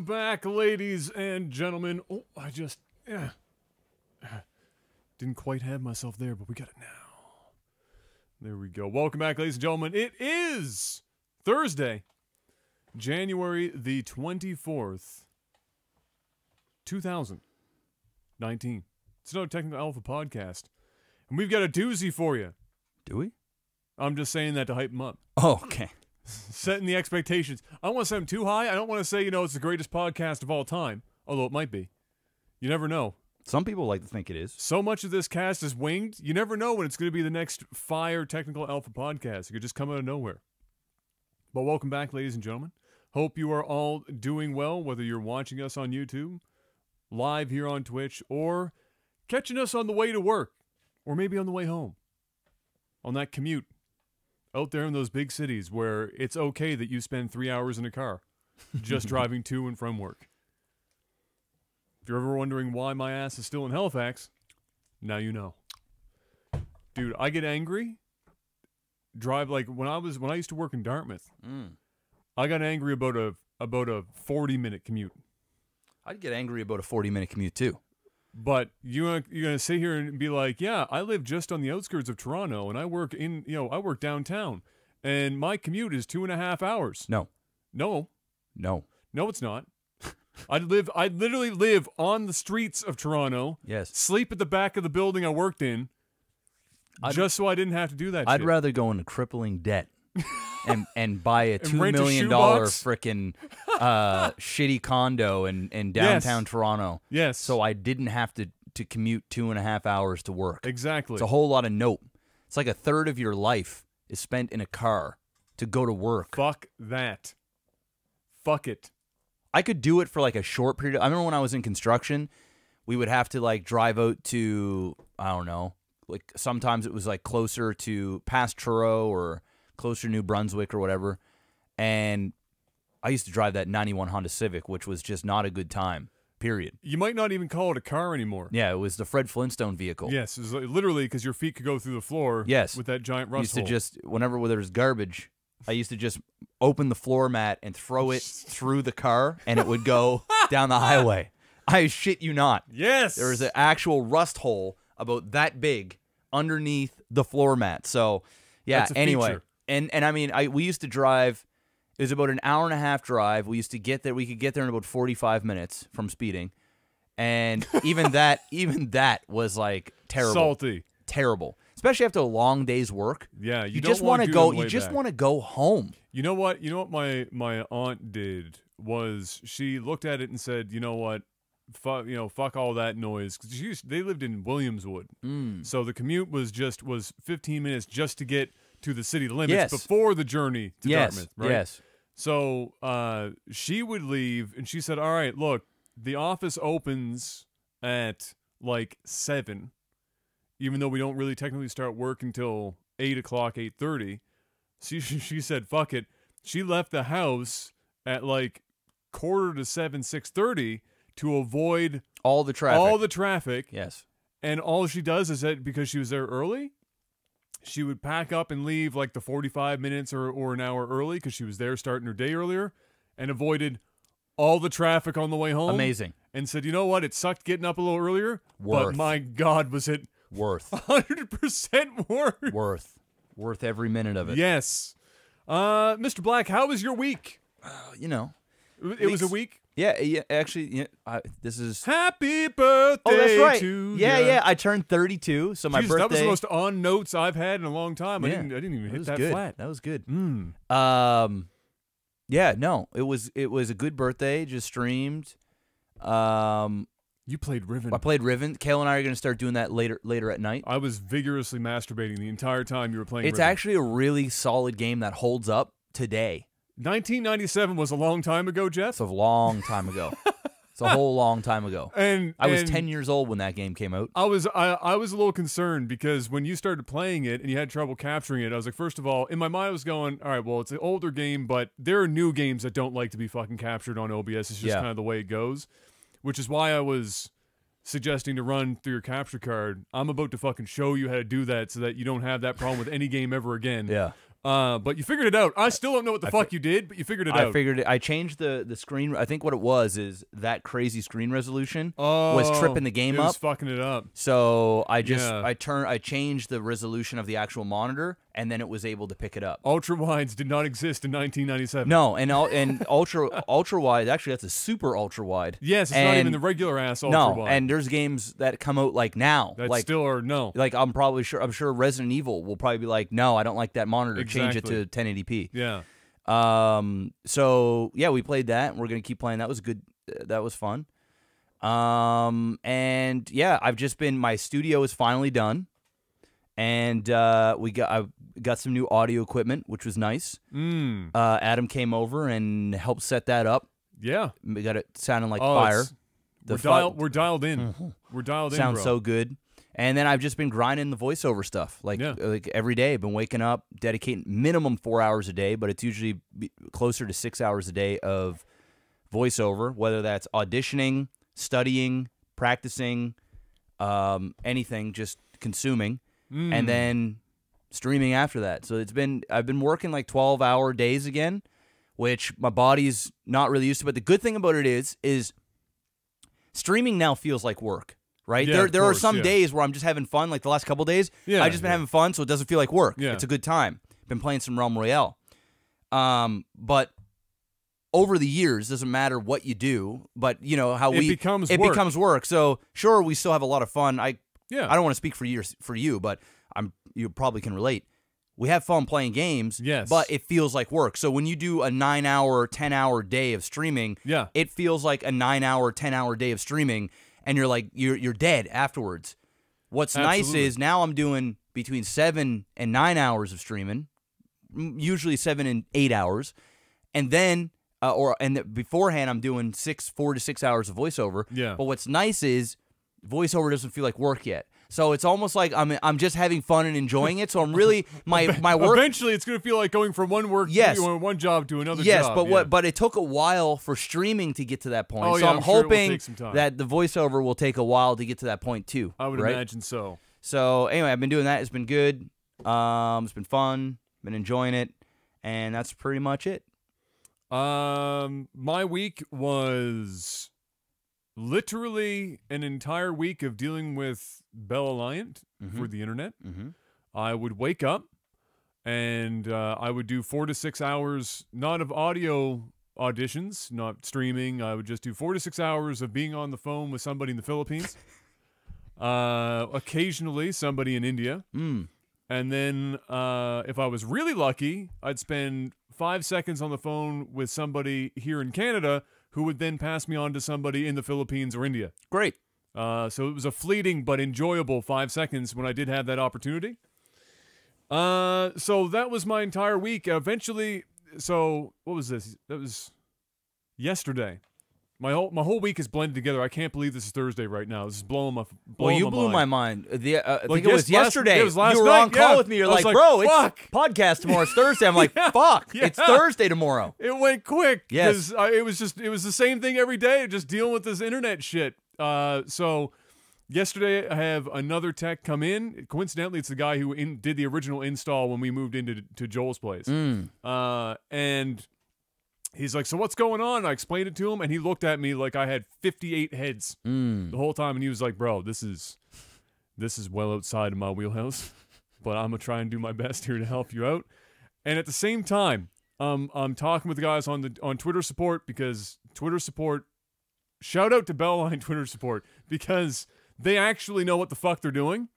Welcome back, ladies and gentlemen. Oh, I just didn't quite have myself there, but we got it now. There we go. Welcome back, ladies and gentlemen. It is Thursday, January the 24th, 2019. It's another Technical Alpha podcast, and we've got a doozy for you. Do we? I'm just saying that to hype them up. Oh, okay. Setting the expectations. I don't want to set them too high. I don't want to say, it's the greatest podcast of all time, although it might be. You never know. Some people like to think it is. So much of this cast is winged, you never know when it's going to be the next fire Technical Alpha podcast. It could just come out of nowhere. But welcome back, ladies and gentlemen. Hope you are all doing well, whether you're watching us on YouTube, live here on Twitch, or catching us on the way to work, or maybe on the way home, on that commute. Out there in those big cities where it's okay that you spend 3 hours in a car just driving to and from work. If you're ever wondering why my ass is still in Halifax, now you know. Dude, I get angry. When I used to work in Dartmouth, I got angry about a 40-minute commute. I'd get angry about a 40-minute commute too. But you're gonna sit here and be like, yeah, I live just on the outskirts of Toronto, and I work downtown, and my commute is 2.5 hours. No, it's not. I literally live on the streets of Toronto. Yes. Sleep at the back of the building I worked in, just so I didn't have to do that. I'd rather go into crippling debt and buy a $2 million frickin' shitty condo in downtown Toronto. Yes. So I didn't have to commute 2.5 hours to work. Exactly. It's a whole lot of nope. It's like a third of your life is spent in a car to go to work. Fuck that. Fuck it. I could do it for like a short period. I remember when I was in construction, we would have to like drive out to, I don't know, like sometimes it was like closer to past Truro or closer to New Brunswick or whatever. And I used to drive that 91 Honda Civic, which was just not a good time, period. You might not even call it a car anymore. Yeah, it was the Fred Flintstone vehicle. Yes, it was literally because your feet could go through the floor. Yes. With that giant rust hole. Whenever there was garbage, I used to just open the floor mat and throw it through the car, and it would go down the highway. I shit you not. Yes. There was an actual rust hole about that big underneath the floor mat. So, yeah, That's a anyway. feature. And I mean, we used to drive. It was about an hour-and-a-half drive. We used to get there. We could get there in about 45 minutes from speeding. And even that was like terrible. Salty. Terrible. Especially after a long day's work. Yeah, you just want to go. You just want to go home. You know what? My aunt did was she looked at it and said, "You know what? Fuck all that noise." Because they lived in Williamswood, so the commute was 15 minutes just to get to the city limits before the journey to Dartmouth. Right? Yes. So she would leave, and she said, "All right, look, the office opens at like 7." Even though we don't really technically start work until 8 o'clock, 8:30. She said, fuck it. She left the house at like 6:45, 6:30 to avoid all the traffic. Yes. And all she does is that because she was there early, she would pack up and leave like the 45 minutes or an hour early because she was there starting her day earlier and avoided all the traffic on the way home. Amazing. And said, you know what? It sucked getting up a little earlier, but my God, was it... Worth. 100% worth. Worth every minute of it. Yes. Mr. Black, how was your week? It was a week? Yeah, actually, this is... Happy birthday that's right. to Yeah, I turned 32, so my birthday... That was the most on notes I've had in a long time. I didn't even hit that flat. That was good. Yeah, no, it was a good birthday, just streamed. You played Riven. I played Riven. Kale and I are going to start doing that later at night. I was vigorously masturbating the entire time you were playing It's Riven. actually a really solid game that holds up today. 1997 was a long time ago, Jeff. It's a long time ago. It's a whole long time ago. And I was 10 years old when that game came out. I was a little concerned because when you started playing it and you had trouble capturing it, I was like, first of all, in my mind I was going, all right, well, it's an older game, but there are new games that don't like to be fucking captured on OBS. It's just kind of the way it goes. Which is why I was suggesting to run through your capture card. I'm about to fucking show you how to do that so that you don't have that problem with any game ever again. Yeah. But you figured it out. I still don't know what the fuck you did, but you figured it out. I figured it. I changed the screen. I think what it was is that crazy screen resolution was tripping the game it was up. Fucking it up. So I changed the resolution of the actual monitor, and then it was able to pick it up. Ultra wides did not exist in 1997. No, and ultra wide. Actually, that's a super ultra wide. Yes, it's not even the regular ass ultra wide. No, and there's games that come out like now that like, still are no. Like I'm sure Resident Evil will probably be like, no, I don't like that monitor. Change it to 1080p. Yeah. So yeah, we played that. And we're gonna keep playing. That was good. That was fun. And yeah, my studio is finally done, and I got some new audio equipment, which was nice. Adam came over and helped set that up. Yeah, we got it sounding like fire. We're dialed in. Mm-hmm. We're dialed in. Sounds bro. so good. And then I've just been grinding the voiceover stuff, like every day. I've been waking up, dedicating minimum 4 hours a day, but it's usually closer to 6 hours a day of voiceover, whether that's auditioning, studying, practicing, anything, just consuming, and then streaming after that. So I've been working like 12-hour days again, which my body's not really used to. But the good thing about it is streaming now feels like work. Right? Yeah, there are some days where I'm just having fun, like the last couple days. Yeah, I've just been having fun, so it doesn't feel like work. Yeah. It's a good time. Been playing some Realm Royale. But over the years, doesn't matter what you do, but you know how it becomes work. So sure, we still have a lot of fun. I don't want to speak for you, but you probably can relate. We have fun playing games, yes, but it feels like work. So when you do a 9-hour, 10-hour day of streaming, it feels like a 9-hour, 10-hour day of streaming. And you're like you're dead afterwards. What's nice is now I'm doing between 7 and 9 hours of streaming, usually 7 and 8 hours, and then beforehand I'm doing 4 to 6 hours of voiceover. Yeah. But what's nice is voiceover doesn't feel like work yet. So it's almost like I'm just having fun and enjoying it. So I'm really my work. Eventually, it's going to feel like going from one job to another. Yes, job. But it took a while for streaming to get to that point. Oh, so yeah, I'm sure hoping time. that the voiceover will take a while to get to that point too. I would imagine so. So anyway, I've been doing that. It's been good. It's been fun. Been enjoying it, and that's pretty much it. My week was literally an entire week of dealing with Bell Alliant for the internet. I would wake up and I would do 4 to 6 hours, not of audio auditions, not streaming. I would just do 4 to 6 hours of being on the phone with somebody in the Philippines. Occasionally somebody in India. And then if I was really lucky, I'd spend 5 seconds on the phone with somebody here in Canada who would then pass me on to somebody in the Philippines or India. Great. So it was a fleeting but enjoyable 5 seconds when I did have that opportunity. So that was my entire week. Eventually, so what was this? That was yesterday. My whole week is blended together. I can't believe this is Thursday right now. This is blowing my mind. You blew my mind. I think Like it was yesterday. It was last you were night, on call with me. You're like, like, bro, fuck. it's podcast tomorrow. It's Thursday. I'm like, fuck. Yeah. It's Thursday tomorrow. It went quick. Yes. Because it was the same thing every day, just dealing with this internet shit. So yesterday I have another tech come in. Coincidentally, it's the guy who did the original install when we moved into Joel's place. And he's like, so what's going on? And I explained it to him, and he looked at me like I had 58 heads the whole time, and he was like, bro, this is well outside of my wheelhouse, but I'm going to try and do my best here to help you out. And at the same time, I'm talking with the guys on Twitter support, because Twitter support, shout out to Bellline Twitter support, because they actually know what the fuck they're doing,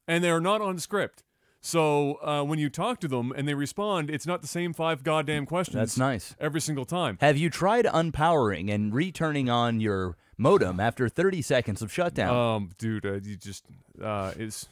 and they're not on script. So when you talk to them and they respond, it's not the same 5 goddamn questions. That's nice. Every single time. Have you tried unpowering and returning on your modem after 30 seconds of shutdown? Dude, you just it's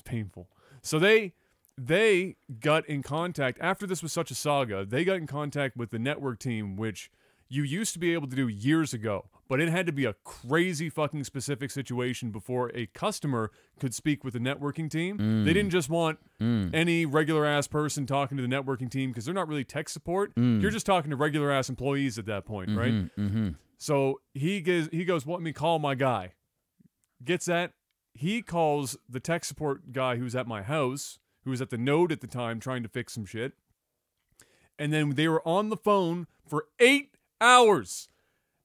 painful. So they got in contact after this was such a saga. They got in contact with the network team, which you used to be able to do years ago, but it had to be a crazy fucking specific situation before a customer could speak with the networking team. They didn't just want any regular ass person talking to the networking team, because they're not really tech support. You're just talking to regular ass employees at that point, right? So he goes, let me call my guy. Gets that. He calls the tech support guy who's at my house, who was at the Node at the time trying to fix some shit. And then they were on the phone for 8 hours.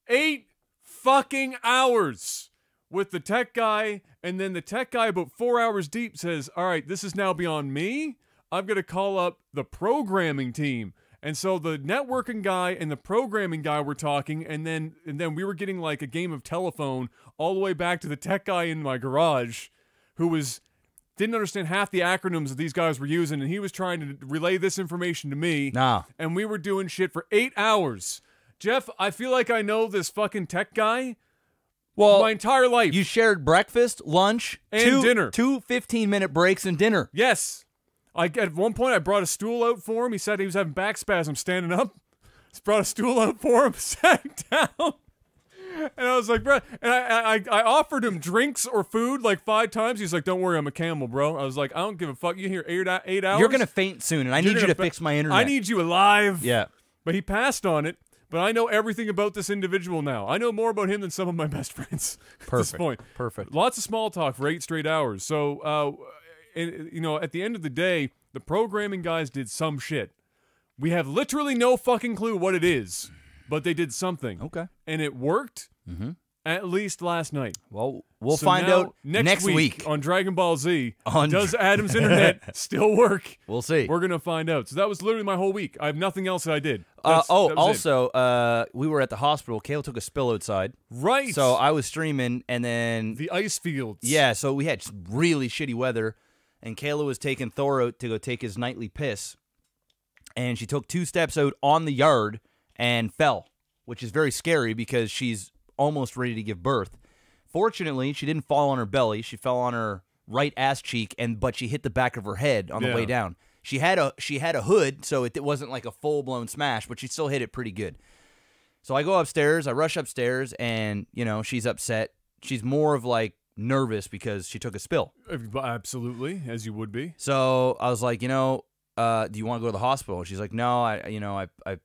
8 fucking hours with the tech guy. And then the tech guy, about 4 hours deep, says, all right, this is now beyond me. I'm going to call up the programming team. And so the networking guy and the programming guy were talking, and then we were getting like a game of telephone all the way back to the tech guy in my garage, who didn't understand half the acronyms that these guys were using, and he was trying to relay this information to me. Nah. And we were doing shit for 8 hours. Jeff, I feel like I know this fucking tech guy my entire life. You shared breakfast, lunch, and dinner. 2 15-minute breaks and dinner. Yes. At one point, I brought a stool out for him. He said he was having back spasms standing up. Just brought a stool out for him, sat down. And I was like, bro, and I offered him drinks or food like 5 times. He's like, don't worry, I'm a camel, bro. I was like, I don't give a fuck. You here 8 hours? You're going to faint soon, and I need you to fix my internet. I need you alive. Yeah. But he passed on it. But I know everything about this individual now. I know more about him than some of my best friends at this point. Perfect. Lots of small talk for 8 straight hours. So, at the end of the day, the programming guys did some shit. We have literally no fucking clue what it is, but they did something. Okay. And it worked, at least last night. Well, we'll So find now, out next week. on Dragon Ball Z. Does Adam's internet still work? We'll see. We're going to find out. So that was literally my whole week. I have nothing else that I did. That was it. We were at the hospital. Kale took a spill outside. Right. So I was streaming, and then... The ice fields. Yeah, so we had really shitty weather, and Kayla was taking Thor out to go take his nightly piss, and she took 2 steps out on the yard and fell, which is very scary because she's almost ready to give birth. Fortunately, she didn't fall on her belly. She fell on her right ass cheek, but she hit the back of her head on the way down. She had a hood, so it wasn't like a full-blown smash, but she still hit it pretty good. So I go upstairs, I rush upstairs, and, she's upset. She's more of like nervous because she took a spill. Absolutely, as you would be. So I was like, do you want to go to the hospital? She's like, no, I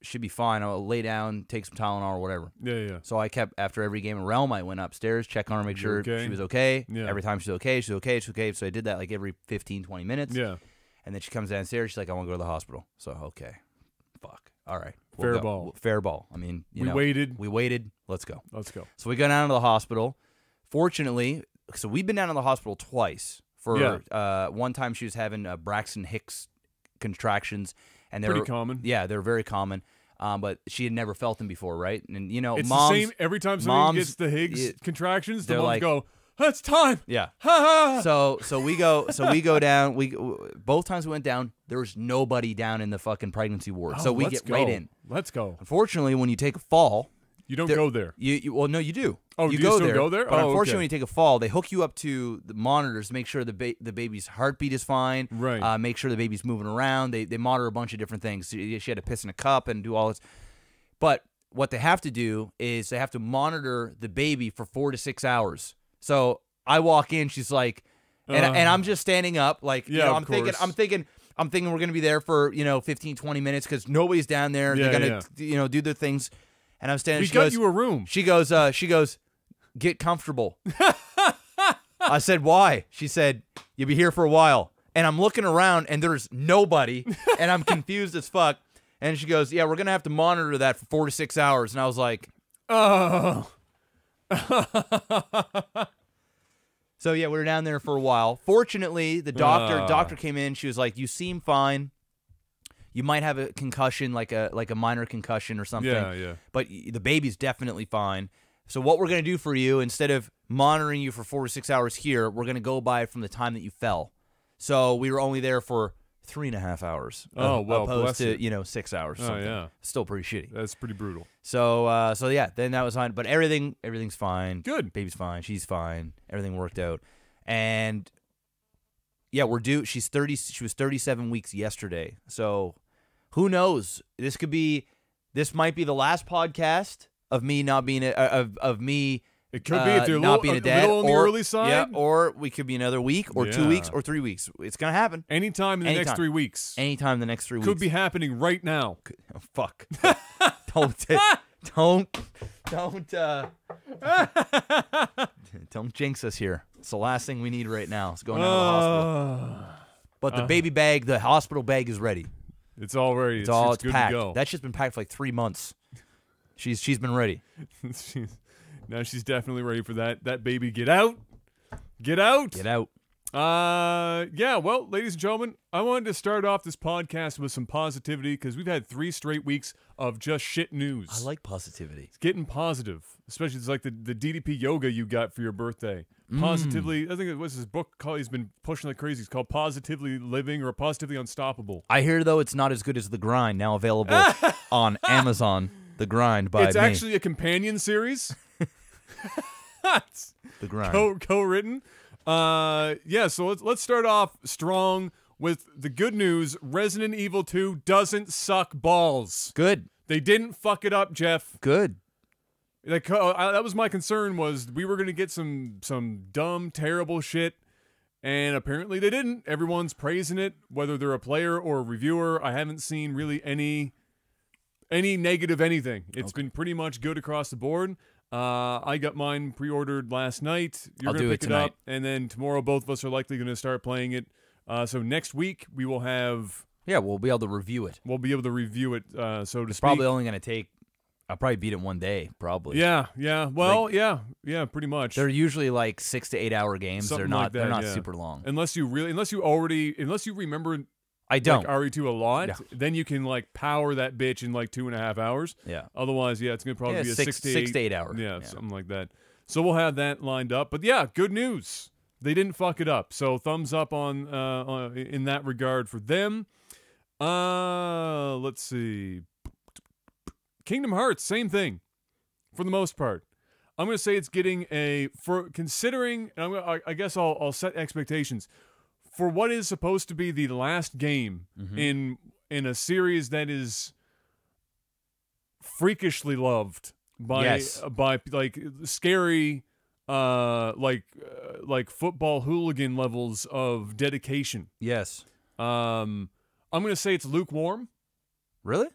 should be fine. I'll lay down, take some Tylenol or whatever. Yeah. So I kept, after every game of Realm, I went upstairs, check on her, make sure she was okay. Yeah. Every time she's okay. So I did that like every 15, 20 minutes. Yeah. And then she comes downstairs. She's like, I want to go to the hospital. So, okay. Fuck. All right. Fair ball. Fair ball. I mean, we waited. We waited. Let's go. So we go down to the hospital. Fortunately, so we've been down to the hospital twice. One time she was having Braxton Hicks contractions. And pretty common. Yeah, they're very common. But she had never felt them before, right? And, it's moms, the same every time somebody gets the Higgs contractions, the moms like, go, it's time. Yeah. Ha ha. So we go down. Both times we went down, there was nobody down in the fucking pregnancy ward. So we get right in. Let's go. Unfortunately, when you take a fall, you don't go there. Well, no, you do. Oh, you do you still go there? But unfortunately, when you take a fall, they hook you up to the monitors to make sure the baby's heartbeat is fine. Right. Make sure the baby's moving around. They monitor a bunch of different things. She had to piss in a cup and do all this. But what they have to do is they have to monitor the baby for 4 to 6 hours. So I walk in, she's like, and I'm just standing up, like, I'm thinking we're gonna be there for 15, 20 minutes because nobody's down there. They're gonna do their things, and I'm standing. We got you a room. She goes, get comfortable. I said, why? She said, you'll be here for a while, and I'm looking around, and there's nobody, and I'm confused as fuck. And she goes, yeah, we're gonna have to monitor that for 4 to 6 hours, and I was like, oh. So, yeah, we were down there for a while. Fortunately, the doctor came in. She was like, you seem fine. You might have a concussion, like a minor concussion or something. Yeah. But the baby's definitely fine. So what we're going to do for you, instead of monitoring you for 4 to 6 hours here, we're going to go by from the time that you fell. So we were only there for 3.5 hours. Oh, well, opposed to 6 hours. Oh, yeah. Still pretty shitty. That's pretty brutal. So yeah, then that was fine. But everything's fine. Good. Baby's fine. She's fine. Everything worked out. And yeah, we're due. She was 37 weeks yesterday. So who knows? This might be the last podcast of me not being of me. It could be if you're not being a dad, on the early side. Yeah, or we could be another week, or 2 weeks, or 3 weeks. It's gonna happen anytime in the next 3 weeks. Anytime in the next 3 weeks Could be happening right now. Oh, fuck! Don't jinx us here. It's the last thing we need right now. It's going out of the hospital. But the baby bag, the hospital bag is ready. It's all ready. It's good packed. to go. That shit's been packed for like 3 months. She's been ready. Now she's definitely ready for that baby. Get out. Get out. Get out. Yeah, well, ladies and gentlemen, I wanted to start off this podcast with some positivity because we've had 3 straight weeks of just shit news. I like positivity. It's getting positive, especially it's like the DDP yoga you got for your birthday. Positively, I think it was his book he's been pushing like crazy. It's called Positively Living or Positively Unstoppable. I hear, though, it's not as good as The Grind, now available on Amazon. The Grind by It's me. actually a companion series. The Grind. Co-written. Yeah, so let's start off strong with the good news. Resident Evil 2 doesn't suck balls. Good. They didn't fuck it up, Jeff. Good. Like, that was my concern, was we were going to get some dumb, terrible shit, and apparently they didn't. Everyone's praising it, whether they're a player or a reviewer. I haven't seen really any negative anything. It's been pretty much good across the board. I got mine pre-ordered last night. You're going to pick it up, and then tomorrow both of us are likely going to start playing it. So next week we will have... Yeah, we'll be able to review it. We'll be able to review it, so to speak. It's probably only going to take... I'll probably beat it one day, probably. Yeah. Well, like, yeah, pretty much. They're usually like 6 to 8 hour games. Something they're not yeah. super long. Unless you remember... I don't. Like RE2 a lot, no. Then you can like power that bitch in like 2.5 hours. Yeah. Otherwise, yeah, it's gonna probably be a 6 to 8 hours. Yeah, something like that. So we'll have that lined up. But yeah, good news. They didn't fuck it up. So thumbs up on in that regard for them. Let's see. Kingdom Hearts, same thing, for the most part. I'm gonna say it's getting considering. I guess I'll set expectations. For what is supposed to be the last game in a series that is freakishly loved by like scary like football hooligan levels of dedication. Yes. I'm going to say it's lukewarm. Really?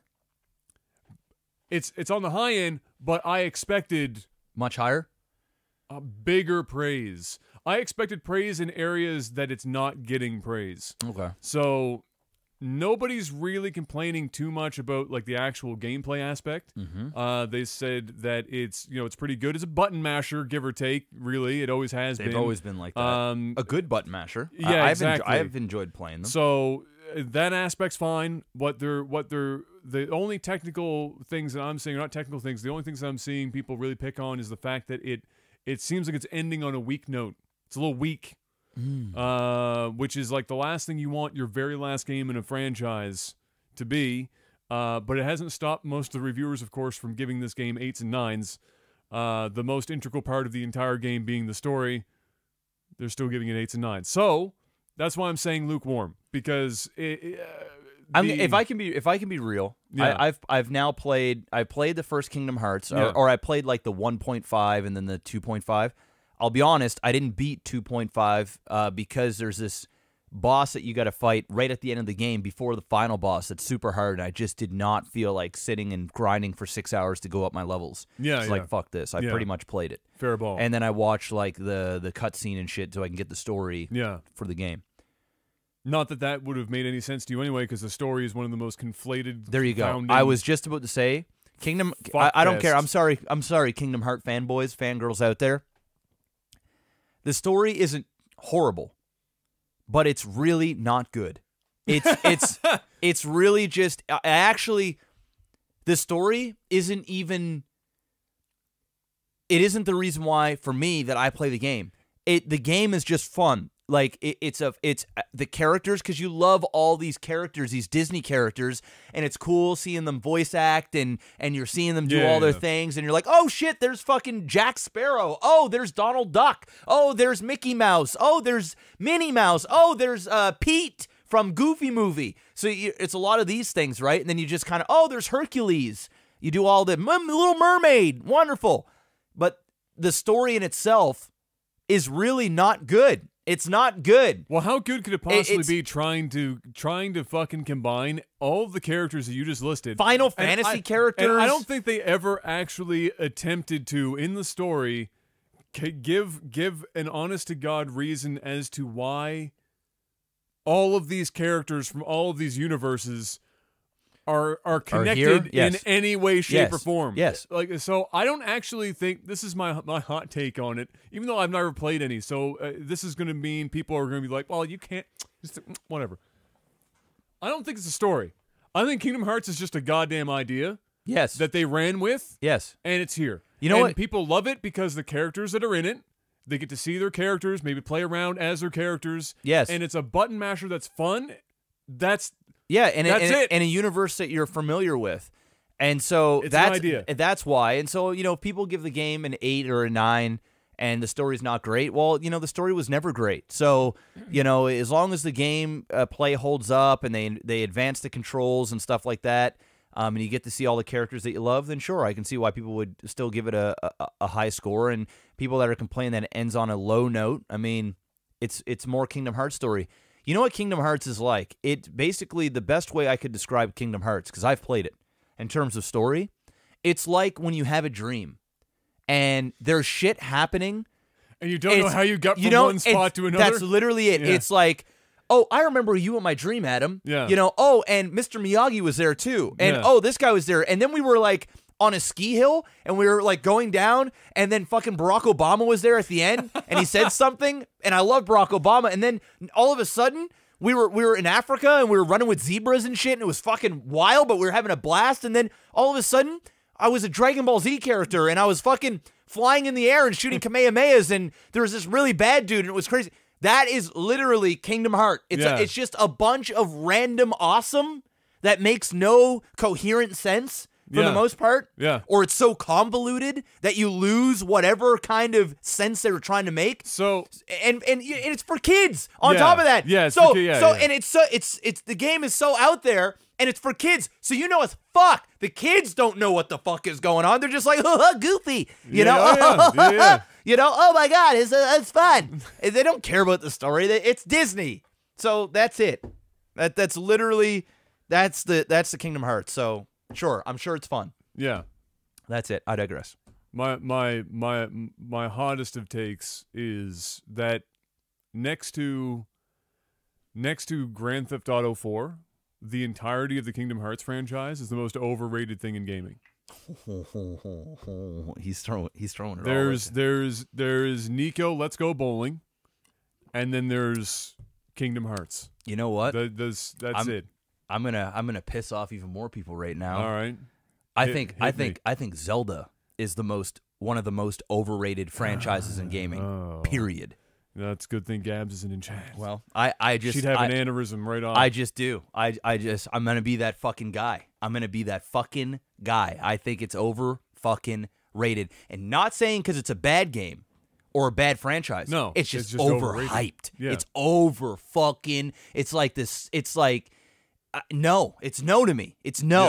It's on the high end, but I expected much higher. A bigger praise. I expected praise in areas that it's not getting praise. Okay. So nobody's really complaining too much about like the actual gameplay aspect. They said that it's pretty good as a button masher, give or take. Really, it always has been. They've always been like that. A good button masher. Yeah, exactly. I've enjoyed playing them. So that aspect's fine. The only technical things that I'm seeing, or not technical things, the only things that I'm seeing people really pick on is the fact that it seems like it's ending on a weak note. It's a little weak, which is like the last thing you want your very last game in a franchise to be. But it hasn't stopped most of the reviewers, of course, from giving this game 8s and 9s. The most integral part of the entire game being the story, they're still giving it 8s and 9s. So that's why I'm saying lukewarm, because if I can be real, yeah. I've now played. I played the first Kingdom Hearts, or I played like the 1.5 and then the 2.5. I'll be honest, I didn't beat 2.5 because there's this boss that you got to fight right at the end of the game before the final boss that's super hard, and I just did not feel like sitting and grinding for 6 hours to go up my levels. Yeah, like, fuck this. I pretty much played it. Fair ball. And then I watched like the cutscene and shit so I can get the story for the game. Not that would have made any sense to you anyway, because the story is one of the most conflated. There you go. I was just about to say, Kingdom. I don't care. I'm sorry, Kingdom Heart fanboys, fangirls out there. The story isn't horrible, but it's really not good. It's really just actually the story isn't even. It isn't the reason why for me that I play the game. The game is just fun. Like it's the characters, because you love all these characters, these Disney characters, and it's cool seeing them voice act and you're seeing them do all their things, and you're like, oh shit, there's fucking Jack Sparrow, oh there's Donald Duck, oh there's Mickey Mouse, oh there's Minnie Mouse, oh there's Pete from Goofy Movie. So it's a lot of these things, right? And then you just kind of, oh there's Hercules. You do all the Little Mermaid, wonderful, but the story in itself is really not good. It's not good. Well, how good could it possibly be trying to fucking combine all of the characters that you just listed? Final Fantasy characters. And I don't think they ever actually attempted to, in the story, give an honest to God reason as to why all of these characters from all of these universes are connected here? Yes. in any way, shape, or form. Yes. Like, so I don't actually think this is my hot take on it, even though I've never played any. So this is going to mean people are going to be like, well, you can't, just whatever. I don't think it's a story. I think Kingdom Hearts is just a goddamn idea. Yes. That they ran with. Yes. And it's here. You know and what? People love it because the characters that are in it, they get to see their characters, maybe play around as their characters. Yes. And it's a button masher that's fun. That's it. it. And a universe that you're familiar with. And so it's that's an idea. That's why. And so, if people give the game an 8 or a 9 and the story's not great, well, the story was never great. So, as long as the game play holds up and they advance the controls and stuff like that, and you get to see all the characters that you love, then sure, I can see why people would still give it a high score. And people that are complaining that it ends on a low note, I mean, it's more Kingdom Hearts story. You know what Kingdom Hearts is like? It's basically the best way I could describe Kingdom Hearts, because I've played it, in terms of story. It's like when you have a dream, and there's shit happening. And you don't know how you got from one spot to another? That's literally it. Yeah. It's like, oh, I remember you in my dream, Adam. Yeah. And Mr. Miyagi was there too. And Yeah. this guy was there. And then we were like on a ski hill and we were like going down, and then fucking Barack Obama was there at the end and he said something, and I love Barack Obama. And then all of a sudden we were in Africa and we were running with zebras and shit, and it was fucking wild, but we were having a blast. And then all of a sudden I was a Dragon Ball Z character and I was fucking flying in the air and shooting Kamehamehas, and there was this really bad dude and it was crazy. That is literally Kingdom Hearts. It's just a bunch of random awesome that makes no coherent sense for the most part. Yeah. Or it's so convoluted that you lose whatever kind of sense they were trying to make. So and it's for kids on Yeah. top of that. Yeah, it's So for kids, yeah. and it's the game is so out there and it's for kids. So as fuck. The kids don't know what the fuck is going on. They're just like, oh, goofy. Yeah. Oh my God, it's fun. They don't care about the story. It's Disney. So that's it. That's literally that's the Kingdom Hearts. So sure, I'm sure it's fun. Yeah. That's it. I digress. My hottest of takes is that next to Grand Theft Auto 4, the entirety of the Kingdom Hearts franchise is the most overrated thing in gaming. He's throwing it. There's Nico Let's Go Bowling, and then there's Kingdom Hearts. You know what? That's it. I'm gonna piss off even more people right now. All right. I Hit think Zelda is one of the most overrated franchises in gaming. Period. That's a good thing Gabs isn't in chat. Well, I just she'd have an aneurysm right off. I just do. I'm gonna be that fucking guy. I'm gonna be that fucking guy. I think it's over fucking rated, and not saying because it's a bad game or a bad franchise. No, it's just overrated. overhyped. Yeah. It's over fucking. It's like this. It's like no. It's no to me. It's no.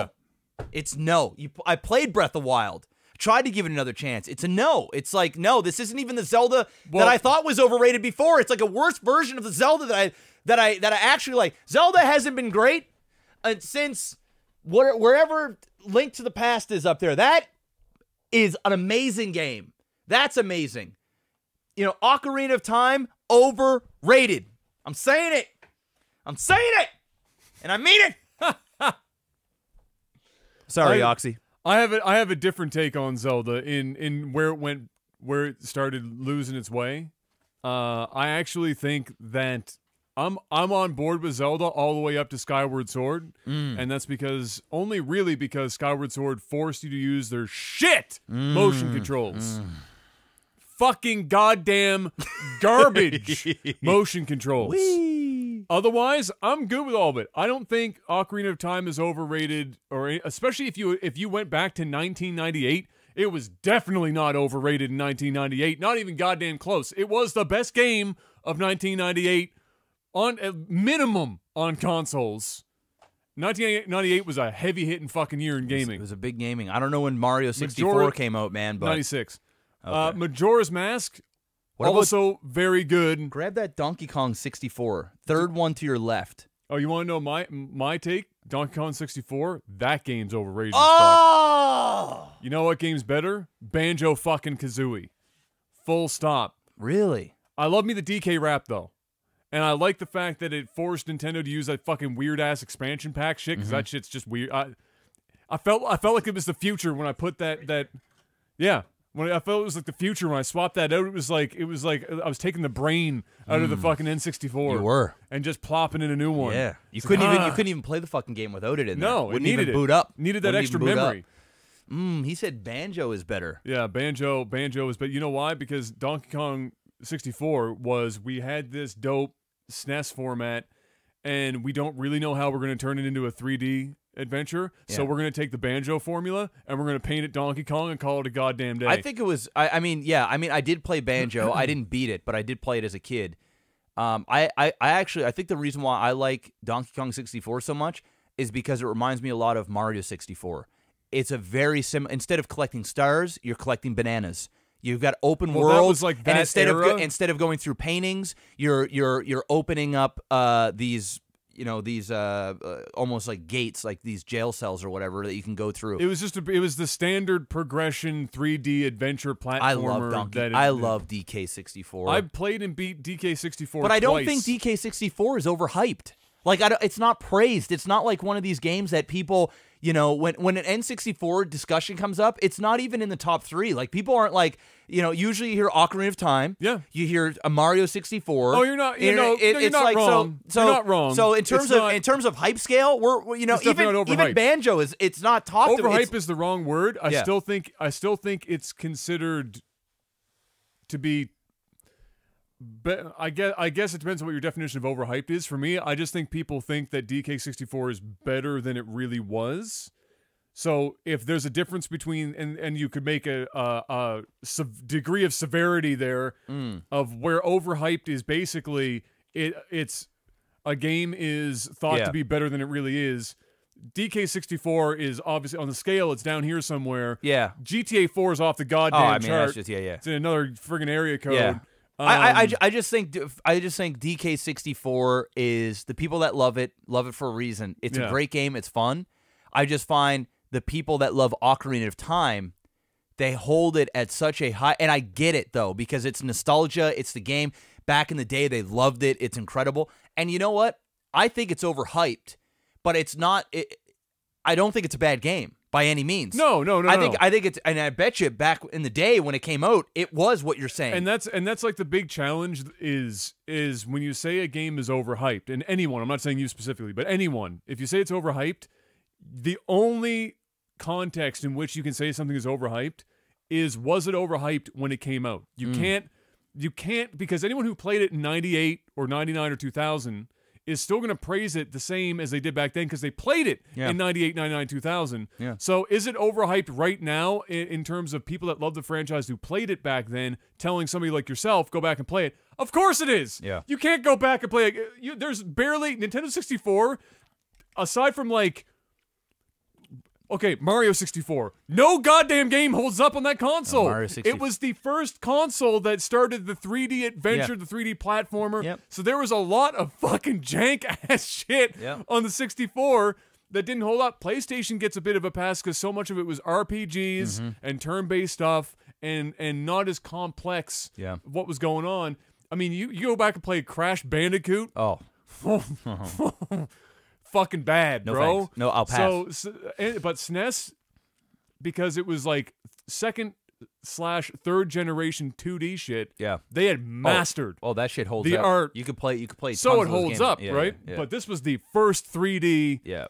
Yeah. It's no. I played Breath of the Wild. Tried to give it another chance. It's a no. It's like, no, this isn't even the Zelda that I thought was overrated before. It's like a worse version of the Zelda that I actually like. Zelda hasn't been great since wherever Link to the Past is up there. That is an amazing game. That's amazing. Ocarina of Time, overrated. I'm saying it. And I mean it. Sorry, Oxy. I have a different take on Zelda in where it started losing its way. I actually think that I'm on board with Zelda all the way up to Skyward Sword, and that's only because Skyward Sword forced you to use their shit motion controls. Fucking goddamn garbage motion controls. Whee! Otherwise, I'm good with all of it. I don't think Ocarina of Time is overrated, especially if you went back to 1998. It was definitely not overrated in 1998. Not even goddamn close. It was the best game of 1998 on a minimum on consoles. 1998 was a heavy-hitting fucking year in gaming. It was a big gaming. I don't know when Mario 64 came out, man, but 96. Okay. Majora's Mask, also very good. Grab that Donkey Kong 64. Third one to your left. Oh, you want to know my take? Donkey Kong 64, that game's overrated Oh! as fuck. You know what game's better? Banjo fucking Kazooie. Full stop. Really? I love me the DK rap, though. And I like the fact that it forced Nintendo to use that fucking weird ass expansion pack shit because that shit's just weird. I felt like it was the future when I put that. Yeah. When I felt it was like the future when I swapped that out, it was like I was taking the brain out of the fucking N64. You were. And just plopping in a new one. Yeah. You couldn't even play the fucking game without it in there. No, Wouldn't it needed even boot up. Needed that Wouldn't extra even boot up. memory. He said Banjo is better. Yeah, Banjo is, but you know why? Because Donkey Kong 64 we had this dope SNES format, and we don't really know how we're going to turn it into a 3D adventure. Yeah. So we're going to take the Banjo formula and we're going to paint it Donkey Kong and call it a goddamn day. I think it was. I mean, I did play Banjo. I didn't beat it, but I did play it as a kid. I think the reason why I like Donkey Kong 64 so much is because it reminds me a lot of Mario 64. It's a very similar. Instead of collecting stars, you're collecting bananas. You've got open worlds, like and instead era? of going through paintings, you're opening up these almost like gates, like these jail cells or whatever that you can go through. It was it was the standard progression 3D adventure platformer. I love DK64. I played and beat DK64, but I don't twice. think DK64 is overhyped. Like it's not praised. It's not like one of these games that people, when an N64 discussion comes up, it's not even in the top 3. Like people aren't like, usually you hear Ocarina of Time. Yeah. You hear a Mario 64. Oh, you're not. You're it's not like, wrong. You're not wrong. So in terms of hype scale, we're even Banjo it's not talked about. Overhype is the wrong word. I still think it's considered to be. But I guess it depends on what your definition of overhyped is. For me, I just think people think that DK64 is better than it really was. So if there's a difference between and you could make a degree of severity there of where overhyped is basically it's a game is thought to be better than it really is. DK64 is obviously on the scale. It's down here somewhere. Yeah. GTA 4 is off the goddamn chart. That's just, yeah. It's in another friggin' area code. Yeah. I just think DK64 is the people that love it for a reason. It's a great game. It's fun. I just find the people that love Ocarina of Time, they hold it at such a high, and I get it though because it's nostalgia. It's the game back in the day. They loved it. It's incredible. And you know what? I think it's overhyped, but it's not. I don't think it's a bad game. By any means. No. I think it's, and I bet you back in the day when it came out, it was what you're saying. And that's like the big challenge is when you say a game is overhyped, and anyone, I'm not saying you specifically, but anyone, if you say it's overhyped, the only context in which you can say something is overhyped is was it overhyped when it came out? You can't because anyone who played it in 98 or 99 or 2000 is still going to praise it the same as they did back then because they played it in 98, 99, 2000. Yeah. So is it overhyped right now in terms of people that love the franchise who played it back then telling somebody like yourself, go back and play it? Of course it is. Yeah. You can't go back and play it. There's barely Nintendo 64, aside from Mario 64. No goddamn game holds up on that console. Mario 64. It was the first console that started the 3D adventure, the 3D platformer. Yep. So there was a lot of fucking jank-ass shit on the 64 that didn't hold up. PlayStation gets a bit of a pass because so much of it was RPGs and turn-based stuff and not as complex what was going on. I mean, you go back and play Crash Bandicoot. Oh. Fucking bad, bro. Thanks. No, I'll pass. But SNES, because it was like second/third generation 2D shit. Yeah, they had mastered. Oh, that shit holds the up. art. You could play. So it holds up, right? Yeah. But this was the first 3D. Yeah.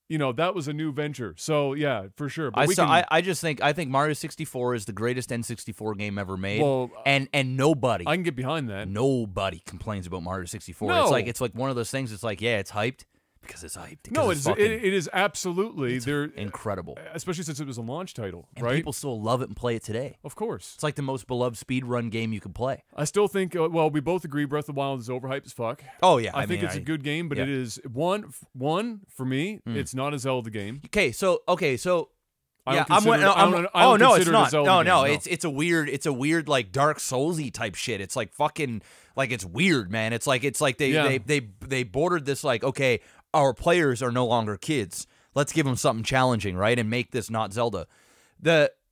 That was a new venture. So yeah, for sure. But I think Mario 64 is the greatest N64 game ever made. Well, and nobody. I can get behind that. Nobody complains about Mario 64. No. It's like one of those things. It's like, yeah, it's hyped. Because it's hyped. No, it is absolutely. They're incredible. Especially since it was a launch title, and right? People still love it and play it today. Of course. It's like the most beloved speedrun game you could play. I still think, we both agree Breath of the Wild is overhyped as fuck. Oh, yeah. I think it's a good game, but it is, one for me, it's not a Zelda game. Okay, so yeah, it's not. No, it's a weird like Dark Soulsy type shit. It's like fucking like it's weird, man. It's like they bordered this like, okay, our players are no longer kids. Let's give them something challenging, right? And make this not Zelda.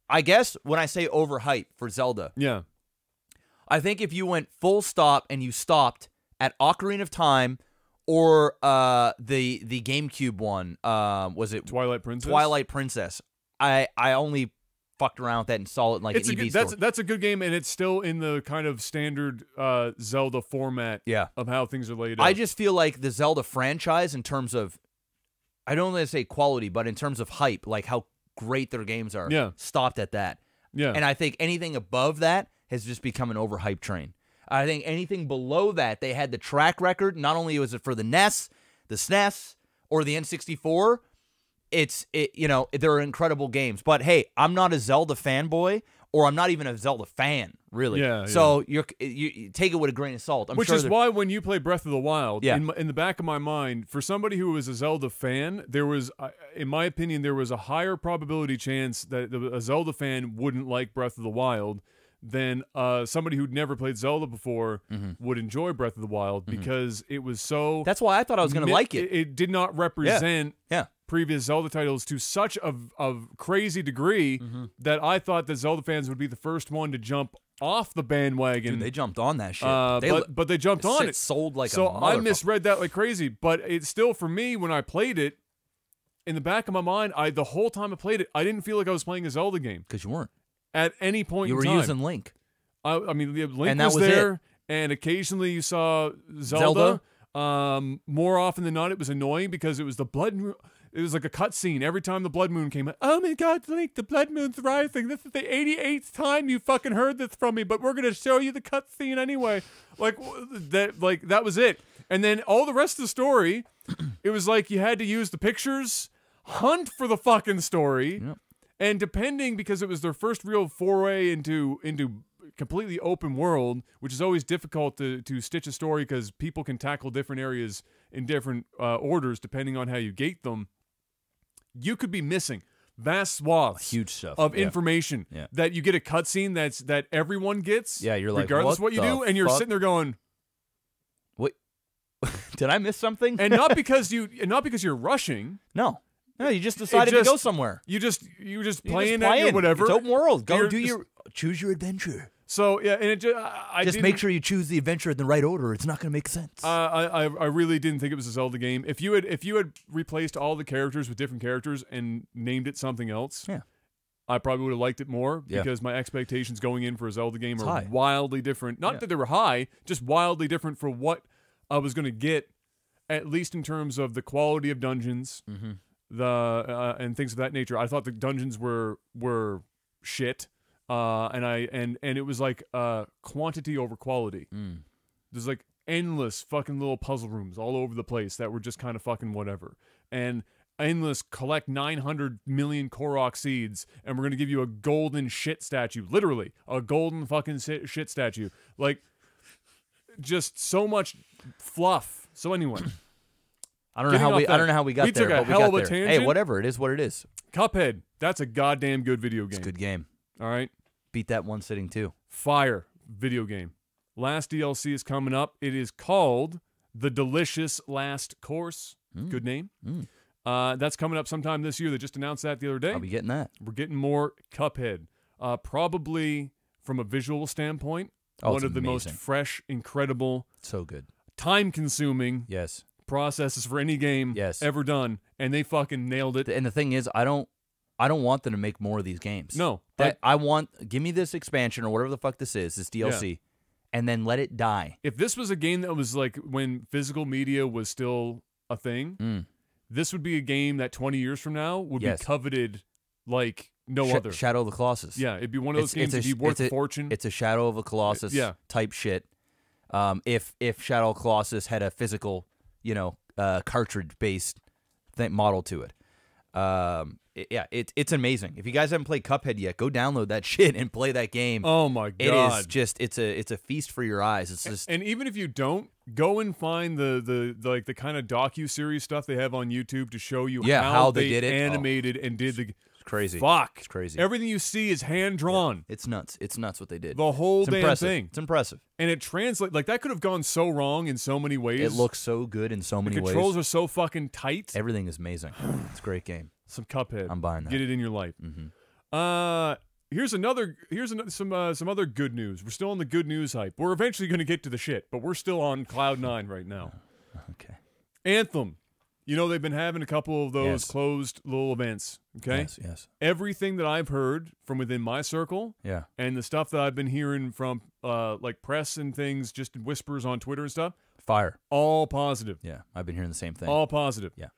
I guess when I say overhyped for Zelda, yeah, I think if you went full stop and you stopped at Ocarina of Time or the GameCube one. Was it Twilight Princess? Twilight Princess. I only fucked around with that and saw it in like it's an EV store. store. That's a good game, and it's still in the kind of standard Zelda format of how things are laid out. I just feel like the Zelda franchise, in terms of, I don't want to say quality, but in terms of hype, like how great their games are, stopped at that. Yeah. And I think anything above that has just become an overhyped train. I think anything below that, they had the track record. Not only was it for the NES, the SNES, or the N64, they're incredible games. But hey, I'm not a Zelda fanboy, or I'm not even a Zelda fan, really. Yeah. So you take it with a grain of salt. Which is why when you play Breath of the Wild, Yeah. in the back of my mind, for somebody who was a Zelda fan, there was, in my opinion, there was a higher probability chance that a Zelda fan wouldn't like Breath of the Wild than somebody who'd never played Zelda before would enjoy Breath of the Wild, because it was so... That's why I thought I was going to like it. It did not represent Yeah. previous Zelda titles to such a crazy degree that I thought that Zelda fans would be the first one to jump off the bandwagon. Dude, they jumped on that shit. But they jumped on it. Sold like so a I motherfucker. misread that like crazy. But it's still, for me, when I played it, in the back of my mind, the whole time I played it, I didn't feel like I was playing a Zelda game. Because you weren't. At any point You in were time. using Link. I mean, the Link And that was was there, and occasionally you saw Zelda. More often than not, it was annoying because it was the blood moon. It was like a cutscene every time the blood moon came out. Oh my God, Link, the blood moon's rising. This is the 88th time you fucking heard this from me, but we're gonna show you the cutscene anyway. That was it. And then all the rest of the story, it was like you had to use the pictures, hunt for the fucking story. Yep. And depending, because it was their first real foray into completely open world, which is always difficult to stitch a story because people can tackle different areas in different orders depending on how you gate them, you could be missing vast swaths Huge stuff of information that you get a cutscene that everyone gets. Yeah, you're like, regardless of what you do, and you're sitting there going, "What? Did I miss something?" And not because you're rushing. No, you just decided to go somewhere. You just playing it or whatever. It's open world. Go choose your adventure. So yeah, and it just make sure you choose the adventure in the right order. It's not going to make sense. I really didn't think it was a Zelda game. If you had replaced all the characters with different characters and named it something else, I probably would have liked it more because my expectations going in for a Zelda game are wildly different. Not that they were high, just wildly different for what I was going to get, at least in terms of the quality of dungeons, and things of that nature. I thought the dungeons were shit. And it was like quantity over quality. There's like endless fucking little puzzle rooms all over the place that were just kind of fucking whatever. And endless collect 900 million Korok seeds, and we're gonna give you a golden shit statue. Literally, a golden fucking shit statue. Like, just so much fluff. So anyway. I don't know how we got there. We took a but hell we of got a there. tangent. Hey, whatever. It is what it is. Cuphead. That's a goddamn good video game. It's a good game. All right. Beat that one sitting too. Fire video game. Last DLC is coming up. It is called The Delicious Last Course. Good name. That's coming up sometime this year. They just announced that the other day. I'll be getting that. We're getting more Cuphead. Probably from a visual standpoint, one of the most fresh, incredible, so good, time-consuming processes for any game ever done, and they fucking nailed it. And the thing is, I don't want them to make more of these games. No. Give me this expansion or whatever the fuck this is, this DLC, and then let it die. If this was a game that was like when physical media was still a thing, this would be a game that 20 years from now would be coveted like no other. Shadow of the Colossus. Yeah, it'd be one of those games that'd be worth a fortune. It's a Shadow of the Colossus type shit. If Shadow of the Colossus had a physical, cartridge-based model to it. It's amazing. If you guys haven't played Cuphead yet, go download that shit and play that game. Oh my god! It is just it's a feast for your eyes. It's just and even if you don't, go and find the kind of docu-series stuff they have on YouTube to show you how they did it, animated and did the. It's crazy. Fuck, it's crazy. Everything you see is hand drawn. Yeah, it's nuts. It's nuts what they did. The whole damn thing. It's impressive. And it translates like that could have gone so wrong in so many ways. It looks so good in so many ways. The controls are so fucking tight. Everything is amazing. It's a great game. Some Cuphead. I'm buying that. Get it in your life. some other good news. We're still on the good news hype. We're eventually going to get to the shit, but we're still on cloud 9 right now. Okay. Anthem. You know, they've been having a couple of those Yes. closed little events, okay? Yes. Everything that I've heard from within my circle Yeah. and the stuff that I've been hearing from like press and things, just whispers on Twitter and stuff, Fire. all positive. Yeah. I've been hearing the same thing. All positive. Yeah.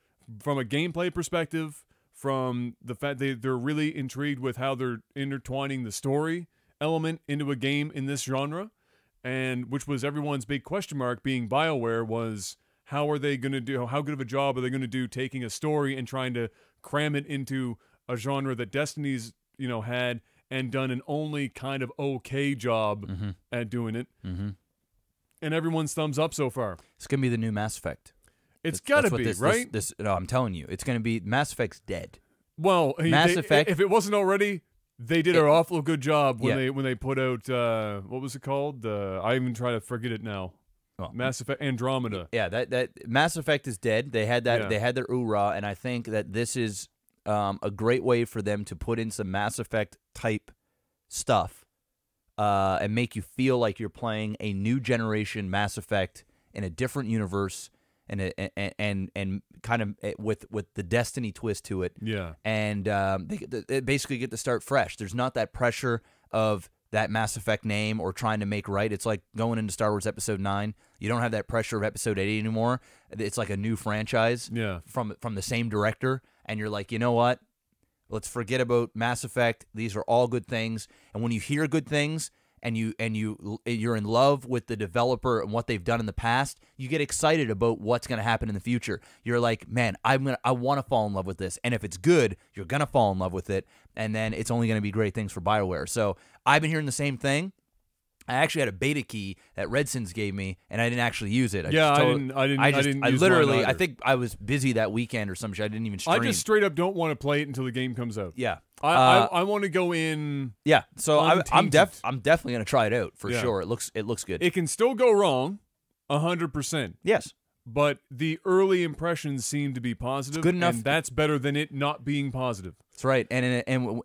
From a gameplay perspective, from the fact they're really intrigued with how they're intertwining the story element into a game in this genre, and which was everyone's big question mark, being BioWare, was how are they going to do, how good of a job are they going to do taking a story and trying to cram it into a genre that Destiny's, had and done an only kind of okay job at doing it. Mm-hmm. And everyone's thumbs up so far. It's going to be the new Mass Effect. It's got to That's what be, right? No, I'm telling you. It's going to be, Mass Effect's dead. Well, Mass Effect. If it wasn't already, they did an awful good job when Yeah. they put out what was it called? I even try to forget it now. Well, Mass Effect Andromeda. Yeah, that Mass Effect is dead. They had that. Yeah. They had their oorah, and I think that this is a great way for them to put in some Mass Effect type stuff and make you feel like you're playing a new generation Mass Effect in a different universe and kind of with the Destiny twist to it. Yeah. And they basically get to start fresh. There's not that pressure of that Mass Effect name or trying to make right. It's like going into Star Wars Episode 9. You don't have that pressure of Episode 8 anymore. It's like a new franchise from the same director, and you're like, you know what? Let's forget about Mass Effect. These are all good things, and when you hear good things and you're in love with the developer and what they've done in the past, you get excited about what's going to happen in the future. You're like, man, I want to fall in love with this, and if it's good, you're going to fall in love with it, and then it's only going to be great things for BioWare. So I've been hearing the same thing. I actually had a beta key that Redsons gave me, and I didn't actually use it. I didn't use literally, I think I was busy that weekend or some shit. I didn't even stream. I just straight up don't want to play it until the game comes out. Yeah. I want to go in. Yeah. So I'm untainted. I'm definitely gonna try it out for sure. It looks good. It can still go wrong, 100%. Yes. But the early impressions seem to be positive. It's good enough. And that's better than it not being positive. That's right. And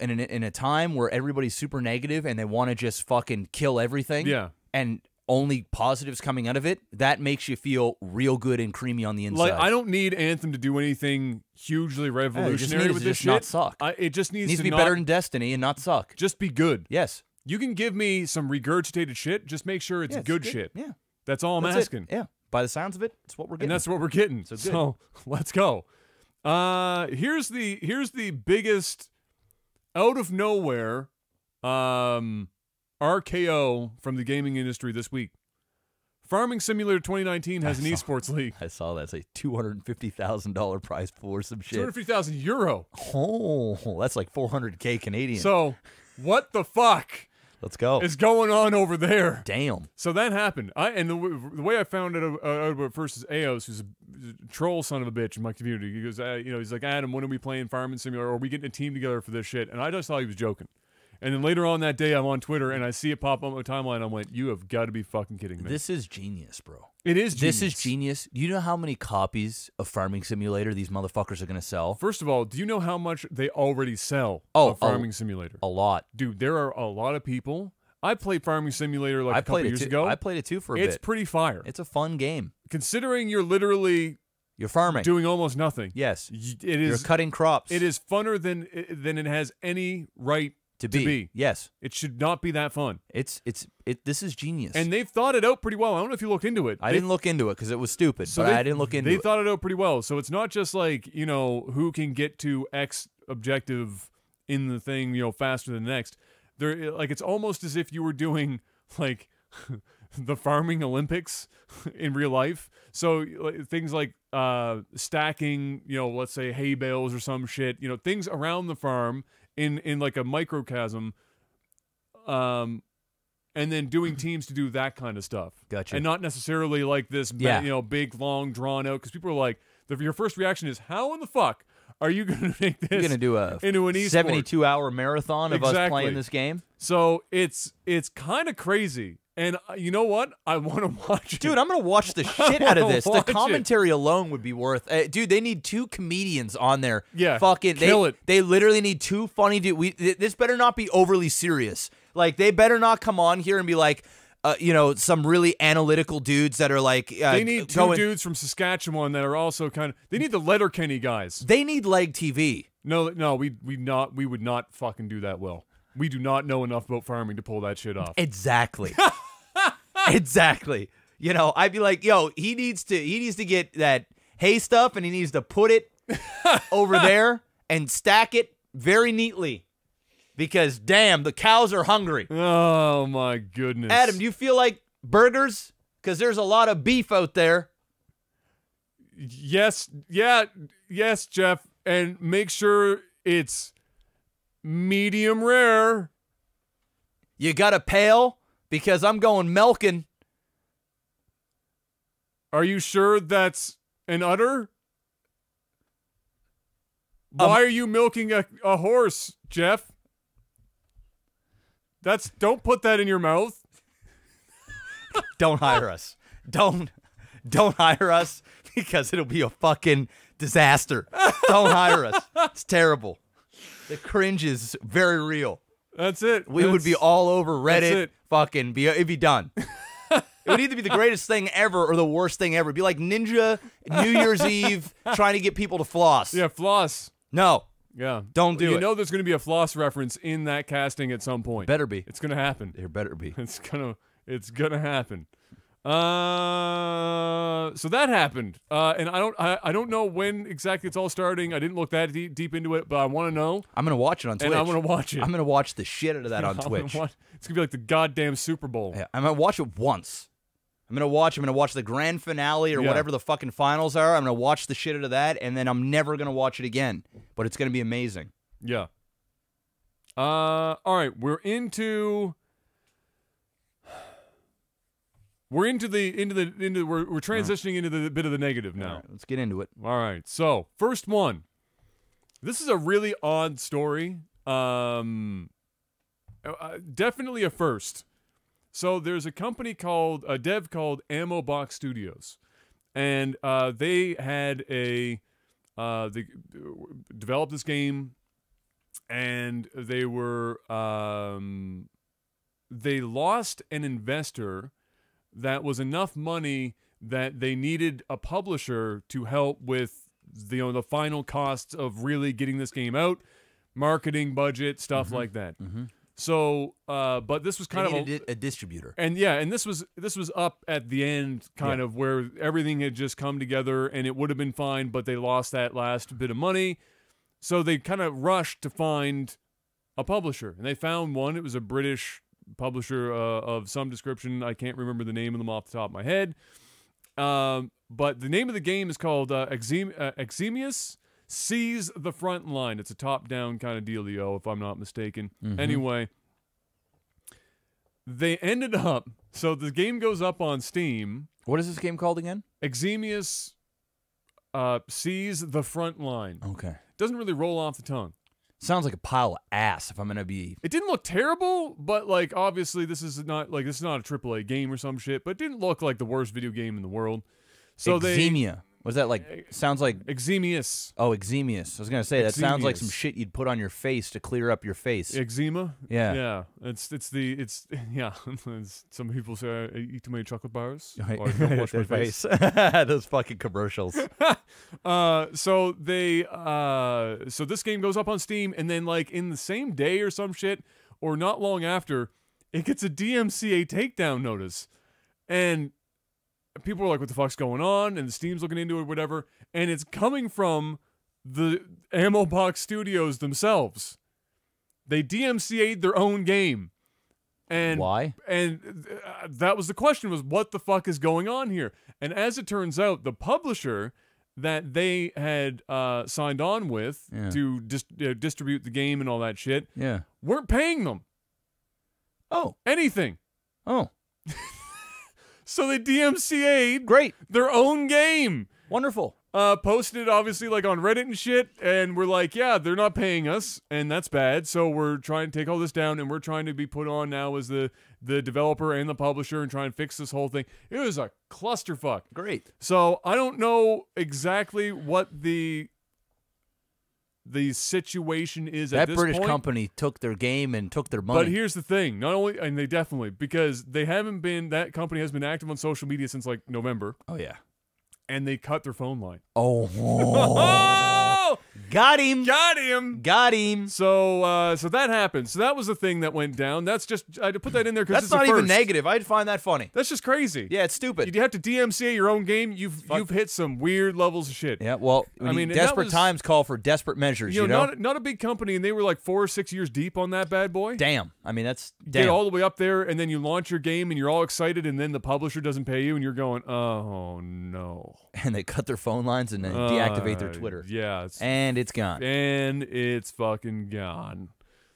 in a time where everybody's super negative and they want to just fucking kill everything. Yeah. And only positives coming out of it, that makes you feel real good and creamy on the inside. Like, I don't need Anthem to do anything hugely revolutionary with this shit. Not suck. It just needs to be better than Destiny and not suck. Just be good. Yes. You can give me some regurgitated shit. Just make sure it's good shit. Yeah. That's all I'm asking. Yeah. By the sounds of it, it's what we're getting. And that's what we're getting. So let's go. Here's the biggest out of nowhere RKO from the gaming industry this week. Farming Simulator 2019 has an esports league. I saw that. It's a $250,000 prize pool or some shit. €250,000. Oh, that's like 400K Canadian. So, what the fuck? Let's go. Is going on over there? Damn. So that happened. The way I found it out about it first is Aos, who's a troll son of a bitch in my community. He goes, he's like, Adam, when are we playing Farming Simulator? Or are we getting a team together for this shit? And I just thought he was joking. And then later on that day, I'm on Twitter and I see it pop up on my timeline. I went, you have got to be fucking kidding me. This is genius, bro. It is genius. This is genius. Do you know how many copies of Farming Simulator these motherfuckers are going to sell? First of all, do you know how much they already sell of Farming Simulator? A lot. Dude, there are a lot of people. I played Farming Simulator a couple years ago. I played it too for a bit. It's pretty fire. It's a fun game. Considering you're literally... You're farming. Doing almost nothing. Yes. It is. You're cutting crops. It is funner than it has any right to be. Yes. It should not be that fun. This is genius. And they've thought it out pretty well. I don't know if you looked into it. I didn't look into it because it was stupid, but I didn't look into it. They thought it out pretty well. So it's not just like, who can get to X objective in the thing, faster than the next. It's almost as if you were doing like the farming Olympics in real life. So things like stacking, let's say hay bales or some shit, things around the farm in like a microcosm, and then doing teams to do that kind of stuff. Gotcha. And not necessarily like this, big, long, drawn out, because people are like, your first reaction is, how in the fuck are you going to make this You're going to do into an esport? 72-hour marathon of us playing this game? So it's kind of crazy And you know what? I want to watch it. Dude, I'm going to watch the shit out of this. The watch it. commentary alone would be worth dude, they need 2 comedians on there. Yeah, Fucking kill it. They literally need 2 funny dudes. This better not be overly serious. Like, they better not come on here and be like, some really analytical dudes that are like they need 2 dudes from Saskatchewan that are also kind of. They need the Letterkenny guys. They need LAGTV. No, we would not fucking do that well. We do not know enough about farming to pull that shit off. Exactly. Exactly. I'd be like, yo, he needs to get that hay stuff and he needs to put it over there and stack it very neatly. Because, damn, the cows are hungry. Oh, my goodness. Adam, do you feel like burgers? Because there's a lot of beef out there. Yes, Jeff. And make sure it's medium rare. You got a pail? Because I'm going milking. Are you sure that's an udder? Why are you milking a horse, Jeff? Don't put that in your mouth. Don't hire us. Don't hire us because it'll be a fucking disaster. Don't hire us. It's terrible. The cringe is very real. That's it. We would be all over Reddit. Fucking it'd be done. It would either be the greatest thing ever or the worst thing ever. It'd be like Ninja New Year's Eve trying to get people to floss. Yeah, floss. No. Yeah. Don't do it. You know there's going to be a floss reference in that casting at some point. Better be. It's going to happen. There better be. It's gonna happen. So that happened. And I don't know when exactly it's all starting. I didn't look that deep into it, but I want to know. I'm going to watch it on Twitch. And I'm going to watch it. I'm going to watch the shit out of that on Twitch. It's going to be like the goddamn Super Bowl. Yeah, I'm going to watch it once. I'm going to watch the grand finale or whatever the fucking finals are. I'm going to watch the shit out of that, and then I'm never going to watch it again. But it's going to be amazing. Yeah. All right, we're transitioning into the bit of the negative now. All right, let's get into it. All right. So, first one. This is a really odd story. Definitely a first. So, there's a dev called Ammo Box Studios. And they had they developed this game, and they lost an investor that was enough money that they needed a publisher to help with the final costs of really getting this game out, marketing budget, stuff like that. Mm-hmm. So, but this was kind of a distributor, and this was up at the end, of where everything had just come together, and it would have been fine, but they lost that last bit of money, so they kind of rushed to find a publisher, and they found one. It was a British publisher of some description. I can't remember the name of them off the top of my head. But the name of the game is called Eximius Seize the Front Line. It's a top-down kind of dealio, if I'm not mistaken. Mm-hmm. Anyway, they ended up... So the game goes up on Steam. What is this game called again? Eximius Seize the Front Line. Okay. Doesn't really roll off the tongue. Sounds like a pile of ass, if I'm going to be... It didn't look terrible, but, obviously this is not a AAA game or some shit, but it didn't look like the worst video game in the world. So Eximia. What's that like? Sounds like... Eximius. Oh, Eximius. I was going to say, that sounds like some shit you'd put on your face to clear up your face. Eczema? Yeah. Yeah. Some people say I eat too many chocolate bars. Or I don't wash my face. Those fucking commercials. So this game goes up on Steam, and then in the same day or some shit, or not long after, it gets a DMCA takedown notice. And people are like, what the fuck's going on? And the Steam's looking into it, whatever. And it's coming from the Ammo Box Studios themselves. They DMCA'd their own game. And why? And that was the question, was what the fuck is going on here? And as it turns out, the publisher that they had signed on with to distribute the game and all that shit weren't paying them. Oh. Anything. Oh. So they DMCA'd Great. their own game. Wonderful. Posted obviously like on Reddit and shit, and we're like, yeah, they're not paying us, and that's bad. So we're trying to take all this down, and we're trying to be put on now as the developer and the publisher and try and fix this whole thing. It was a clusterfuck. Great. So I don't know exactly what the situation is at this That British point. company took their game and took their money. But here's the thing, not only, and they definitely, because they haven't been, that company has been active on social media since like November, oh, yeah. and they cut their phone line. Oh. Got him. Got him! Got him. So that happened. So that was the thing that went down. That's just, I had to put that in there because That's it's not a even first. negative. I'd find that funny. That's just crazy. Yeah, it's stupid. You have to DMCA your own game. You've hit some weird levels of shit. Yeah, well, I mean, and desperate that was, times call for desperate measures, you know? not a big company, and they were like 4 or 6 years deep on that bad boy. Damn. I mean, that's Get damn. all the way up there, and then you launch your game, and you're all excited, and then the publisher doesn't pay you, and you're going, oh, no. And they cut their phone lines and then deactivate their Twitter. Yeah. And it's gone. And it's fucking gone.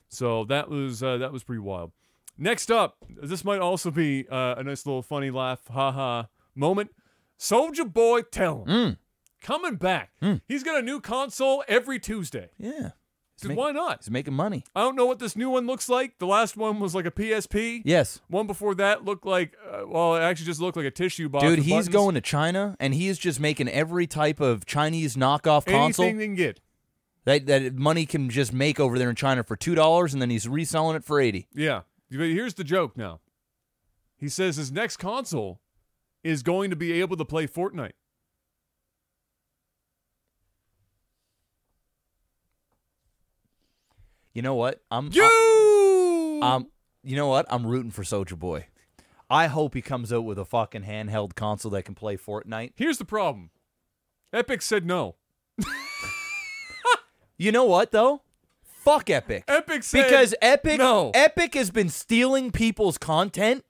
So that was pretty wild. Next up, this might also be a nice little funny laugh, haha moment. Soulja Boy, tell him. Coming back. He's got a new console every Tuesday. Yeah. So why not? He's making money. I don't know what this new one looks like. The last one was like a PSP. Yes. One before that looked like, it actually just looked like a tissue box. Dude, with he's buttons. going to China, and he is just making every type of Chinese knockoff console Anything they can get. that money can just make over there in China for $2, and then he's reselling it for $80. Yeah. But here's the joke now. He says his next console is going to be able to play Fortnite. You know what? You know what? I'm rooting for Soulja Boy. I hope he comes out with a fucking handheld console that can play Fortnite. Here's the problem. Epic said no. You know what though? Fuck Epic. Epic said because Epic no. Epic has been stealing people's content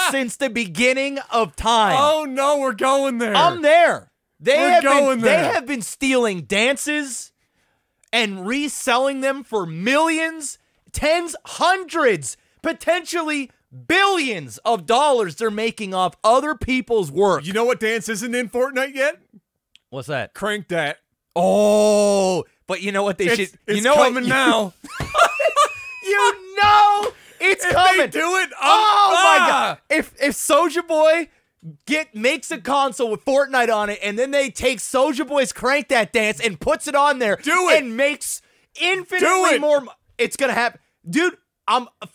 since the beginning of time. Oh no, we're going there. I'm there. They there. have been stealing dances and reselling them for millions, tens, hundreds, potentially billions of dollars they're making off other people's work. You know what dance isn't in Fortnite yet? What's that? Crank that. Oh, but you know what they should. It's you know coming what? now. You know it's if coming. They do it. Oh my god! If Soulja Boy makes a console with Fortnite on it, and then they take Soulja Boy's Crank That Dance and puts it on there, and makes infinitely more. It's gonna happen, dude.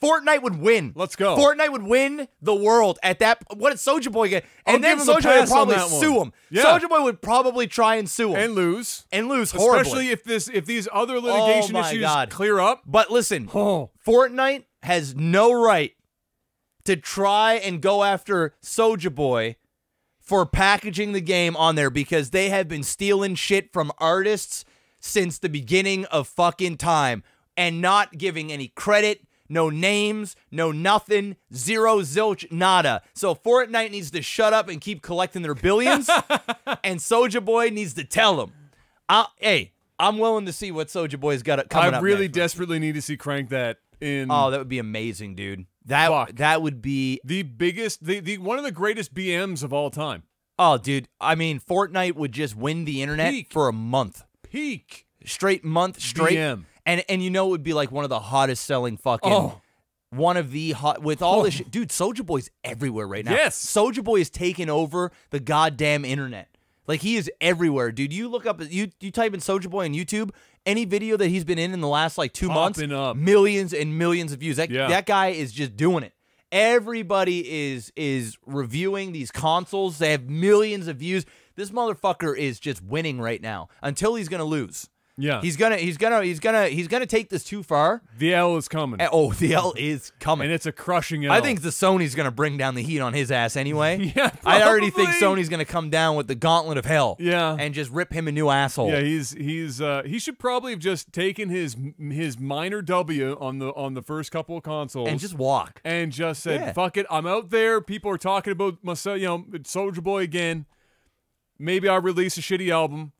Fortnite would win. Let's go. Fortnite would win the world at that. What did Soulja Boy get? And then give him a Soulja Boy would pass on probably that one. sue him. Yeah. Soulja Boy would probably try and sue him and lose horribly. Especially if these other litigation issues clear up. But listen, Fortnite has no right to try and go after Soulja Boy for packaging the game on there because they have been stealing shit from artists since the beginning of fucking time and not giving any credit. No names, no nothing, zero, zilch, nada. So Fortnite needs to shut up and keep collecting their billions, and Soulja Boy needs to tell them. Hey, I'm willing to see what Soulja Boy's got coming up. I really next. desperately need to see Crank That in. Oh, that would be amazing, dude. That would be the biggest, the one of the greatest BMs of all time. Oh, dude. I mean, Fortnite would just win the internet for a month. Straight month, straight. BM. And you know it would be like one of the hottest selling fucking one of the hot with all this shit. Dude, Soulja Boy's everywhere right now. Yes. Soulja Boy is taking over the goddamn internet. Like he is everywhere, dude. You look up you type in Soulja Boy on YouTube, any video that he's been in the last like 2 months, up. millions and millions of views. That guy is just doing it. Everybody is reviewing these consoles. They have millions of views. This motherfucker is just winning right now until he's gonna lose. Yeah, he's gonna take this too far. The L is coming. The L is coming, and it's a crushing L. I think the Sony's gonna bring down the heat on his ass anyway. Yeah, I already think Sony's gonna come down with the gauntlet of hell. Yeah, and just rip him a new asshole. Yeah, he should probably have just taken his minor W on the first couple of consoles and just walk and just said, "Fuck it, I'm out there. People are talking about myself, Soulja Boy again. Maybe I'll release a shitty album."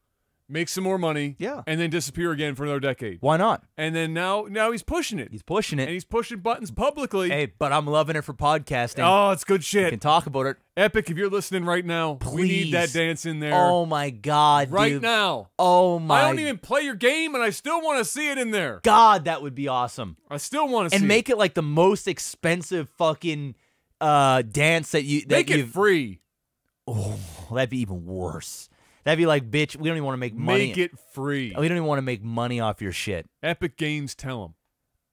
make some more money, Yeah. and then disappear again for another decade. Why not? And then now he's pushing it. He's pushing it. And he's pushing buttons publicly. Hey, but I'm loving it for podcasting. Oh, it's good We shit. can talk about it. Epic, if you're listening right now, we need that Please. dance in there. Oh my God, right dude. now. Oh my I don't even play your game, and I still want to see it in there. God, that would be awesome. I still want to see And make it like the most expensive fucking dance that Make it free. Oh, that'd be even worse. That'd be like, bitch, we don't even want to make money. Make it free. We don't even want to make money off your shit. Epic Games, tell them.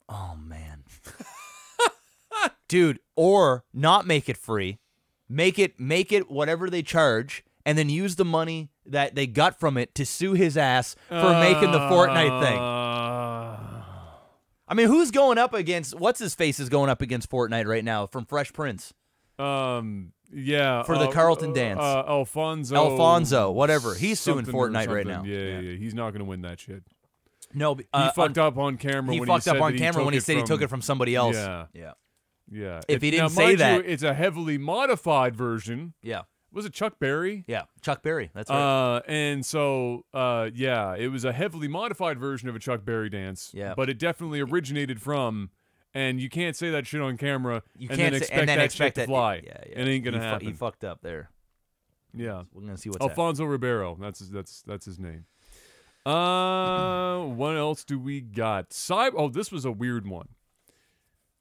Oh man. Dude, or not make it free. Make it whatever they charge, and then use the money that they got from it to sue his ass for making the Fortnite thing. I mean, who's going up against what's his face is going up against Fortnite right now from Fresh Prince? Yeah. For the Carlton dance. Alfonso, whatever. He's suing something or Fortnite right now. something. Yeah. He's not going to win that shit. No, He fucked up on camera. He when fucked he up said on that camera when he said he took from- it from somebody else. Yeah. Yeah. If he didn't say mind that- you, it's a heavily modified version. Yeah. Was it Chuck Berry? Yeah. Chuck Berry. That's right. And so, it was a heavily modified version of a Chuck Berry dance. Yeah. But it definitely originated from, and you can't say that shit on camera You and can't then say- expect that shit expect to that- fly. Yeah. It ain't gonna happen. He fucked up there. Yeah. We're gonna see what's happening. Alfonso Ribeiro. That's his name. What else do we got? This was a weird one.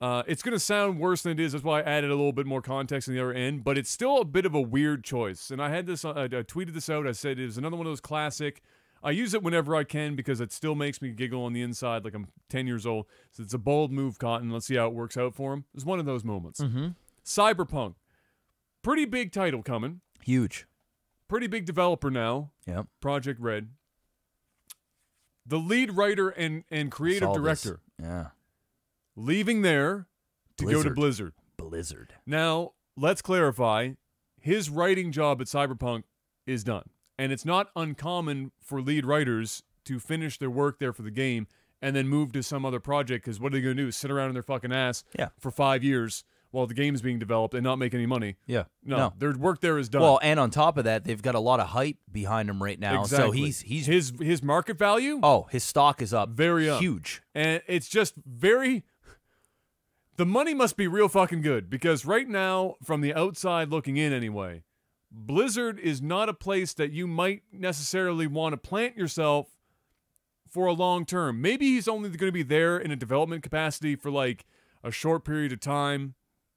It's going to sound worse than it is. That's why I added a little bit more context on the other end, but it's still a bit of a weird choice. And I had this, I tweeted this out. I said it was another one of those classic. I use it whenever I can because it still makes me giggle on the inside like I'm 10 years old. So it's a bold move, Cotton. Let's see how it works out for him. It's one of those moments. Mm-hmm. Cyberpunk. Pretty big title coming. Huge. Pretty big developer now. Yep. Project Red. The lead writer and creative Saw this. director. Yeah. Leaving there to go to Blizzard. Blizzard. Now, let's clarify. His writing job at Cyberpunk is done. And it's not uncommon for lead writers to finish their work there for the game and then move to some other project because what are they going to do? Sit around in their fucking ass for 5 years while the game is being developed and not make any money? Yeah. No, their work there is done. Well, and on top of that, they've got a lot of hype behind him right now. Exactly. So he's his market value? Oh, his stock is up. Very up. Huge. And it's just very... The money must be real fucking good because right now, from the outside looking in anyway, Blizzard is not a place that you might necessarily want to plant yourself for a long term. Maybe he's only going to be there in a development capacity for like a short period of time.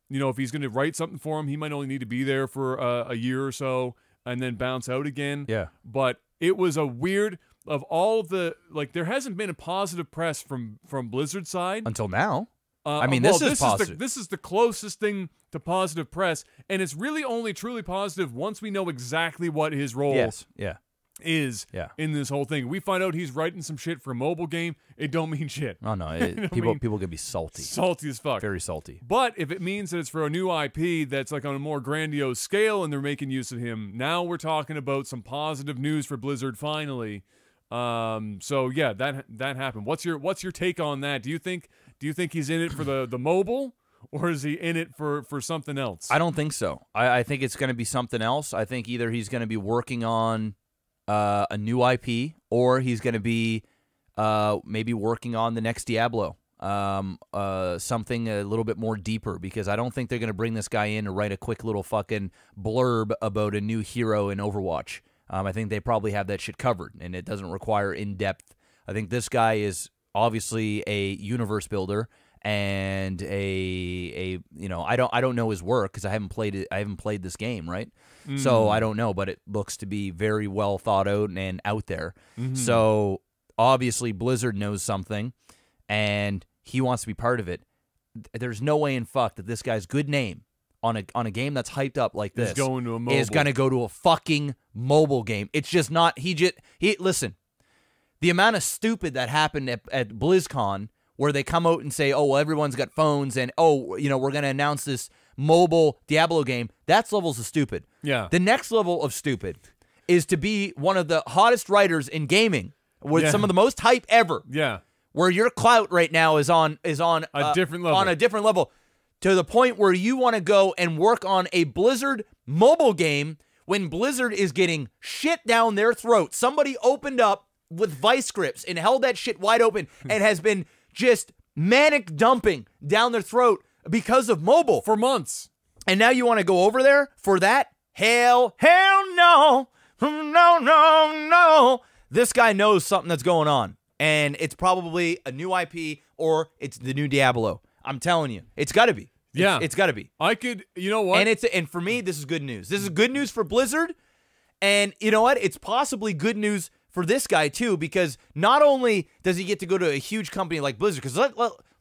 You know, if he's going to write something for him, he might only need to be there for a year or so and then bounce out again. Yeah. But it was a weird... Of all the... Like, there hasn't been a positive press from Blizzard's side. Until now. I mean, well, this is positive. This is the closest thing to positive press, and it's really only truly positive once we know exactly what his role is in this whole thing. We find out he's writing some shit for a mobile game. It don't mean shit. Oh no, people can be salty. Salty as fuck. Very salty. But if it means that it's for a new IP that's like on a more grandiose scale and they're making use of him, now we're talking about some positive news for Blizzard finally. So yeah, that happened. What's your take on that? Do you think he's in it for the mobile, or is he in it for something else? I don't think so. I think it's going to be something else. I think either he's going to be working on a new IP, or he's going to be maybe working on the next Diablo, something a little bit more deeper, because I don't think they're going to bring this guy in to write a quick little fucking blurb about a new hero in Overwatch. I think they probably have that shit covered, and it doesn't require in-depth. I think this guy is obviously a universe builder and a I don't know his work because I haven't played it. I haven't played this game, right? So I don't know, but it looks to be very well thought out and out there. So obviously Blizzard knows something, and he wants to be part of it. There's no way in fuck that this guy's good name on a game that's hyped up like this is going to a mobile. Is going to go to a fucking mobile game. It's just not. He listen. The amount of stupid that happened at BlizzCon, where they come out and say, "Oh, well, everyone's got phones," and we're going to announce this mobile Diablo game. That's levels of stupid. Yeah. The next level of stupid is to be one of the hottest writers in gaming with some of the most hype ever. Yeah. Where your clout right now is on a different level. On a different level, to the point where you want to go and work on a Blizzard mobile game when Blizzard is getting shit down their throat. Somebody opened up with vice grips and held that shit wide open and has been just manic dumping down their throat because of mobile. For months. And now you want to go over there for that? Hell no. No. This guy knows something that's going on. And it's probably a new IP or it's the new Diablo. I'm telling you. It's got to be. Yeah. It's got to be. You know what? And for me, this is good news. This is good news for Blizzard. And you know what? It's possibly good news for this guy too, because not only does he get to go to a huge company like Blizzard, because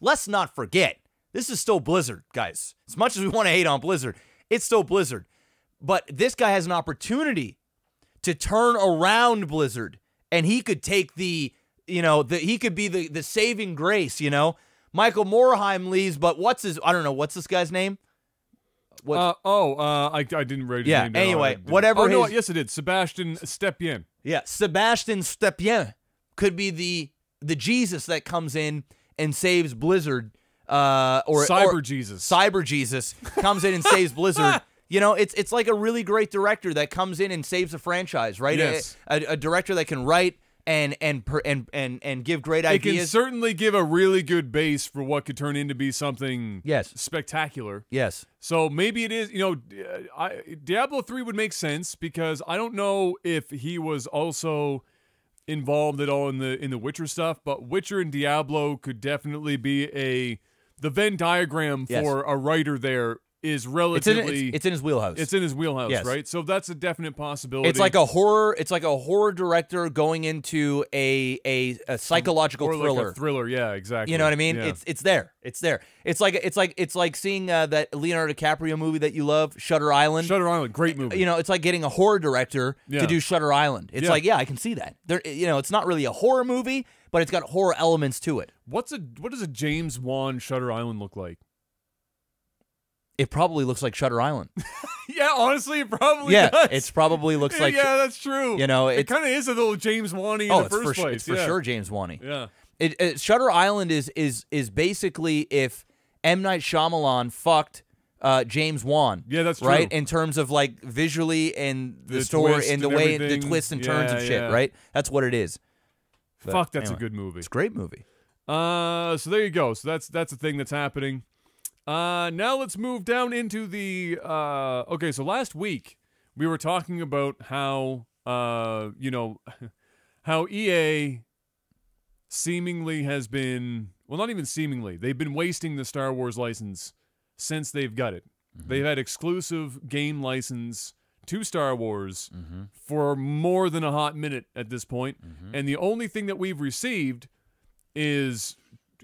let's not forget, this is still Blizzard, guys. As much as we want to hate on Blizzard, it's still Blizzard. But this guy has an opportunity to turn around Blizzard, and he could take he could be the saving grace, Michael Morheim leaves, but what's this guy's name? I didn't write his name down. Anyway, whatever. No, yes, it did. Sebastian Stepien. Yeah, Sebastian Stepien could be the Jesus that comes in and saves Blizzard. Cyber Jesus comes in and saves Blizzard. It's like a really great director that comes in and saves a franchise, right? Yes. A director that can write and give great ideas. It can certainly give a really good base for what could turn into be something spectacular. Yes. So maybe it is, Diablo 3 would make sense because I don't know if he was also involved at all in the Witcher stuff, but Witcher and Diablo could definitely be the Venn diagram for a writer there is relatively it's in his wheelhouse. It's in his wheelhouse, yes. Right? So that's a definite possibility. It's like a horror director going into a psychological thriller. Like a thriller, yeah, exactly. You know what I mean? Yeah. It's there. It's like seeing that Leonardo DiCaprio movie that you love, Shutter Island. Shutter Island, great movie. It's like getting a horror director to do Shutter Island. It's I can see that. It's not really a horror movie, but it's got horror elements to it. What does a James Wan Shutter Island look like? It probably looks like Shutter Island. Yeah, honestly, it probably does. It probably looks like... Yeah, that's true. It kind of is a little James Wan-y in the first place. It's for sure James Wan-y. Yeah. Shutter Island is basically if M. Night Shyamalan fucked James Wan. Yeah, that's true. Right? In terms of like visually and the story and the way, the twists and turns and shit, right? That's what it is. Fuck, that's a good movie. It's a great movie. So there you go. So that's a thing that's happening. Now let's move down into the so last week we were talking about how how EA seemingly has been, well, not even seemingly, they've been wasting the Star Wars license since they've got it. Mm-hmm. They've had exclusive game license to Star Wars for more than a hot minute at this point. And the only thing that we've received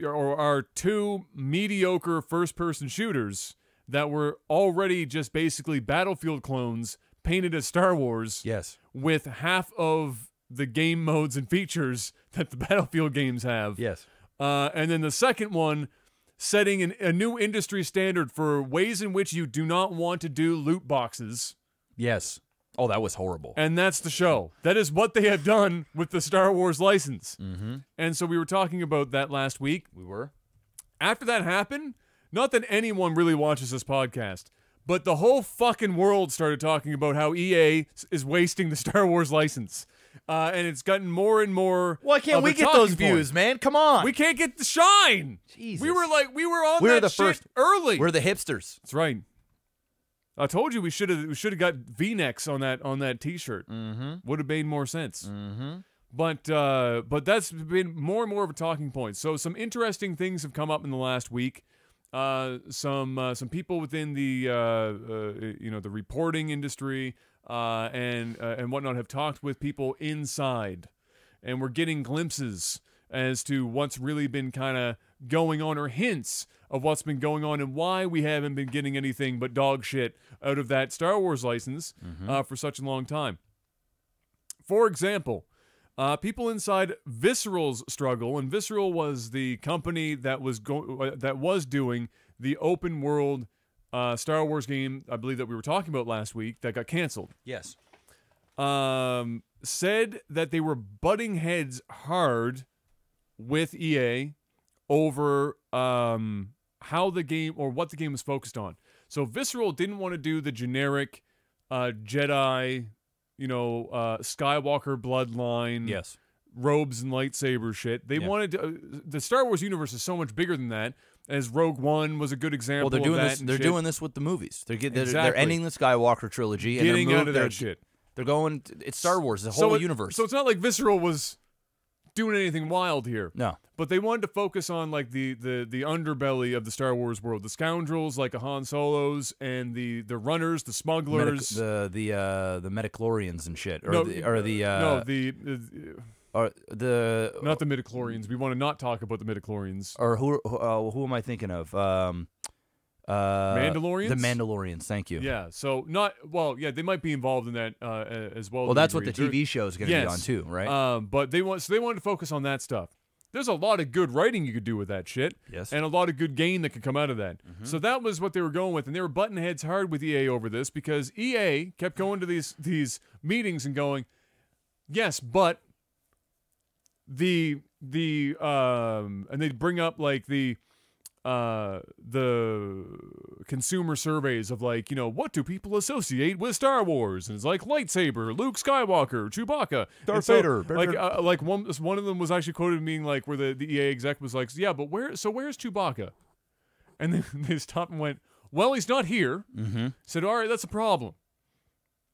are two mediocre first-person shooters that were already just basically Battlefield clones painted as Star Wars. Yes. With half of the game modes and features that the Battlefield games have. Yes. And then the second one, setting a new industry standard for ways in which you do not want to do loot boxes. Yes. Oh, that was horrible. And that's the show. That is what they have done with the Star Wars license. Mm-hmm. And so we were talking about that last week. We were. After that happened, not that anyone really watches this podcast, but the whole fucking world started talking about how EA is wasting the Star Wars license. And it's gotten more and more. Why can't we get those views, man? Come on. We can't get the shine. Jesus. We were on that shit early. We're the hipsters. That's right. I told you we should have got V-necks on that T-shirt. Mm-hmm. Would have made more sense. Mm-hmm. But that's been more and more of a talking point. So some interesting things have come up in the last week. Some people within the the reporting industry and whatnot have talked with people inside, and we're getting glimpses as to what's really been kind of going on, or hints of what's been going on, and why we haven't been getting anything but dog shit out of that Star Wars license for such a long time. For example, people inside Visceral's struggle, and Visceral was the company that was doing the open world Star Wars game, I believe, that we were talking about last week, that got canceled. Yes. Said that they were butting heads hard with EA over how the game, or what the game was focused on. So Visceral didn't want to do the generic Jedi, Skywalker bloodline, Yes. robes and lightsaber shit. They wanted to, the Star Wars universe is so much bigger than that. As Rogue One was a good example. Well, they're doing of that this. and They're shit. doing this with the movies. They're Exactly. ending the Skywalker trilogy Getting and out of that shit. They're going. It's Star Wars, the whole universe. So it's not like Visceral was doing anything wild here. No. But they wanted to focus on like the underbelly of the Star Wars world, the scoundrels like a Han Solos and the runners, the smugglers, the Metachlorians and shit, not the midichlorians. We want to not talk about the midichlorians. Or who am I thinking of? Mandalorians? The Mandalorians, thank you. Yeah, so they might be involved in that as well. Well, that's what the TV show is going to be Yes. on too, right? But they wanted to focus on that stuff. There's a lot of good writing you could do with that shit. Yes. And a lot of good gain that could come out of that. Mm-hmm. So that was what they were going with, and they were butting heads hard with EA over this because EA kept going to these meetings and going, yes, but and they'd bring up like the consumer surveys of like, what do people associate with Star Wars? And it's like lightsaber, Luke Skywalker, Chewbacca, Darth Vader. Like one of them was actually quoted being like, where the EA exec was like, yeah, but where's Chewbacca? And then they stopped and went, well, he's not here. Mm-hmm. Said, all right, that's a problem.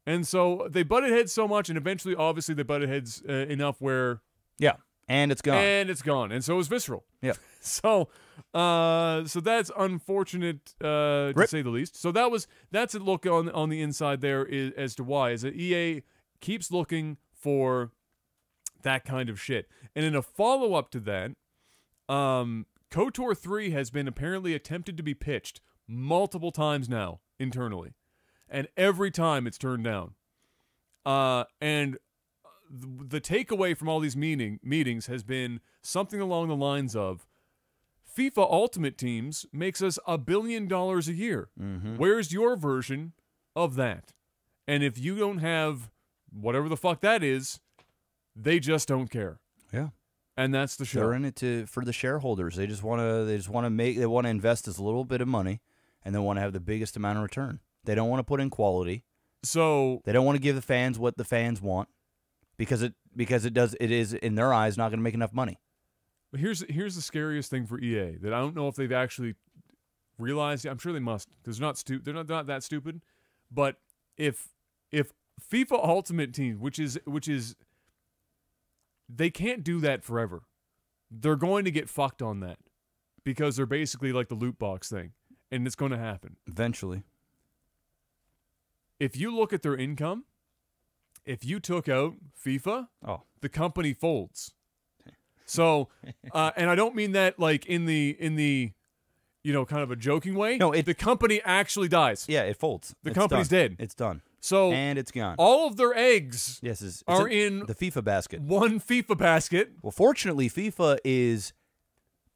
And so they butted heads so much, and eventually, obviously, they butted heads enough where and it's gone. And so is Visceral. Yeah. So that's unfortunate to say the least. So that's a look on the inside there as to why is that EA keeps looking for that kind of shit. And in a follow up to that, KOTOR 3 has been apparently attempted to be pitched multiple times now internally, and every time it's turned down. And the takeaway from all these meetings has been something along the lines of FIFA Ultimate Teams makes us $1 billion a year. Mm-hmm. Where's your version of that? And if you don't have whatever the fuck that is, they just don't care. Yeah. And that's the show. They're in it for the shareholders. They want to invest as little bit of money, and they want to have the biggest amount of return. They don't want to put in quality. So they don't want to give the fans what the fans want. Because it is in their eyes not going to make enough money. But here's the scariest thing for EA that I don't know if they've actually realized. I'm sure they must. They're not that stupid. But if FIFA Ultimate Team, which is they can't do that forever. They're going to get fucked on that because they're basically like the loot box thing, and it's going to happen eventually. If you look at their income. If you took out FIFA, the company folds. So, and I don't mean that like in the kind of a joking way. No, the company actually dies. Yeah, it folds. The company's dead. It's done. So and it's gone. All of their eggs are in the FIFA basket. One FIFA basket. Well, fortunately, FIFA is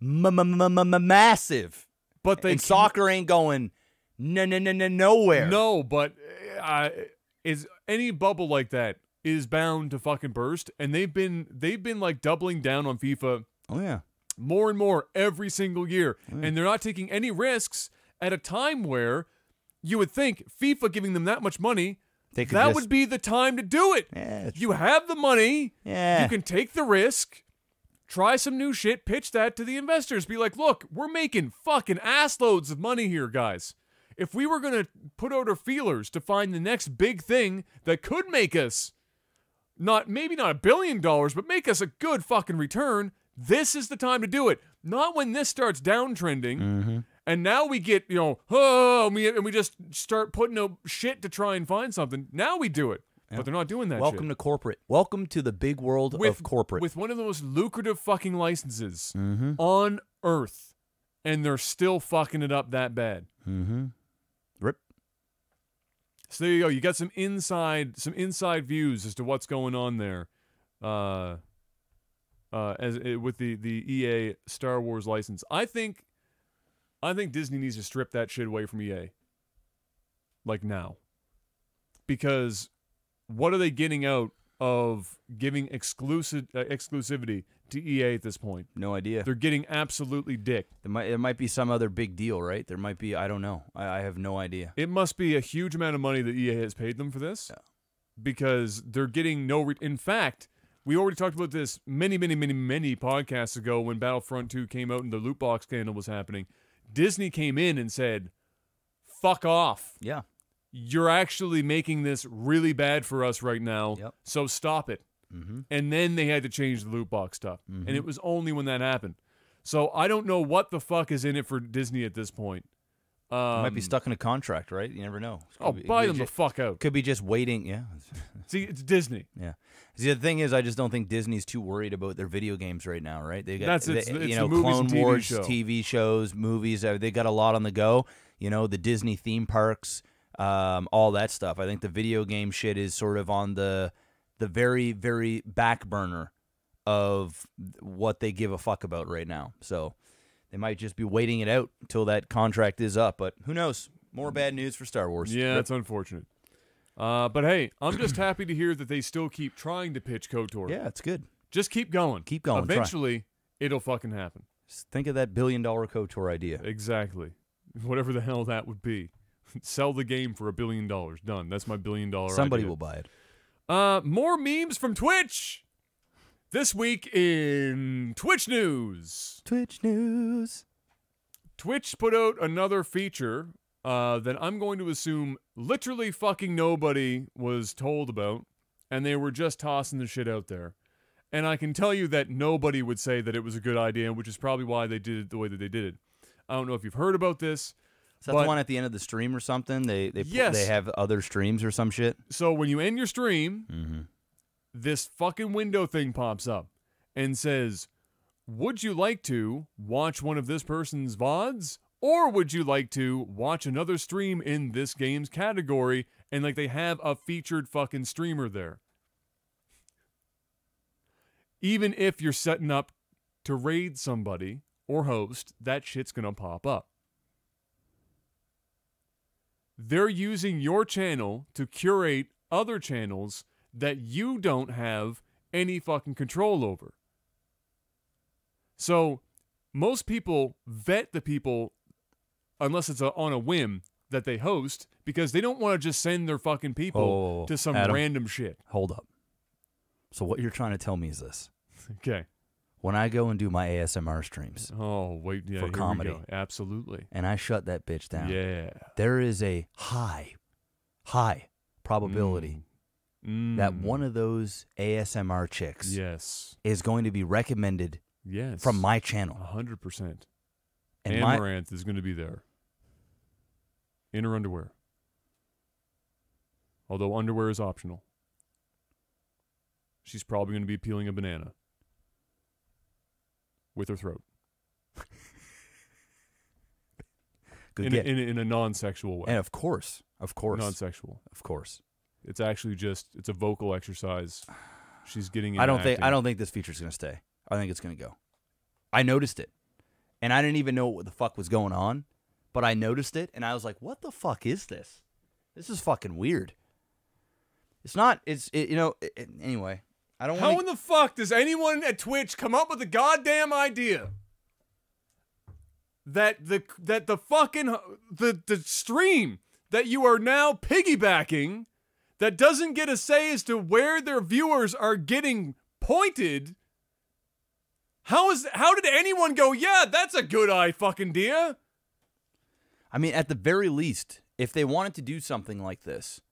massive, but soccer ain't going nowhere. No, but is any bubble like that is bound to fucking burst, and they've been like doubling down on FIFA. Oh yeah, more and more every single year, and they're not taking any risks at a time where you would think FIFA giving them that much money, that would be the time to do it. Yeah, you have the money, you can take the risk, try some new shit, pitch that to the investors, be like, look, we're making fucking ass loads of money here, guys. If we were going to put out our feelers to find the next big thing that could make us maybe not $1 billion, but make us a good fucking return, this is the time to do it. Not when this starts downtrending, and now we get, and we just start putting out shit to try and find something. Now we do it. Yeah. But they're not doing that Welcome shit. to corporate. Welcome to the big world of corporate. With one of the most lucrative fucking licenses on Earth, and they're still fucking it up that bad. Mm-hmm. Rip. So there you go. You got some inside views as to what's going on there, with the EA Star Wars license. I think Disney needs to strip that shit away from EA. Like now, because what are they getting out of giving exclusivity to EA at this point? No idea. They're getting absolutely dicked. There might be some other big deal, right? There might be. I don't know. I have no idea. It must be a huge amount of money that EA has paid them for this, because they're getting no. In fact, we already talked about this many podcasts ago when Battlefront 2 came out and the loot box scandal was happening. Disney came in and said, "Fuck off." Yeah. You're actually making this really bad for us right now, so stop it. Mm-hmm. And then they had to change the loot box stuff, and it was only when that happened. So I don't know what the fuck is in it for Disney at this point. Might be stuck in a contract, right? You never know. Buy them the fuck out. Could be just waiting. Yeah. See, it's Disney. Yeah. See, the thing is, I just don't think Disney's too worried about their video games right now, right? They got, it's the Clone movies and Wars, TV show. TV shows, movies. They got a lot on the go. The Disney theme parks, all that stuff. I think the video game shit is sort of on the very, very back burner of what they give a fuck about right now. So they might just be waiting it out until that contract is up. But who knows? More bad news for Star Wars. Yeah, that's unfortunate. But hey, I'm just happy to hear that they still keep trying to pitch KOTOR. Yeah, it's good. Just keep going. Keep going. Eventually, it'll fucking happen. Just think of that $1 billion KOTOR idea. Exactly. Whatever the hell that would be. Sell the game for $1 billion. Done. That's my $1 billion Somebody idea. will buy it. More memes from Twitch. This week in Twitch news. Twitch put out another feature that I'm going to assume literally fucking nobody was told about, and they were just tossing the shit out there. And I can tell you that nobody would say that it was a good idea, which is probably why they did it the way that they did it. I don't know if you've heard about this. Is that the one at the end of the stream or something? They have other streams or some shit? So when you end your stream, this fucking window thing pops up and says, would you like to watch one of this person's VODs? Or would you like to watch another stream in this game's category? And like they have a featured fucking streamer there. Even if you're setting up to raid somebody or host, that shit's gonna pop up. They're using your channel to curate other channels that you don't have any fucking control over. So most people vet the people, unless it's on a whim, that they host, because they don't want to just send their fucking people to some Adam, random shit. Hold up. So what you're trying to tell me is this. Okay. When I go and do my ASMR streams for for comedy, we go. Absolutely. and I shut that bitch down, Yeah. there is a high probability that one of those ASMR chicks is going to be recommended from my channel. 100%. And Amaranth is going to be there. In her underwear. Although underwear is optional. She's probably going to be peeling a banana. With her throat. In a non-sexual way. And of course. Non-sexual. Of course. It's actually it's a vocal exercise. She's getting into I don't acting. think this feature's going to stay. I think it's going to go. I noticed it. And I didn't even know what the fuck was going on, but I noticed it and I was like, "What the fuck is this? This is fucking weird." Anyway, I don't want How in the fuck does anyone at Twitch come up with a goddamn idea that the fucking the stream that you are now piggybacking that doesn't get a say as to where their viewers are getting pointed? How did anyone go, yeah, that's a good fucking idea? I mean, at the very least, if they wanted to do something like this,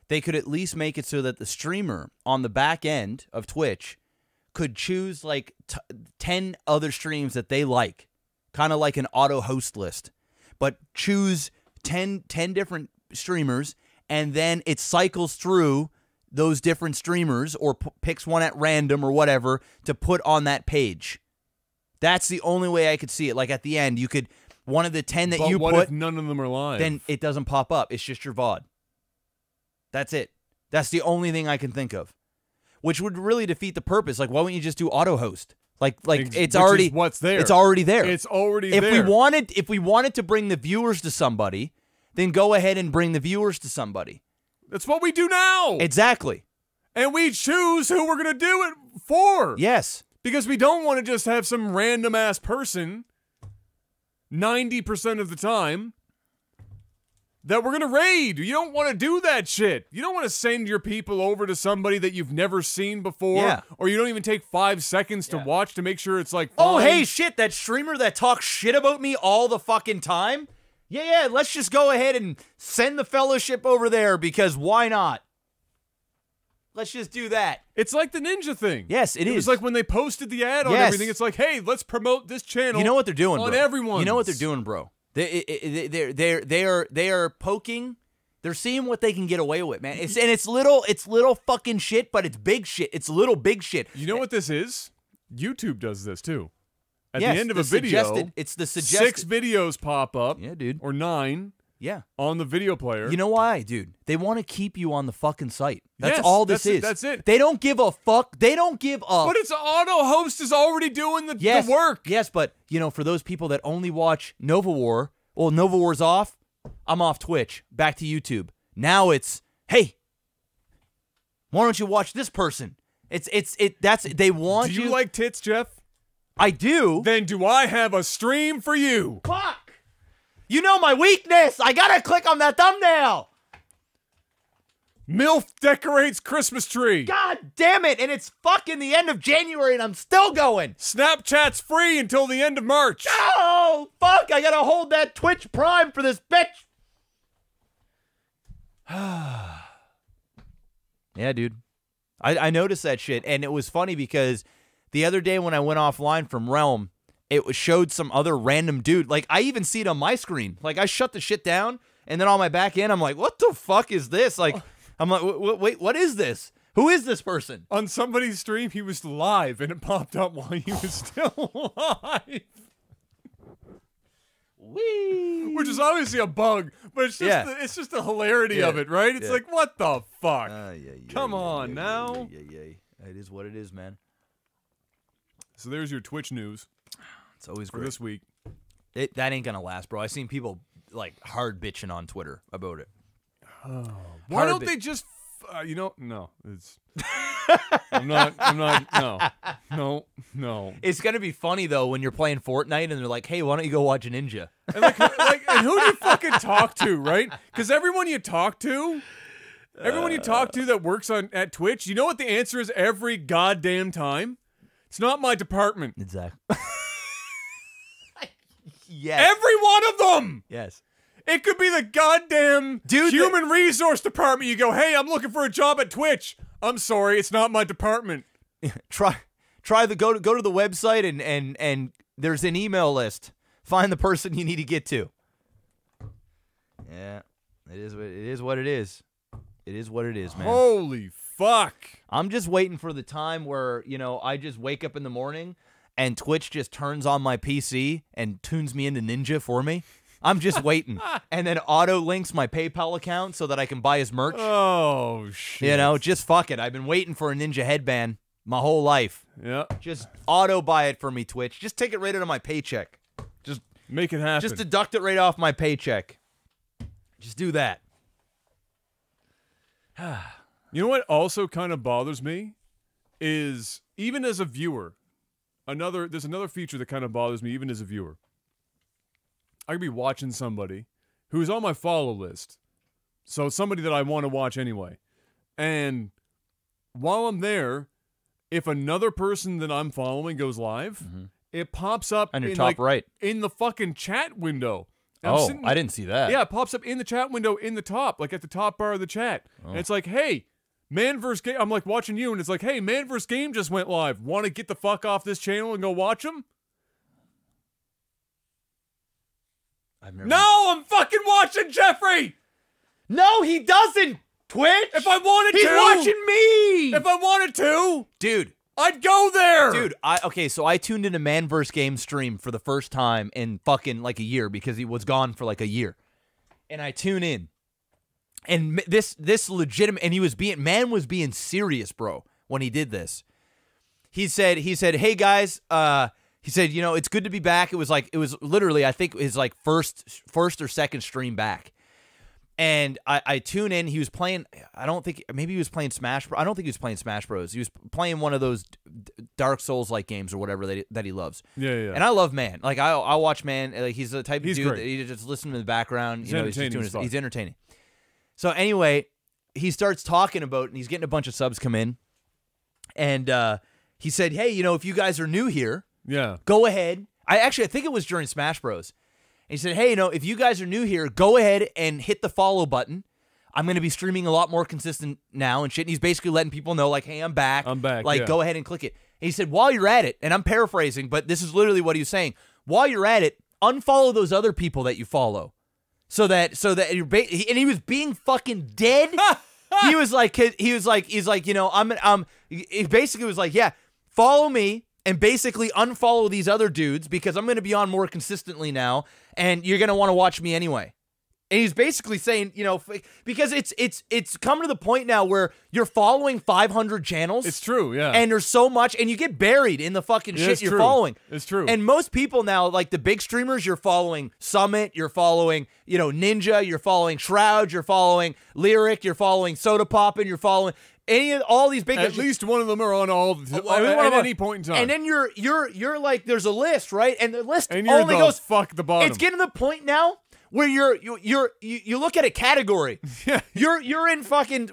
they could at least make it so that the streamer on the back end of Twitch could choose like 10 other streams that they like, kind of like an auto host list, but choose 10 different streamers, and then it cycles through those different streamers or picks one at random or whatever to put on that page. That's the only way I could see it. Like at the end, you could, one of the 10 that but you what put, if none of them are live? then it doesn't pop up. It's just your VOD. That's it. That's the only thing I can think of, which would really defeat the purpose. Like, why wouldn't you just do auto host? Like it's already what's there. It's already there. It's already there. If we wanted to bring the viewers to somebody, then go ahead and bring the viewers to somebody. That's what we do now. Exactly. And we choose who we're going to do it for. Yes. Because we don't want to just have some random ass person 90% of the time that we're going to raid. You don't want to do that shit. You don't want to send your people over to somebody that you've never seen before. Yeah. Or you don't even take 5 seconds to watch to make sure it's like, oh, fine. hey, shit, that streamer that talks shit about me all the fucking time? Yeah, let's just go ahead and send the fellowship over there because why not? Let's just do that. It's like the Ninja thing. Yes, it is. It was like when they posted the ad on everything. It's like, hey, let's promote this channel. You know what they're doing, on bro? everyone. You know what they're doing, bro? They are poking. They're seeing what they can get away with, man. It's little fucking shit, but it's big shit. It's little big shit. You know what this is? YouTube does this too. At Yes, the end of a video, it's the suggested 6 videos pop up. Yeah, dude. Or 9. Yeah. On the video player. You know why, dude? They want to keep you on the fucking site. That's Yes, all this is. That's it. They don't give a fuck. They don't give a. But it's auto host is already doing the work. Yes, but for those people that only watch NovaWar, well, NovaWar's off. I'm off Twitch. Back to YouTube. Now it's, hey, why don't you watch this person? They want you. Do you like tits, Jeff? I do. Then do I have a stream for you? Fuck. You know my weakness. I gotta click on that thumbnail. MILF decorates Christmas tree. God damn it. And it's fucking the end of January and I'm still going. Snapchat's free until the end of March. Oh, fuck. I gotta hold that Twitch Prime for this bitch. Yeah, dude. I noticed that shit. And it was funny because the other day when I went offline from Realm, it showed some other random dude. Like, I even see it on my screen. Like, I shut the shit down, and then on my back end, I'm like, what the fuck is this? Like, I'm like, wait, what is this? Who is this person? On somebody's stream, he was live, and it popped up while he was still live. Whee! Which is obviously a bug, but it's just it's just the hilarity of it, right? It's like, what the fuck? Come on now. It is what it is, man. So there's your Twitch news. It's always for great. This week. That ain't gonna last, bro. I've seen people like hard bitching on Twitter about it. Why don't they just, no, it's. I'm not. No. It's gonna be funny though when you're playing Fortnite and they're like, "Hey, why don't you go watch a Ninja?" And and who do you fucking talk to, right? Because everyone you talk to that works at Twitch, you know what the answer is every goddamn time? It's not my department. Exactly. Yes. Every one of them. Yes. It could be the goddamn human resource department. You go, hey, I'm looking for a job at Twitch. I'm sorry, it's not my department. Try go to the website and there's an email list. Find the person you need to get to. Yeah, it is what it is. It is what it is, man. Holy fuck! I'm just waiting for the time where I just wake up in the morning and Twitch just turns on my PC and tunes me into Ninja for me. I'm just waiting. And then auto links my PayPal account so that I can buy his merch. Oh, shit. Just fuck it. I've been waiting for a Ninja headband my whole life. Yeah. Just auto buy it for me, Twitch. Just take it right out of my paycheck. Just make it happen. Just deduct it right off my paycheck. Just do that. You know what also kind of bothers me is, even as a viewer, there's another feature that kind of bothers me even as a viewer. I could be watching somebody who's on my follow list, so somebody that I want to watch anyway. And while I'm there, if another person that I'm following goes live, it pops up on your top right in the fucking chat window. And I didn't see that. Yeah, it pops up in the chat window in the top, like at the top bar of the chat. And it's like, hey, Man vs. Game. I'm like watching you, and it's like, hey, Man vs. Game just went live. Want to get the fuck off this channel and go watch them? No, I'm fucking watching Jeffrey! No, he doesn't! Twitch! If I wanted He's to! watching me! If I wanted to! Dude. I'd go there! Dude, so I tuned into Man vs. Game stream for the first time in fucking like a year because he was gone for like a year. And I tune in. And this legitimate, and Man was being serious, bro, when he did this. He said, hey guys, he said, it's good to be back. It was literally, I think his like first or second stream back. And I tune in. He was playing. Maybe he was playing Smash. I don't think he was playing Smash Bros. He was playing one of those Dark Souls like games or whatever that he loves. Yeah. And I love Man. Like I watch Man. Like he's the type of dude great. that you just listen in the background. He's entertaining. He's entertaining. So anyway, he starts talking about, and he's getting a bunch of subs come in, and he said, "Hey, if you guys are new here, go ahead." I think it was during Smash Bros. And he said, "Hey, if you guys are new here, go ahead and hit the follow button. I'm going to be streaming a lot more consistent now and shit." And he's basically letting people know, like, "Hey, I'm back. Like, go ahead and click it." And he said, while you're at it, and I'm paraphrasing, but this is literally what he was saying. While you're at it, unfollow those other people that you follow, so that you're. And he was being fucking dead. He basically was like, "Yeah, follow me." And basically unfollow these other dudes because I'm going to be on more consistently now, and you're going to want to watch me anyway. And he's basically saying, because it's come to the point now where you're following 500 channels. It's true, yeah. And there's so much, and you get buried in the fucking shit you're following. It's true. And most people now, like the big streamers, you're following Summit, you're following, Ninja, you're following Shroud, you're following Lyric, you're following Soda Poppin', you're following all these big. At least one of them are on at any point in time. And then you're like, there's a list, right? And the list and only goes fuck the bottom. It's getting to the point now where you look at a category. Yeah. You're in fucking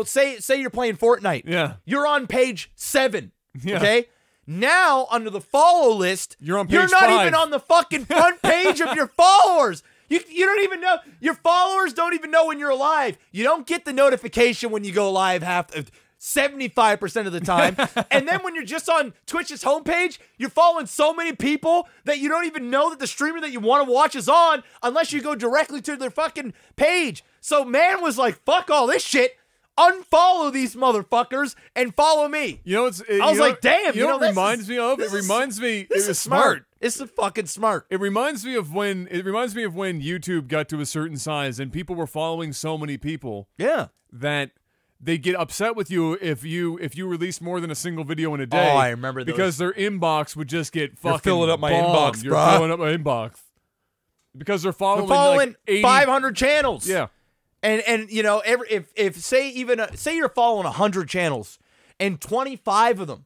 say you're playing Fortnite. Yeah. You're on page 7. Yeah. Okay. Now under the follow list, you're on page You're not 5. even on the fucking front page of your followers. You don't even know. Your followers don't even know when you're alive. You don't get the notification when you go live 75% of the time. And then when you're just on Twitch's homepage, you're following so many people that you don't even know that the streamer that you want to watch is on unless you go directly to their fucking page. So Man was like, fuck all this shit. Unfollow these motherfuckers and follow me. I was like, damn. What it reminds me of? It reminds me. It was smart. It's fucking smart. It reminds me of when YouTube got to a certain size and people were following so many people. Yeah. That they get upset with you if you release more than a single video in a day. Oh, I remember those. Because their inbox would just get fucking. You're filling up my bombed. inbox, You're bro. filling up my inbox. Because they're following like 80, 500 channels. Yeah. And say you're following 100 channels and 25 of them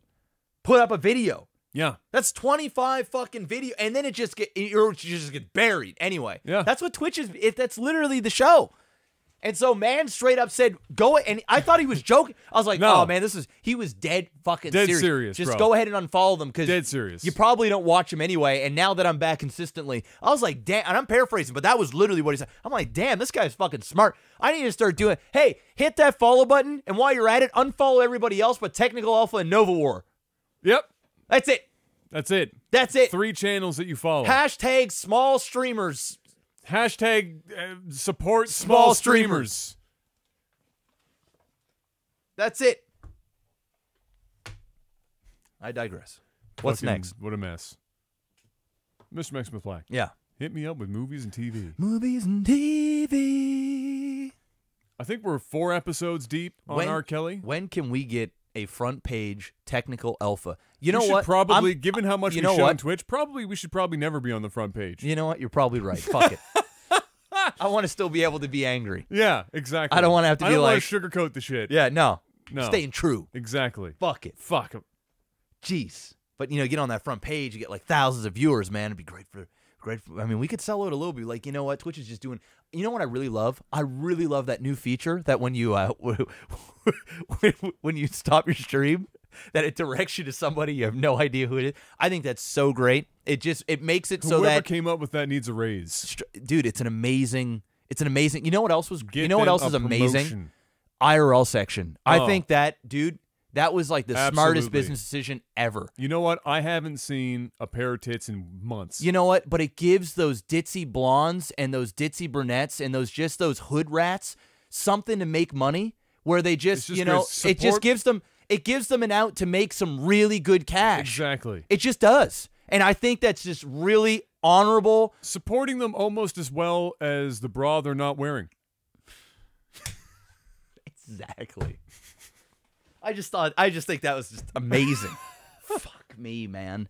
put up a video. Yeah. That's 25 fucking video, and then you just get buried anyway. Yeah. That's what Twitch is. That's literally the show. And so Man straight up said, go, and I thought he was joking. I was like, no. Oh man, he was dead fucking dead serious. Just bro. Go ahead and unfollow them because dead serious. You probably don't watch him anyway. And now that I'm back consistently, I was like, damn, and I'm paraphrasing, but that was literally what he said. I'm like, damn, this guy's fucking smart. I need to start doing, hey, hit that follow button, and while you're at it, unfollow everybody else but Technical Alpha and NovaWar. Yep. That's it. That's it. 3 channels that you follow. Hashtag small streamers. Hashtag support small streamers. That's it. I digress. What's next? What a mess. Mr. MaximusBlack. Yeah. Hit me up with movies and TV. Movies and TV. I think we're 4 episodes deep on R. Kelly. When can we get a front page Technical Alpha? You know we what? Probably, given how much we show what? on Twitch, we should probably never be on the front page. You know what? You're probably right. Fuck it. I want to still be able to be angry. Yeah, exactly. I don't want to have to be like... I don't want to sugarcoat the shit. Yeah, no. Staying true. Exactly. Fuck it. Fuck them. Jeez. But, get on that front page, you get like thousands of viewers, man. It'd be great for... I mean, we could sell out a little bit. Like, you know what? Twitch is just doing... You know what I really love? I really love that new feature that when you when you stop your stream, that it directs you to somebody you have no idea who it is. I think that's so great. It makes it so that... Whoever came up with that needs a raise. Dude, it's an amazing... You know what else was... is amazing? IRL section. I think that, dude... That was like the smartest business decision ever. You know what? I haven't seen a pair of tits in months. You know what? But it gives those ditzy blondes and those ditzy brunettes and those hood rats something to make money where they just, it just gives them an out to make some really good cash. Exactly. It just does. And I think that's just really honorable. Supporting them almost as well as the bra they're not wearing. Exactly. I just think that was just amazing. Fuck me, man.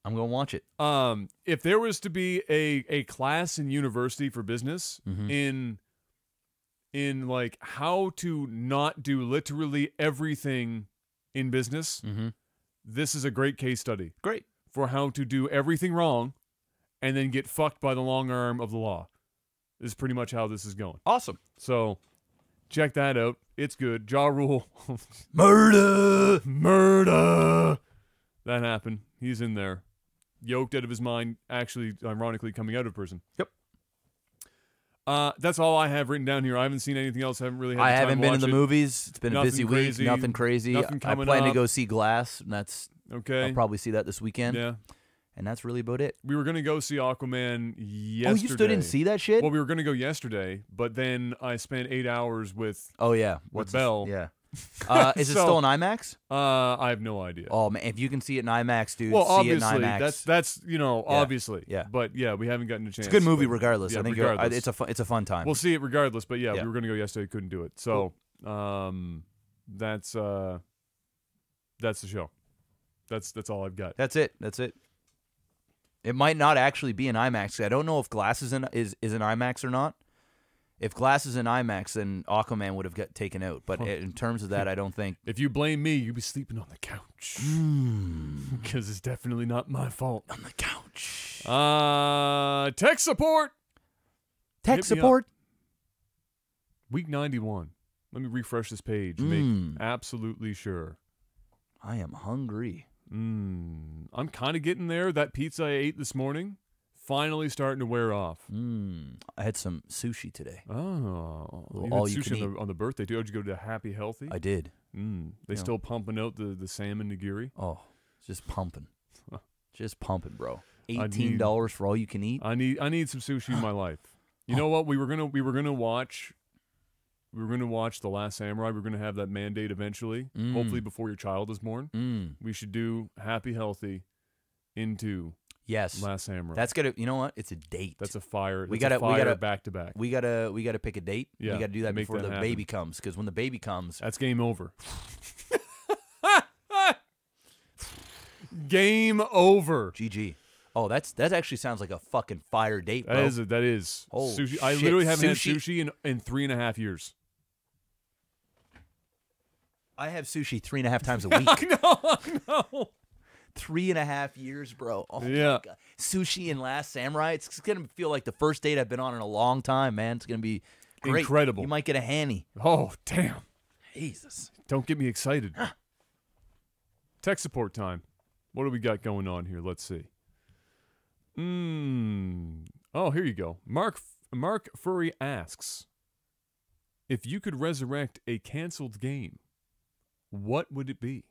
I'm going to watch it. If there was to be a class in university for business in like how to not do literally everything in business, this is a great case study. Great. For how to do everything wrong and then get fucked by the long arm of the law. This is pretty much how this is going. Awesome. So check that out. It's good. Ja Rule. Murder. That happened. He's in there. Yoked out of his mind, actually, ironically, coming out of prison. Yep. That's all I have written down here. I haven't seen anything else. I haven't really had I time haven't to been watch in the it. movies. It's been a busy week. Nothing crazy. Nothing I coming plan to up. go see Glass, and that's Okay. I'll probably see that this weekend. Yeah. And that's really about it. We were going to go see Aquaman yesterday. Oh, you still didn't see that shit? Well, we were going to go yesterday, but then I spent 8 hours with Oh, yeah. with Bell. Yeah. Is it So- still in IMAX? I have no idea. Oh, man. If you can see it in IMAX, dude, Well, see it in obviously, IMAX. that's obviously. Yeah. But yeah, we haven't gotten a chance. It's a good movie but- regardless. Yeah, I think regardless. it's a fun time. We'll see it regardless, but yeah, Yeah. we were going to go yesterday, couldn't do it. So, that's the show. That's all I've got. That's it. It might not actually be in IMAX. I don't know if Glass is in IMAX or not. If Glass is in IMAX, then Aquaman would have got taken out. But in terms of that, I don't think. If you blame me, you'd be sleeping on the couch. Because it's definitely not my fault. On the couch. Tech support. Tech Hit me support. Week 91. Let me refresh this page and make absolutely sure. I am hungry. I'm kind of getting there. That pizza I ate this morning, finally starting to wear off. I had some sushi today. Oh, you had all you sushi can on the birthday too. Did you go to Happy Healthy? I did. They still pumping out the salmon nigiri. Oh, it's just pumping. Just pumping, bro. I $18 for all you can eat. I need some sushi in my life. You know what? We were gonna watch The Last Samurai. We're gonna have that mandate eventually. Hopefully before your child is born. We should do Happy Healthy into Yes. Last Samurai. That's gonna. You know what? It's a date. That's a fire. We that's gotta- a fire back to back. We gotta pick a date. Yeah, We gotta do that make before that the happen. baby comes. Because when the baby comes, That's game over. Game over. GG. Oh, that actually sounds like a fucking fire date, bro. That is Oh, sushi. I shit. literally haven't had Sushi- sushi in 3.5 years. I have sushi 3.5 times a week. No. 3.5 years, bro. Oh Yeah. my God. Sushi and Last Samurai. It's gonna feel like the first date I've been on in a long time, man. It's gonna be great. Incredible. You might get a hanny. Oh, damn. Jesus. Don't get me excited. Tech support time. What do we got going on here? Let's see. Oh, here you go. Mark Furry asks, if you could resurrect a canceled game, what would it be?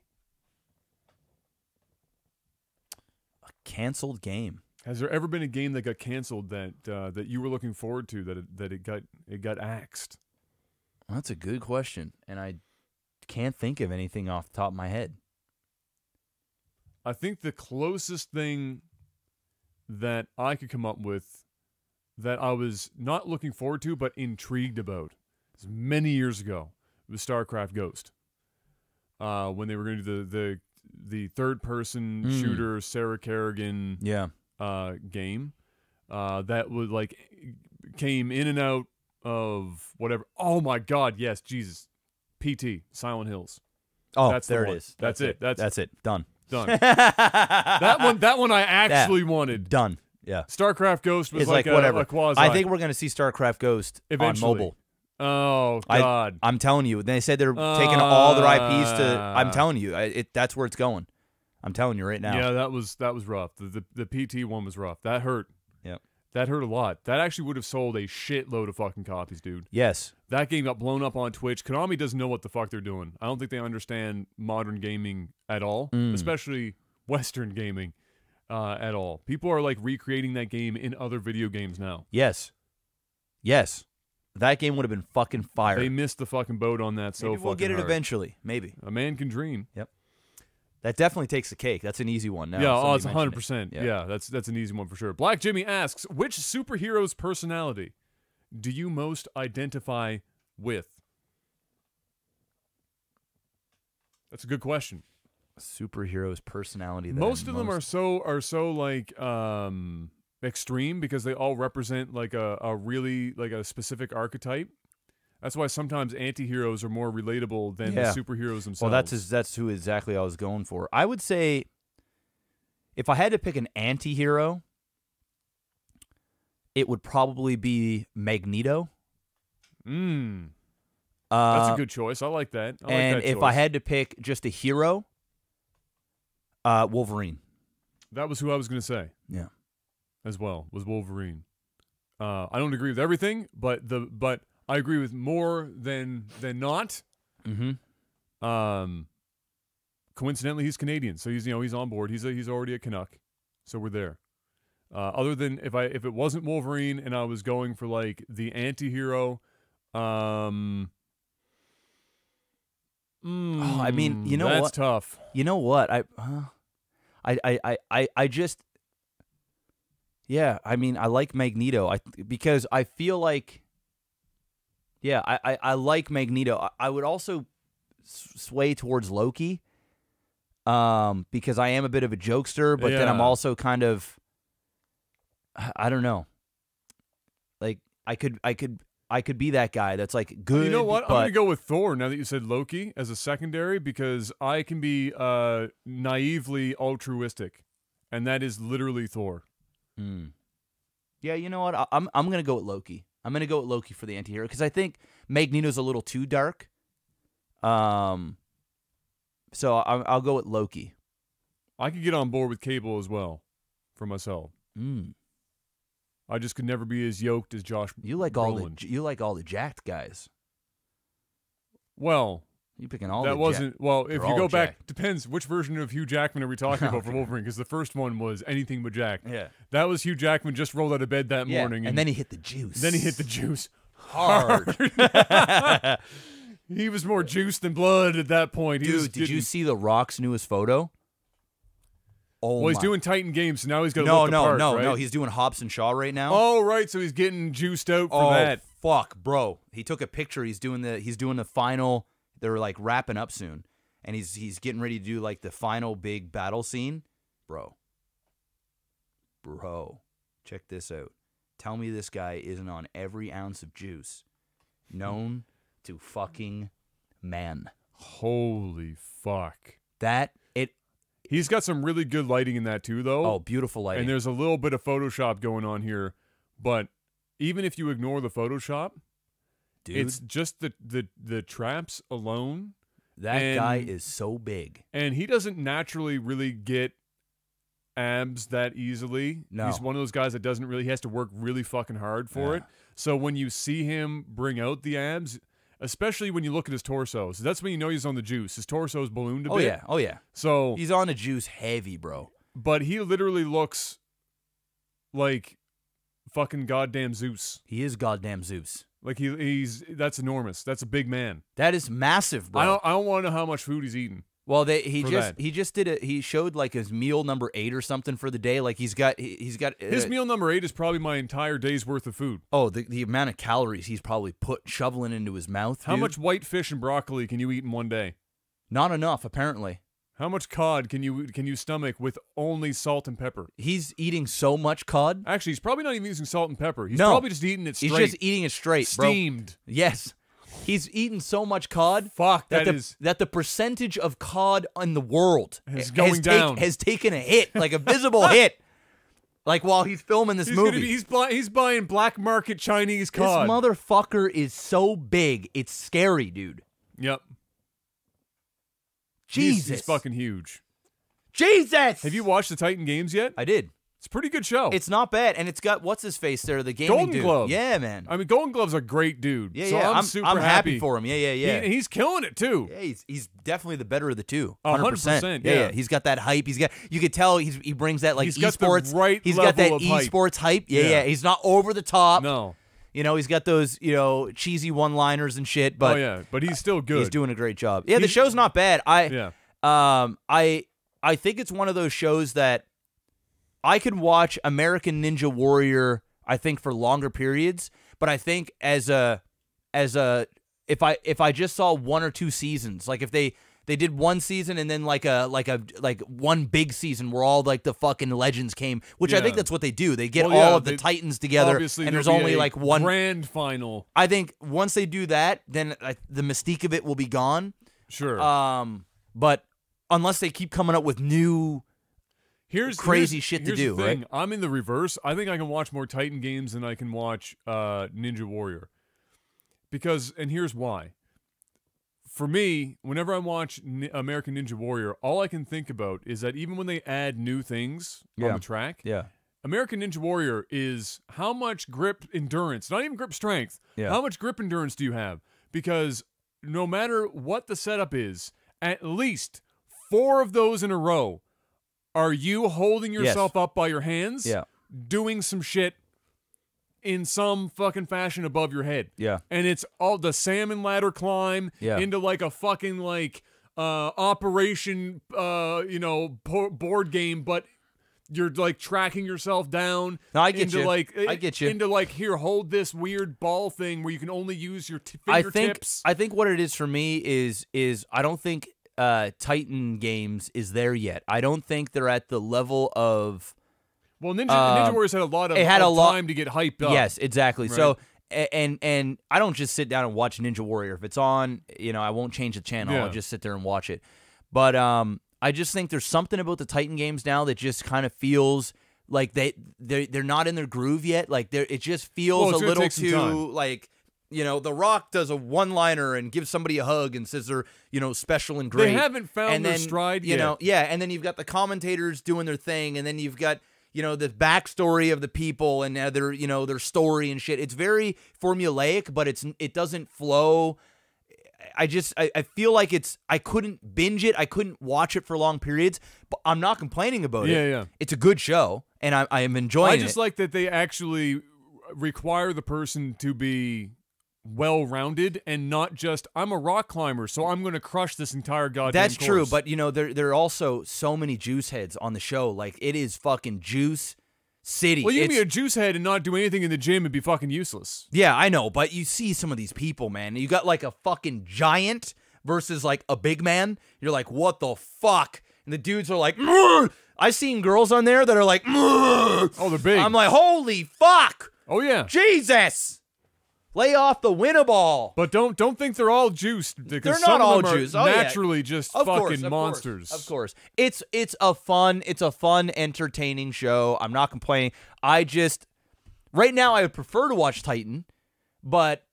A canceled game. Has there ever been a game that got canceled that you were looking forward to that it got axed? Well, that's a good question, and I can't think of anything off the top of my head. I think the closest thing that I could come up with that I was not looking forward to but intrigued about was many years ago was StarCraft Ghost. When they were going to do the third person shooter Sarah Kerrigan game that was like came in and out of whatever. Oh my God, yes, Jesus. PT, Silent Hills. Oh, That's the there it one. is. That's it. That's it. Done. Done. that one I actually wanted. Done. Yeah. StarCraft Ghost was It's like whatever. a quasi. I think we're going to see StarCraft Ghost Eventually. on mobile. Oh God! I'm telling you. They said they're taking all their IPs to. I'm telling you, that's where it's going. I'm telling you right now. Yeah, that was rough. The PT one was rough. That hurt. Yep. That hurt a lot. That actually would have sold a shitload of fucking copies, dude. Yes. That game got blown up on Twitch. Konami doesn't know what the fuck they're doing. I don't think they understand modern gaming at all, especially Western gaming at all. People are like recreating that game in other video games now. Yes. Yes. That game would have been fucking fire. They missed the fucking boat on that so Maybe we'll fucking get it hard. eventually. Maybe. A man can dream. Yep. That definitely takes the cake. That's an easy one now. Yeah, oh, it's somebody 100%. mentioned it. Yeah, that's an easy one for sure. Black Jimmy asks, which superhero's personality do you most identify with? That's a good question. Superhero's personality. Most of them are so like extreme because they all represent like a really like a specific archetype. That's why sometimes anti-heroes are more relatable than the superheroes themselves. Well, that's who exactly I was going for. I would say if I had to pick an anti-hero, it would probably be Magneto. That's a good choice. I like that. And if I had to pick just a hero, Wolverine. That was who I was going to say. Yeah. As well, was Wolverine. I don't agree with everything, but I agree with more than not. Mm-hmm. Coincidentally, he's Canadian, so he's on board. He's already a Canuck, so we're there. Other than if it wasn't Wolverine and I was going for like the anti-hero, I mean, you know that's what? tough. You know what? I just, yeah. I mean, I like Magneto. Because I feel like, yeah, I like Magneto. I would also sway towards Loki, because I am a bit of a jokester, but then I'm also kind of, I don't know. Like I could be that guy that's like good. You know what? But I'm gonna go with Thor now that you said Loki as a secondary because I can be naively altruistic, and that is literally Thor. Yeah, you know what? I'm gonna go with Loki. I'm gonna go with Loki for the anti-hero because I think Magneto's a little too dark. So I'll go with Loki. I could get on board with Cable as well, for myself. I just could never be as yoked as Josh. You like Brolin. all the jacked guys. Well, you picking all that wasn't well. If you go back, jacked. depends which version of Hugh Jackman are we talking about for Wolverine? Because the first one was anything but jacked. Yeah, that was Hugh Jackman just rolled out of bed that morning, and then he hit the juice. Then he hit the juice hard. He was more juice than blood at that point. Dude, did you see The Rock's newest photo? Oh, well, he's doing Titan Games, so now he's got to look the part, right? No, he's doing Hobbs and Shaw right now. Oh, right, so he's getting juiced out for that. Fuck, bro. He took a picture. He's doing the final. They're like wrapping up soon, and he's getting ready to do like the final big battle scene, bro. Check this out. Tell me this guy isn't on every ounce of juice known to fucking man. Holy fuck. He's got some really good lighting in that too, though. Oh, beautiful lighting. And there's a little bit of Photoshop going on here, but even if you ignore the Photoshop, dude, it's just the traps alone. That guy is so big. And he doesn't naturally really get abs that easily. No. He's one of those guys that doesn't really, he has to work really fucking hard for it. So when you see him bring out the abs, especially when you look at his torso, so that's when you know he's on the juice. His torso is ballooned a bit. Oh yeah. So he's on the juice heavy, bro. But he literally looks like fucking goddamn Zeus. He is goddamn Zeus. Like he's that's enormous. That's a big man. That is massive, bro. I don't want to know how much food he's eating. Well, he just did it. He showed like his meal number 8 or something for the day. Like he's got his meal number 8 is probably my entire day's worth of food. Oh, the amount of calories he's probably shoveling into his mouth. How much white fish and broccoli can you eat in one day? Not enough, apparently. How much cod can you stomach with only salt and pepper? He's eating so much cod. Actually, he's probably not even using salt and pepper. He's probably just eating it straight. He's just eating it straight, steamed. Bro. Yes. He's eaten so much cod. Fuck, that the percentage of cod in the world is going down. Has taken a hit, like a visible hit. Like while he's filming this movie. He's buying black market Chinese cod. This motherfucker is so big, it's scary, dude. Yep. Jesus. He's fucking huge. Jesus! Have you watched the Titan Games yet? I did. It's a pretty good show. It's not bad, and it's got what's his face there, the gaming Golden dude. Glove. Yeah, man. I mean, Golden Glove's a great dude. Yeah, so yeah. I'm super happy for him. Yeah. He's killing it too. Yeah, he's definitely the better of the two. 100%. Yeah. He's got that hype. You could tell he brings that like he's esports. Got the right he's level got that of hype. esports hype. Yeah. He's not over the top. No. You know, he's got those, cheesy one-liners and shit, but but he's still good. He's doing a great job. Yeah, the show's not bad. I think it's one of those shows that I could watch American Ninja Warrior, I think, for longer periods, but I think if I just saw 1 or 2 seasons, like if they They did one season and then like one big season where all like the fucking legends came, which I think that's what they do. They get all of the Titans together, and there's only like one grand final. I think once they do that, then the mystique of it will be gone. Sure. But unless they keep coming up with new crazy shit to do, the thing. right? I'm in the reverse. I think I can watch more Titan games than I can watch Ninja Warrior. Because, and here's why. For me, whenever I watch American Ninja Warrior, all I can think about is that even when they add new things on the track, American Ninja Warrior is how much grip endurance, not even grip strength, how much grip endurance do you have? Because no matter what the setup is, at least 4 of those in a row are you holding yourself up by your hands, doing some shit in some fucking fashion above your head. Yeah. And it's all the salmon ladder climb into like a fucking like operation board game, but you're like tracking yourself down. No, I get into you. Like, I get you. Into like, here, hold this weird ball thing where you can only use your fingertips. I think what it is for me is I don't think Titan games is there yet. I don't think they're at the level of... Well, Ninja Warriors had a lot of time to get hyped up. Yes, exactly. Right? So, and I don't just sit down and watch Ninja Warrior. If it's on, I won't change the channel. I'll just sit there and watch it. But I just think there's something about the Titan games now that just kind of feels like they're not in their groove yet. Like it just feels a little too like... The Rock does a one-liner and gives somebody a hug and says they're, special and great. They haven't found their stride yet. And then you've got the commentators doing their thing, and then you've got... the backstory of the people and their story and shit. It's very formulaic, but it doesn't flow. I feel like I couldn't binge it. I couldn't watch it for long periods, but I'm not complaining about it. Yeah. It's a good show, and I am enjoying it. I just like that they actually require the person to be well-rounded and not just, I'm a rock climber, so I'm going to crush this entire goddamn That's course. true, but there are also so many juice heads on the show. Like, it is fucking juice city. Well, you can be a juice head and not do anything in the gym and be fucking useless. Yeah, I know, but you see some of these people, man. You got like a fucking giant versus like a big man. You're like, what the fuck? And the dudes are like, Murr! I've seen girls on there that are like, Murr! Oh, they're big. I'm like, holy fuck! Oh yeah, Jesus! Lay off the Winnaball. But don't think they're all juiced. They're not all juiced. Naturally, just fucking monsters. Of course, it's a fun, entertaining show. I'm not complaining. Right now I would prefer to watch Titan, but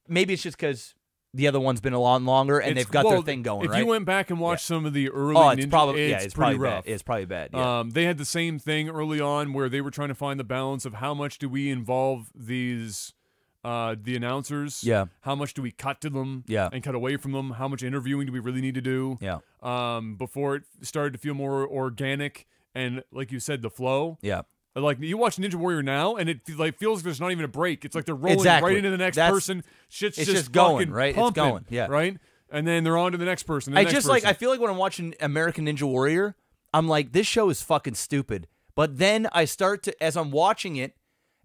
maybe it's just because the other one's been a lot longer and they've got their thing going. If you went back and watched some of the early, it's probably rough. Bad. It's probably bad. Yeah. They had the same thing early on where they were trying to find the balance of how much do we involve these the announcers. Yeah. How much do we cut to them? Yeah. And cut away from them? How much interviewing do we really need to do? Yeah. Before it started to feel more organic and, like you said, the flow. Yeah. Like, you watch Ninja Warrior now, and it like feels like there's not even a break. It's like they're rolling right into the next person. Shit's just going, right? Pumping, it's going, yeah. Right? And then they're on to the next person. I feel like when I'm watching American Ninja Warrior, I'm like, this show is fucking stupid. But then I start to, as I'm watching it,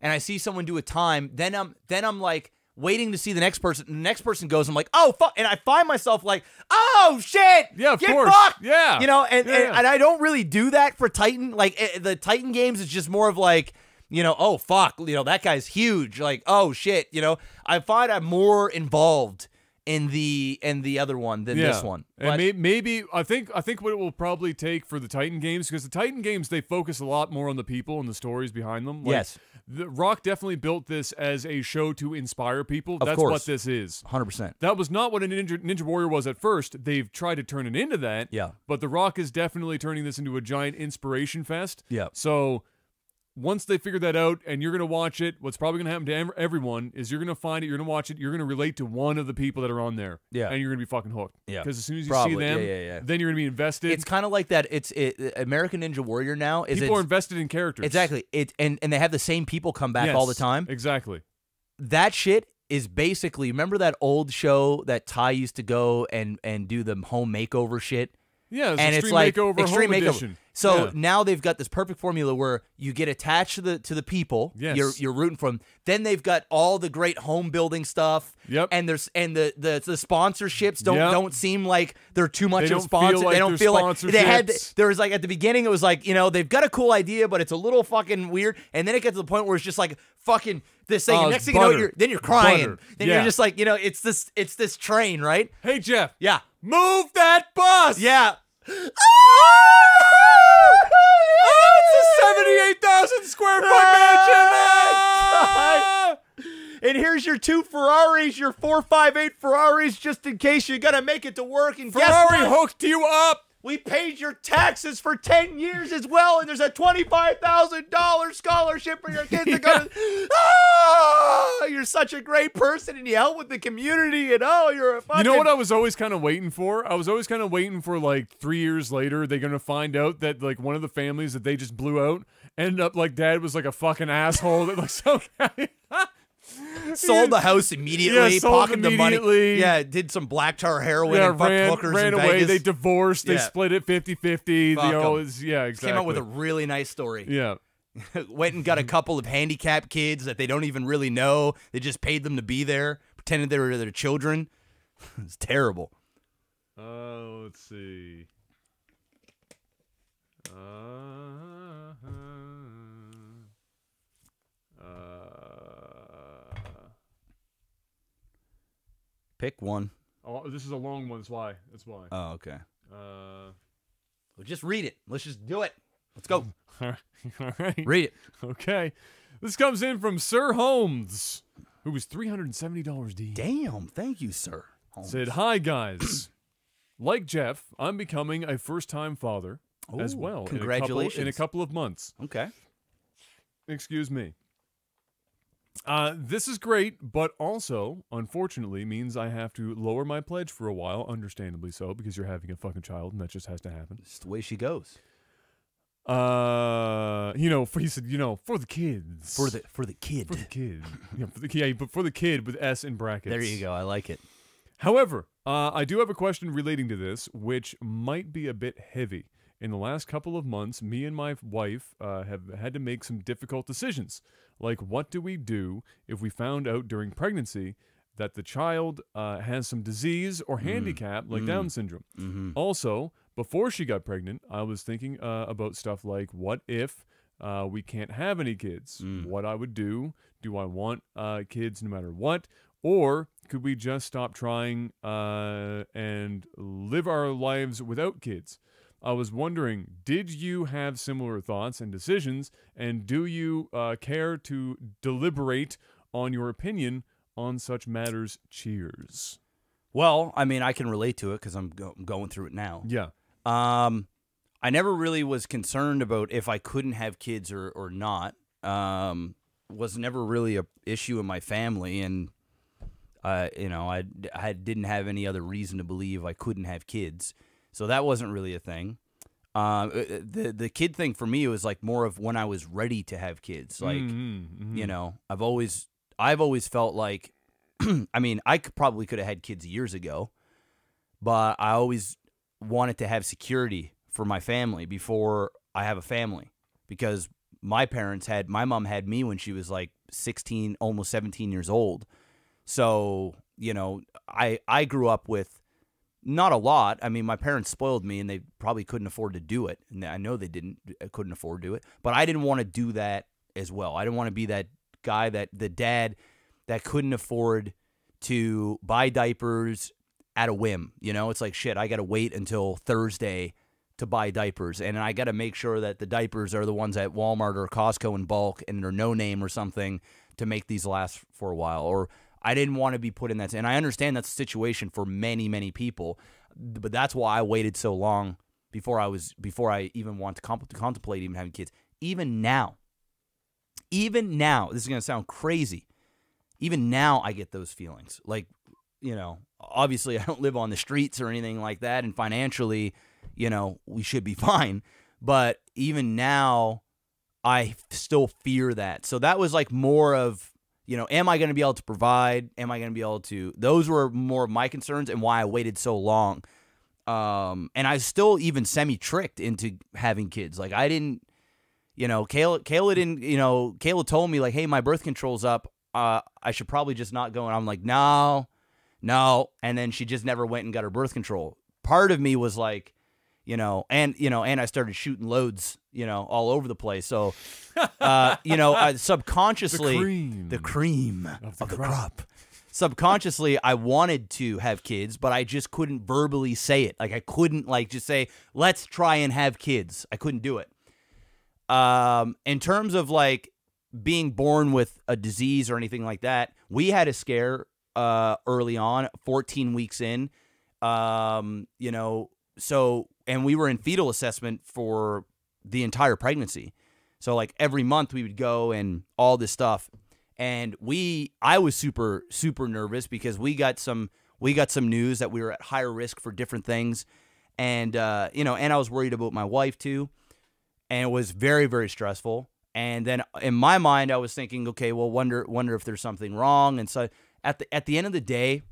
and I see someone do a time, then I'm like, waiting to see the next person. The next person goes, I'm like, oh, fuck. And I find myself like, oh, shit. Yeah, of Get course. Fucked. Yeah. And I don't really do that for Titan. Like, the Titan games is just more of like, oh, fuck. That guy's huge. Like, oh, shit. I find I'm more involved in the other one than this one. But and maybe I think what it will probably take for the Titan games, because the Titan games, they focus a lot more on the people and the stories behind them. Like, yes. The Rock definitely built this as a show to inspire people. That's what this is. 100%. That was not what a Ninja Warrior was at first. They've tried to turn it into that. Yeah. But The Rock is definitely turning this into a giant inspiration fest. Yeah. So once they figure that out and you're going to watch it, what's probably going to happen to everyone is you're going to find it, you're going to watch it, you're going to relate to one of the people that are on there. Yeah. And you're going to be fucking hooked. Yeah. Because as soon as you see them, then you're going to be invested. It's kind of like that. American Ninja Warrior now. People are invested in characters. Exactly. And they have the same people come back all the time. Exactly. That shit is basically, remember that old show that Ty used to go and do the home makeover shit? Yeah, it's Extreme Makeover Home Edition. So Yeah. now they've got this perfect formula where you get attached to the people. Yes. You're rooting for them. Then they've got all the great home building stuff. Yep. And the sponsorships Yep. don't seem like they're too much They of a don't sponsor. feel like They don't they're feel like they had. sponsorships. There was like at the beginning, it was like, you know, they've got a cool idea, but it's a little fucking weird. And then it gets to the point where it's just like fucking this thing. Oh, And it's next thing you know, butter. then you're crying. Butter. Then Yeah. you're just like, you know, it's this train, right? Hey, Jeff. Yeah. Move that bus. Yeah. It's a 78,000 square foot Ah, mansion. And here's your 2 Ferraris, your 458 Ferraris, just in case you gotta make it to work. And guess Ferrari what? hooked you up. We paid your taxes for 10 years as well, and there's a $25,000 scholarship for your kids to go to. Ah, you're such a great person, and you help with the community, and you're a fucking. You know what I was always kind of waiting for? I was always kind of waiting for like 3 years later, they're going to find out that like one of the families that they just blew out ended up like dad was like a fucking asshole that like some guy. Sold the house immediately, Yeah, sold pocketed the money. immediately. Yeah, did some black tar heroin Yeah, and fucked hookers ran in away. Vegas. They divorced. They Yeah. split it 50-50. Fuck 'em. Yeah, exactly. Came out with a really nice story. yeah. Went and got a couple of handicapped kids that they don't even really know. They just paid them to be there, pretended they were their children. It's terrible. Let's see. Pick one. Oh, this is a long one. That's why. Oh, okay. Uh, Well, just read it. Let's just do it. Let's go. all right. Read it. Okay. This comes in from Sir Holmes, who was $370 deep. Damn. Thank you, sir. Holmes. Said, "Hi guys. Like Jeff, I'm becoming a first-time father as Ooh, well. congratulations. In a couple of months. Okay. Excuse me. This is great, but also, unfortunately, means I have to lower my pledge for a while, understandably so, because you're having a fucking child, and that just has to happen. It's the way she goes. He said, for the kids. For the kid. For the kid. But for the kid with S in brackets. There you go. I like it. However, I do have a question relating to this, which might be a bit heavy. In the last couple of months, me and my wife have had to make some difficult decisions. Like, what do we do if we found out during pregnancy that the child has some disease or handicap like Down syndrome? Mm-hmm. Also, before she got pregnant, I was thinking about stuff like, what if we can't have any kids? What I would do? Do I want kids no matter what? Or could we just stop trying and live our lives without kids? I was wondering, did you have similar thoughts and decisions, and do you care to deliberate on your opinion on such matters? Cheers. Well, I mean, I can relate to it because I'm going through it now. Yeah. I never really was concerned about if I couldn't have kids or not. Was never really a issue in my family, and I didn't have any other reason to believe I couldn't have kids. So that wasn't really a thing. The kid thing for me was like more of when I was ready to have kids. Like, I've always felt like, I mean, I probably could have had kids years ago, but I always wanted to have security for my family before I have a family, because my mom had me when she was like 16, almost 17 years old. So, I grew up with not a lot. I mean, my parents spoiled me, and they probably couldn't afford to do it. And I know they couldn't afford to do it. But I didn't want to do that as well. I didn't want to be that guy, the dad that couldn't afford to buy diapers at a whim. It's like, shit, I got to wait until Thursday to buy diapers. And I got to make sure that the diapers are the ones at Walmart or Costco in bulk, and they're no name or something to make these last for a while. Or I didn't want to be put in that. And I understand that's a situation for many, many people, but that's why I waited so long before I even want to contemplate even having kids. Even now, this is going to sound crazy. Even now I get those feelings. Like, obviously I don't live on the streets or anything like that. And financially, we should be fine. But even now I still fear that. So that was like more of, am I going to be able to provide? Am I going to be able to? Those were more of my concerns and why I waited so long. And I was still even semi-tricked into having kids. Like, I didn't, Kayla didn't, Kayla told me, like, hey, my birth control's up. I should probably just not go. And I'm like, no. And then she just never went and got her birth control. Part of me was like, and I started shooting loads, all over the place. So, I subconsciously, the cream of the crop. Subconsciously, I wanted to have kids, but I just couldn't verbally say it. Like, I couldn't just say, let's try and have kids. I couldn't do it. In terms of like being born with a disease or anything like that, we had a scare early on, 14 weeks in. And we were in fetal assessment for the entire pregnancy. So like every month we would go and all this stuff. And I was super, super nervous because we got some news that we were at higher risk for different things. And, and I was worried about my wife too. And it was very, very stressful. And then in my mind, I was thinking, okay, well, wonder if there's something wrong. And so at the end of the day,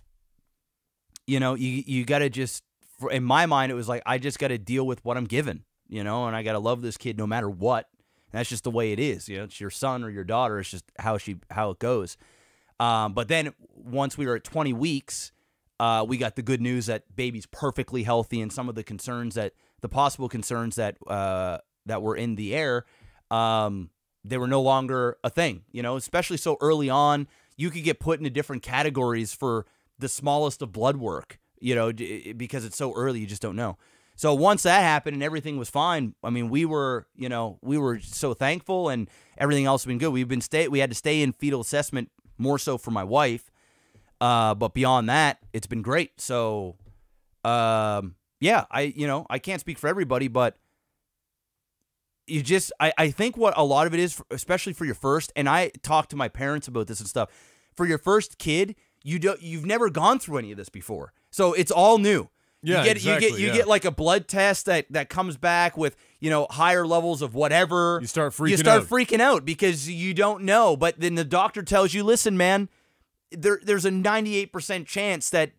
you got to just, in my mind, it was like, I just got to deal with what I'm given, and I got to love this kid no matter what. And that's just the way it is. It's your son or your daughter. It's just how it goes. But then once we were at 20 weeks, we got the good news that baby's perfectly healthy, and some of the possible concerns that were in the air, they were no longer a thing, especially so early on. You could get put into different categories for the smallest of blood work, because it's so early, you just don't know. So once that happened and everything was fine, I mean, we were so thankful, and everything else has been good. We had to stay in fetal assessment more so for my wife. But beyond that, it's been great. So, I can't speak for everybody, but I think what a lot of it is, especially for your first, and I talked to my parents about this and stuff, for your first kid, you've never gone through any of this before. So it's all new. Yeah, you get like a blood test that comes back with, higher levels of whatever. You start freaking out because you don't know. But then the doctor tells you, listen, man, there's a 98% chance that,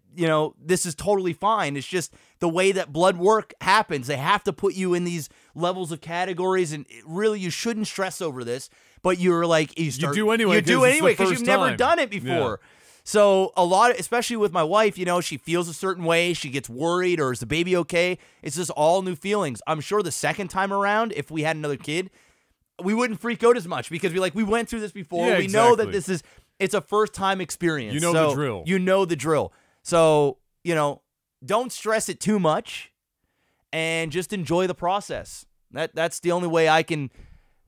this is totally fine. It's just the way that blood work happens. They have to put you in these levels of categories, and really you shouldn't stress over this. But you're like, you do anyway because you've never done it before. Yeah. So a lot, especially with my wife, she feels a certain way. She gets worried, or is the baby okay? It's just all new feelings. I'm sure the second time around, if we had another kid, we wouldn't freak out as much because we went through this before. Yeah, we know that it's a first time experience. The drill. You know the drill. So, don't stress it too much and just enjoy the process. That's the only way I can,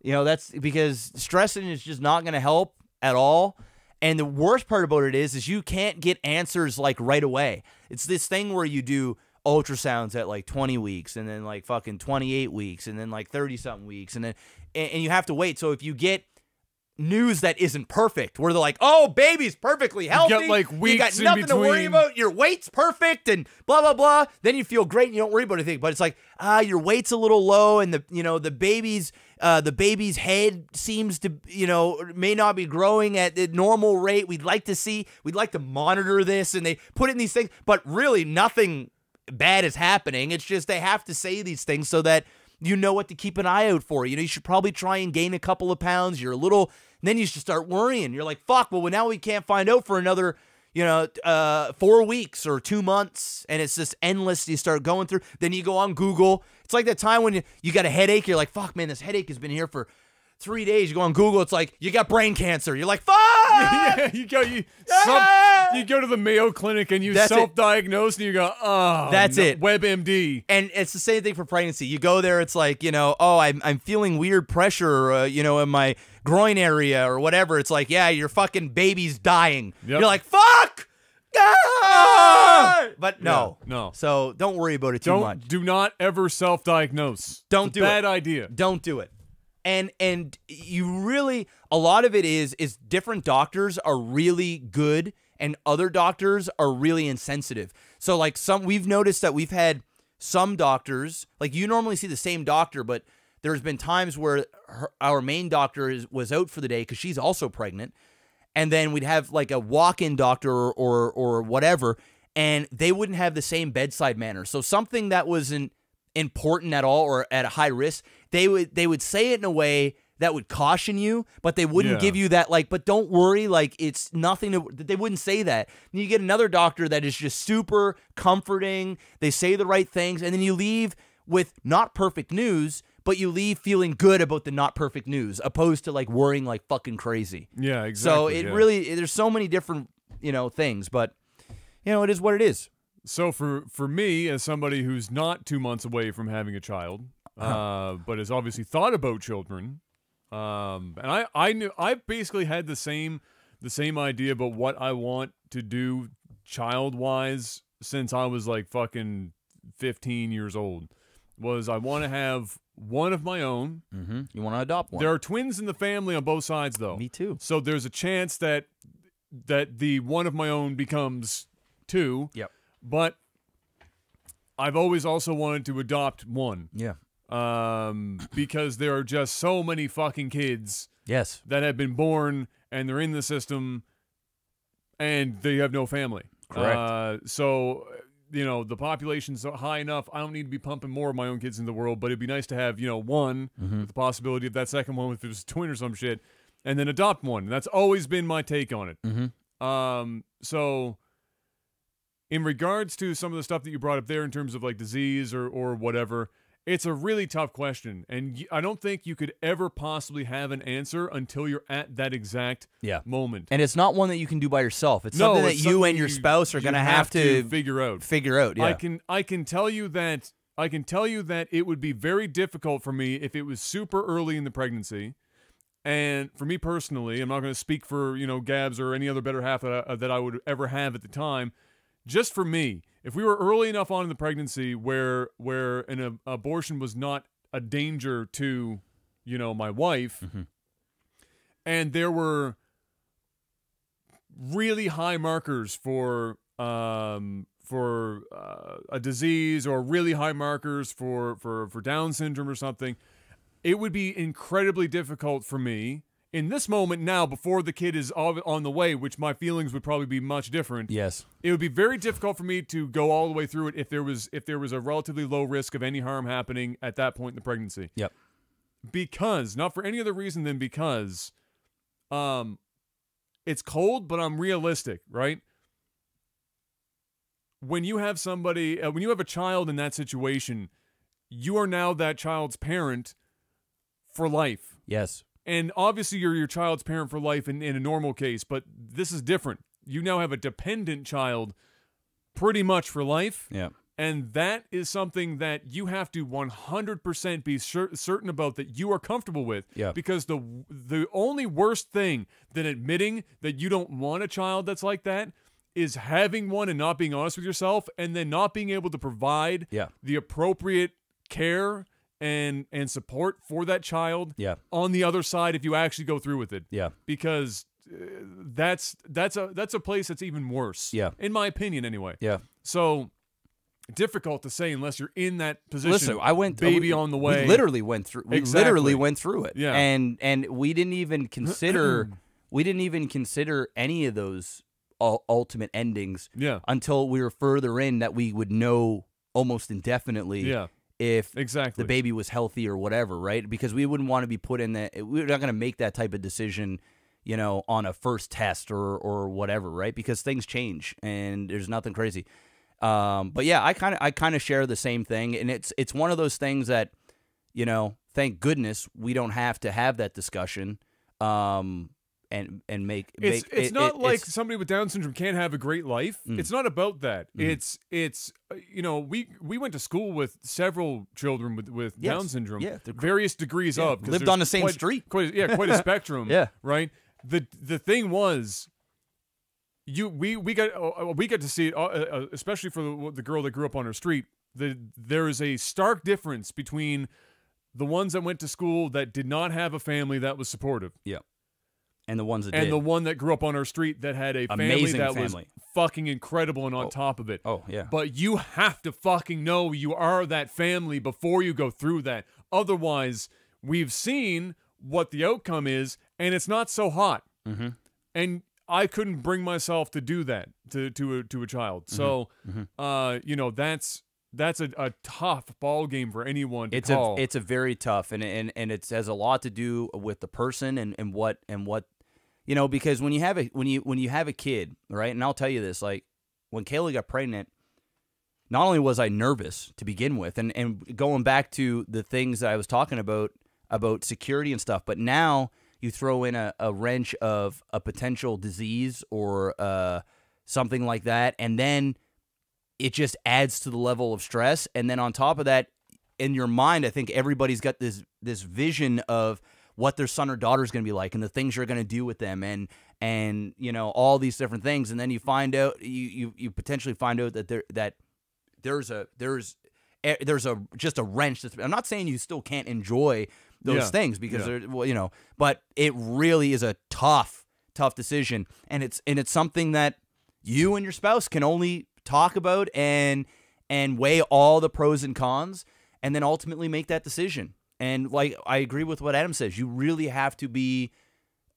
that's because stressing is just not going to help at all. And the worst part about it is you can't get answers like right away. It's this thing where you do ultrasounds at like 20 weeks and then like fucking 28 weeks and then like 30 something weeks. And you have to wait. So if you get news that isn't perfect, where they're like, oh, baby's perfectly healthy, you got like weeks, you got nothing to worry about, your weight's perfect and blah blah blah, then you feel great and you don't worry about anything. But it's like, your weight's a little low, and the baby's head seems to, may not be growing at the normal rate. We'd like to monitor this, and they put it in these things, but really nothing bad is happening. It's just they have to say these things so that you know what to keep an eye out for. You should probably try and gain a couple of pounds. Then you should start worrying. You're like, fuck, well, now we can't find out for another, 4 weeks or 2 months. And it's just endless. You start going through. Then you go on Google. It's like that time when you got a headache. You're like, fuck, man, this headache has been here for 3 days. You go on Google. It's like, you got brain cancer. You're like, fuck! Yeah, you go to the Mayo Clinic and you self-diagnose and you go, oh, that's it. WebMD. And it's the same thing for pregnancy. You go there, it's like, oh, I'm feeling weird pressure, in my groin area or whatever. It's like, yeah, your fucking baby's dying. Yep. You're like, fuck! Ah! But no. So don't worry about it too much. Do not ever self-diagnose. Don't do it. Bad idea. Don't do it. And you really, a lot of it is different doctors are really good and other doctors are really insensitive. So like we've noticed that we've had some doctors, like you normally see the same doctor, but there's been times where our main doctor was out for the day because she's also pregnant. And then we'd have like a walk-in doctor or whatever. and they wouldn't have the same bedside manner. So something that wasn't important at all or at a high risk, they would say it in a way that would caution you, but they wouldn't give you that, like, but don't worry, like, it's nothing to, they wouldn't say that. And you get another doctor that is just super comforting. They say the right things, and then you leave with not perfect news, but you leave feeling good about the not perfect news, opposed to like worrying like fucking crazy. Yeah, exactly. So it really, there's so many different, things, but it is what it is. So for me, as somebody who's not 2 months away from having a child, but has obviously thought about children, and I basically had the same idea about what I want to do child-wise since I was like fucking 15 years old. Was I want to have one of my own. Mm-hmm. You want to adopt one. There are twins in the family on both sides, though. Me too. So there's a chance that the one of my own becomes two. Yep. But I've always also wanted to adopt one. Yeah. Because there are just so many fucking kids. Yes. That have been born and they're in the system and they have no family. Correct. So, the population's high enough. I don't need to be pumping more of my own kids into the world, but it'd be nice to have, one with the possibility of that second one if it was a twin or some shit, and then adopt one. That's always been my take on it. Mm-hmm. So in regards to some of the stuff that you brought up there in terms of like disease or whatever, it's a really tough question, and I don't think you could ever possibly have an answer until you're at that exact moment. And it's not one that you can do by yourself. It's something that you and your spouse are going to have to figure out. Yeah. I can tell you that it would be very difficult for me if it was super early in the pregnancy. And for me personally, I'm not going to speak for Gabs or any other better half that I would ever have at the time. Just for me, if we were early enough on in the pregnancy where an abortion was not a danger to, my wife, and there were really high markers for a disease or really high markers for Down syndrome or something, it would be incredibly difficult for me in this moment now, before the kid is on the way, which my feelings would probably be much different. Yes. It would be very difficult for me to go all the way through it if there was a relatively low risk of any harm happening at that point in the pregnancy. Yep. Because, not for any other reason than because it's cold, but I'm realistic, right? When you have somebody, when you have a child in that situation, you are now that child's parent for life. Yes. And obviously you're your child's parent for life in a normal case, but this is different. You now have a dependent child pretty much for life. Yeah. And that is something that you have to 100% be certain about, that you are comfortable with. Yeah. Because the only worst thing than admitting that you don't want a child that's like that is having one and not being honest with yourself, and then not being able to provide the appropriate care and support for that child on the other side if you actually go through with it. Yeah. Because that's a place that's even worse. Yeah. In my opinion, anyway. Yeah. So difficult to say unless you're in that position. Listen, on the way. We literally went through. We literally went through it. Yeah. And we didn't even consider. Any of those ultimate endings. Yeah. Until we were further in, that we would know almost indefinitely. Yeah. If the baby was healthy or whatever, right? Because we wouldn't want to be put in that. We're not going to make that type of decision, on a first test or whatever, right? Because things change and there's nothing crazy. But yeah, I kind of share the same thing, and it's one of those things that, thank goodness we don't have to have that discussion. And make it's not like somebody with Down syndrome can't have a great life. It's not about that. It's we went to school with several children with Down syndrome, various degrees of, lived on the same street. Quite a spectrum. Yeah, right. The thing was, we got to see it, especially for the girl that grew up on her street. There is a stark difference between the ones that went to school that did not have a family that was supportive. Yeah. And the ones that did. And the one that grew up on our street that had a family that was fucking incredible and on top of it. Oh, yeah. But you have to fucking know you are that family before you go through that. Otherwise, we've seen what the outcome is, and it's not so hot. Mm-hmm. And I couldn't bring myself to do that to a child. So, you know, that's a tough ball game for anyone to call. It's a very tough, and it has a lot to do with the person and what you know, because when you have a kid, right? And I'll tell you this, like when Kayla got pregnant, not only was I nervous to begin with, and going back to the things that I was talking about security and stuff, but now you throw in a wrench of a potential disease or something like that, and then it just adds to the level of stress. And then on top of that, in your mind, I think everybody's got this vision of what their son or daughter is going to be like and the things you're going to do with them and you know, all these different things. And then you find out, you potentially find out that there's just a wrench. I'm not saying you still can't enjoy those things because they're, well, you know, but it really is a tough decision. And it's something that you and your spouse can only talk about and weigh all the pros and cons and then ultimately make that decision. And like, I agree with what Adam says. You really have to be,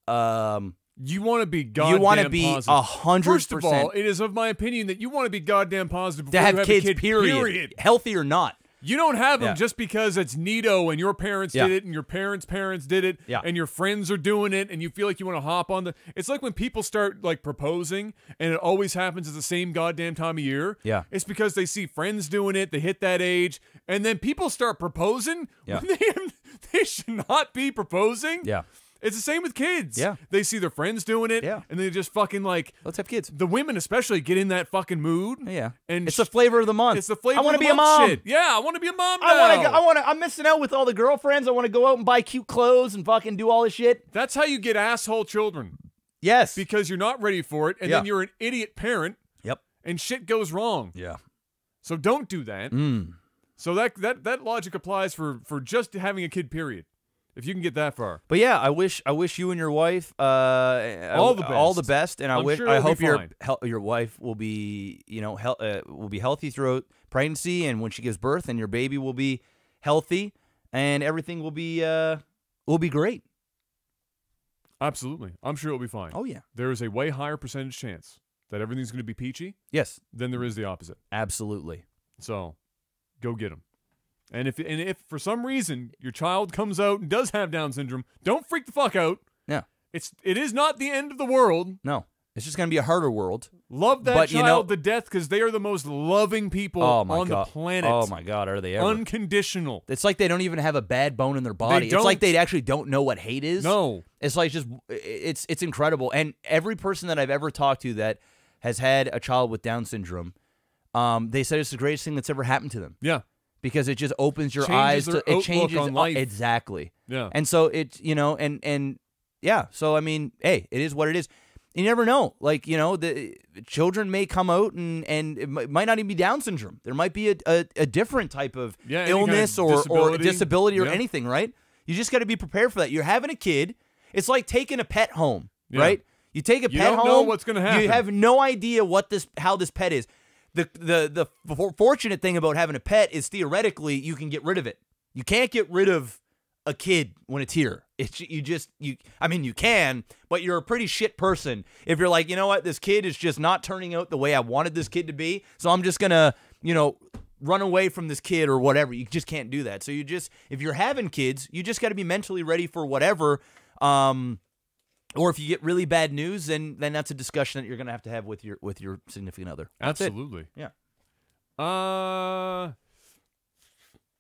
you want to be goddamn positive. 100%. First of all, it is of my opinion that you want to be goddamn positive before to have you have kids, a kid, period. Healthy or not. You don't have them just because it's neato and your parents did it and your parents' parents did it and your friends are doing it and you feel like you want to hop on the... It's like when people start like proposing and it always happens at the same goddamn time of year. Yeah. It's because they see friends doing it, they hit that age, and then people start proposing when they should not be proposing. Yeah. It's the same with kids. Yeah. They see their friends doing it, and they just fucking like... Let's have kids. The women especially get in that fucking mood. Yeah. And it's the flavor of the month. It's the flavor of the month. I want to be a mom. Shit. Yeah, I want to be a mom now. I'm missing out with all the girlfriends. I want to go out and buy cute clothes and fucking do all this shit. That's how you get asshole children. Yes. Because you're not ready for it, and then you're an idiot parent. Yep. And shit goes wrong. Yeah. So don't do that. So that logic applies for just having a kid, period. If you can get that far. But yeah, I wish you and your wife all the best, and I hope your wife will be, you know, will be healthy throughout pregnancy and when she gives birth, and your baby will be healthy and everything will be great. Absolutely. I'm sure it'll be fine. Oh yeah. There is a way higher percentage chance that everything's going to be peachy. Yes. Than there is the opposite. Absolutely. So, go get them. And if for some reason your child comes out and does have Down syndrome, don't freak the fuck out. Yeah. It is not the end of the world. No. It's just going to be a harder world. Love that child to death because they are the most loving people on the planet. Oh my God, are they ever. Unconditional. It's like they don't even have a bad bone in their body. It's like they actually don't know what hate is. No. It's like it's incredible. And every person that I've ever talked to that has had a child with Down syndrome, they said it's the greatest thing that's ever happened to them. Yeah. Because it just opens your eyes to it changes on life. Exactly. Yeah. And so it's, you know, and yeah, so I mean, hey, it is what it is. You never know. Like, you know, the children may come out and it might not even be Down syndrome. There might be a different type of illness kind of or disability or anything, right? You just got to be prepared for that. You're having a kid. It's like taking a pet home, right? You take a pet home. You don't know what's going to happen. You have no idea how this pet is. The fortunate thing about having a pet is theoretically you can get rid of it. You can't get rid of a kid when it's here. I mean, you can, but you're a pretty shit person if you're like, you know what, this kid is just not turning out the way I wanted this kid to be, so I'm just gonna, you know, run away from this kid or whatever. You just can't do that. So if you're having kids, you just got to be mentally ready for whatever. Or if you get really bad news, then that's a discussion that you're going to have with your significant other. That's Absolutely. It. Yeah.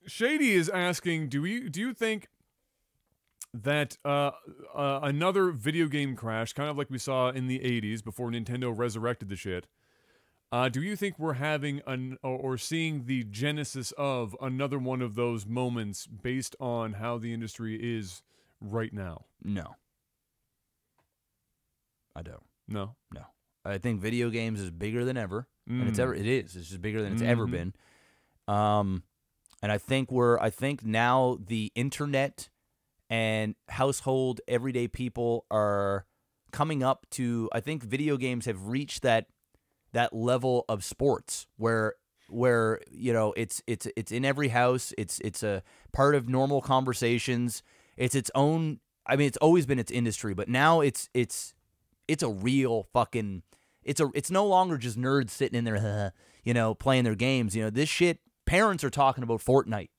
Shady is asking, do you think that another video game crash, kind of like we saw in the 80s before Nintendo resurrected the shit, do you think we're having or seeing the genesis of another one of those moments based on how the industry is right now? No. I don't. No. I think video games is bigger than ever, and it is. It's just bigger than it's ever been. And I think now the internet and household everyday people are coming up to. I think video games have reached that level of sports where you know it's in every house. It's a part of normal conversations. It's its own. I mean, it's always been its industry, but now it's it's a real fucking it's no longer just nerds sitting in there, playing their games. This shit. Parents are talking about Fortnite.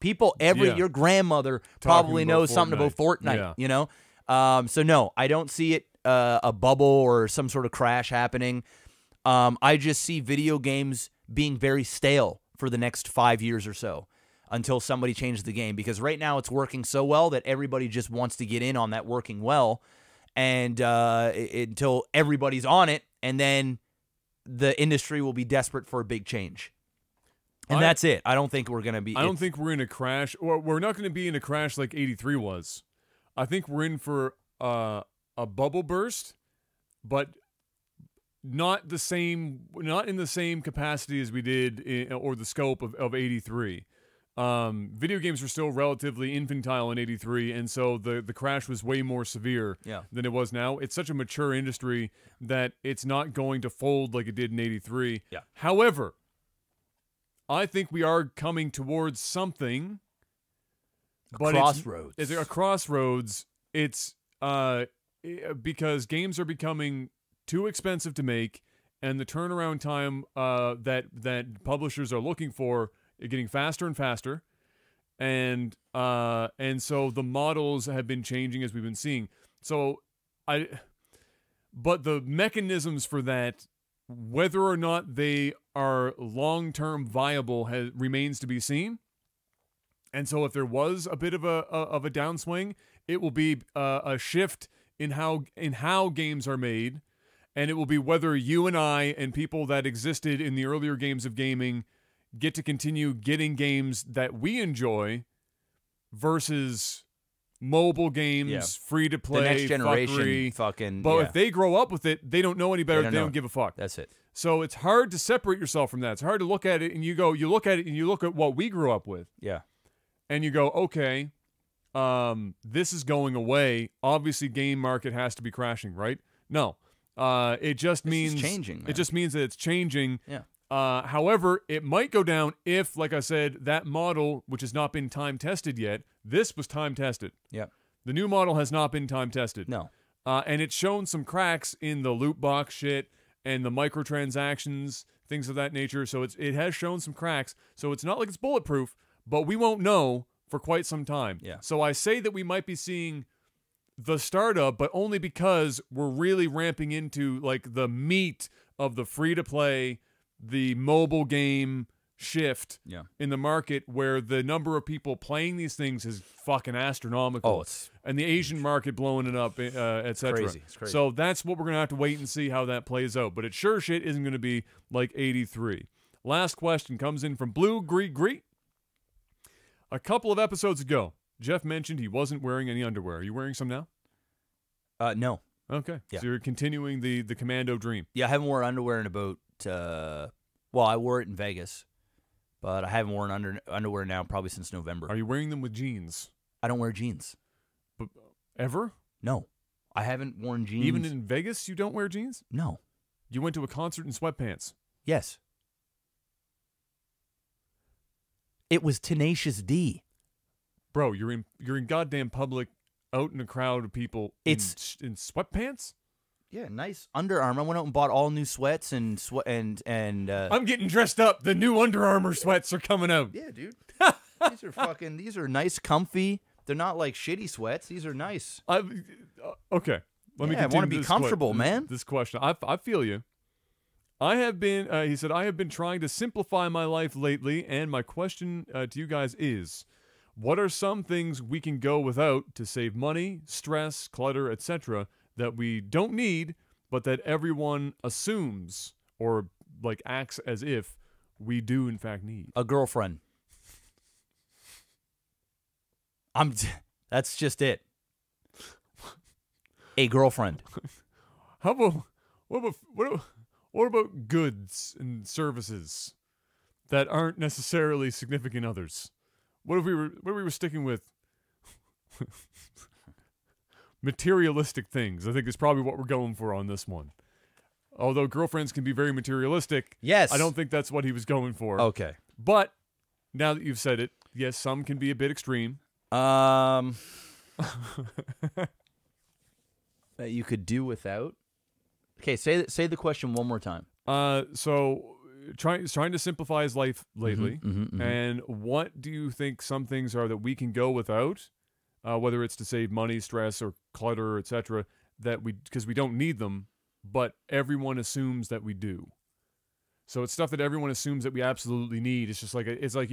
People your grandmother probably knows something about Fortnite. So no, I don't see it a bubble or some sort of crash happening. I just see video games being very stale for the next 5 years or so until somebody changes the game, because right now it's working so well that everybody just wants to get in on that working well, and until everybody's on it, and then the industry will be desperate for a big change. And that's it. I don't think we're going to be... I don't think we're in a crash, or we're not going to be in a crash like 83 was. I think we're in for a bubble burst, but not in the same capacity as we did or the scope of 83. Video games were still relatively infantile in 83, and so the crash was way more severe than it was now. It's such a mature industry that it's not going to fold like it did in 83. Yeah. However, I think we are coming towards something. But crossroads. It's a crossroads. It's because games are becoming too expensive to make, and the turnaround time that publishers are looking for is getting faster and faster, and so the models have been changing as we've been seeing. But the mechanisms for that, whether or not they are long-term viable, remains to be seen. And so if there was a bit of a downswing, it will be a shift in how games are made, and it will be whether you and I and people that existed in the earlier games of gaming get to continue getting games that we enjoy versus mobile games, free to play, the next generation, fuckery. fucking. But if they grow up with it, they don't know any better. They don't give a fuck. That's it. So it's hard to separate yourself from that. It's hard to look at it and you look at what we grew up with. Yeah. And you go, okay, this is going away. Obviously, game market has to be crashing, right? No, it just means it's changing. Man. It just means that it's changing. Yeah. However, it might go down if, like I said, that model, which has not been time tested yet, this was time tested. Yeah. The new model has not been time tested. No. And it's shown some cracks in the loot box shit and the microtransactions, things of that nature. So it has shown some cracks. So it's not like it's bulletproof, but we won't know for quite some time. Yeah. So I say that we might be seeing the startup, but only because we're really ramping into like the meat of the free-to-play, the mobile game shift in the market, where the number of people playing these things is fucking astronomical. And the Asian market blowing it up, etc. It's crazy. So that's what we're going to have to wait and see how that plays out. But it sure shit isn't going to be like 83. Last question comes in from Blue Gree. A couple of episodes ago, Jeff mentioned he wasn't wearing any underwear. Are you wearing some now? No. Okay. Yeah. So you're continuing the commando dream. Yeah, I haven't worn underwear in about, I wore it in Vegas, but I haven't worn underwear now probably since November. Are you wearing them with jeans? I don't wear jeans. But ever? No. I haven't worn jeans. Even in Vegas, you don't wear jeans? No. You went to a concert in sweatpants? Yes. It was Tenacious D. Bro, you're in goddamn public, out in a crowd of people in sweatpants? Yeah, nice Under Armour. I went out and bought all new sweats and I'm getting dressed up. The new Under Armour sweats are coming out. Yeah, dude. These are nice, comfy. They're not like shitty sweats. These are nice. Okay. Let me continue. I want to be comfortable, man. This question. I feel you. I have been, he said, I have been trying to simplify my life lately, and my question to you guys is, what are some things we can go without to save money, stress, clutter, etc., that we don't need, but that everyone assumes or like acts as if we do in fact need? A girlfriend. That's just it. A girlfriend. What about goods and services that aren't necessarily significant others? What if we were sticking with materialistic things? I think is probably what we're going for on this one. Although girlfriends can be very materialistic, yes, I don't think that's what he was going for. Okay. But now that you've said it, yes, some can be a bit extreme. that you could do without. Okay, say the question one more time. So trying to simplify his life lately, Mm-hmm. and what do you think some things are that we can go without, whether it's to save money, stress, or clutter, etc., because we don't need them, but everyone assumes that we do. So it's stuff that everyone assumes that we absolutely need. It's just like it's like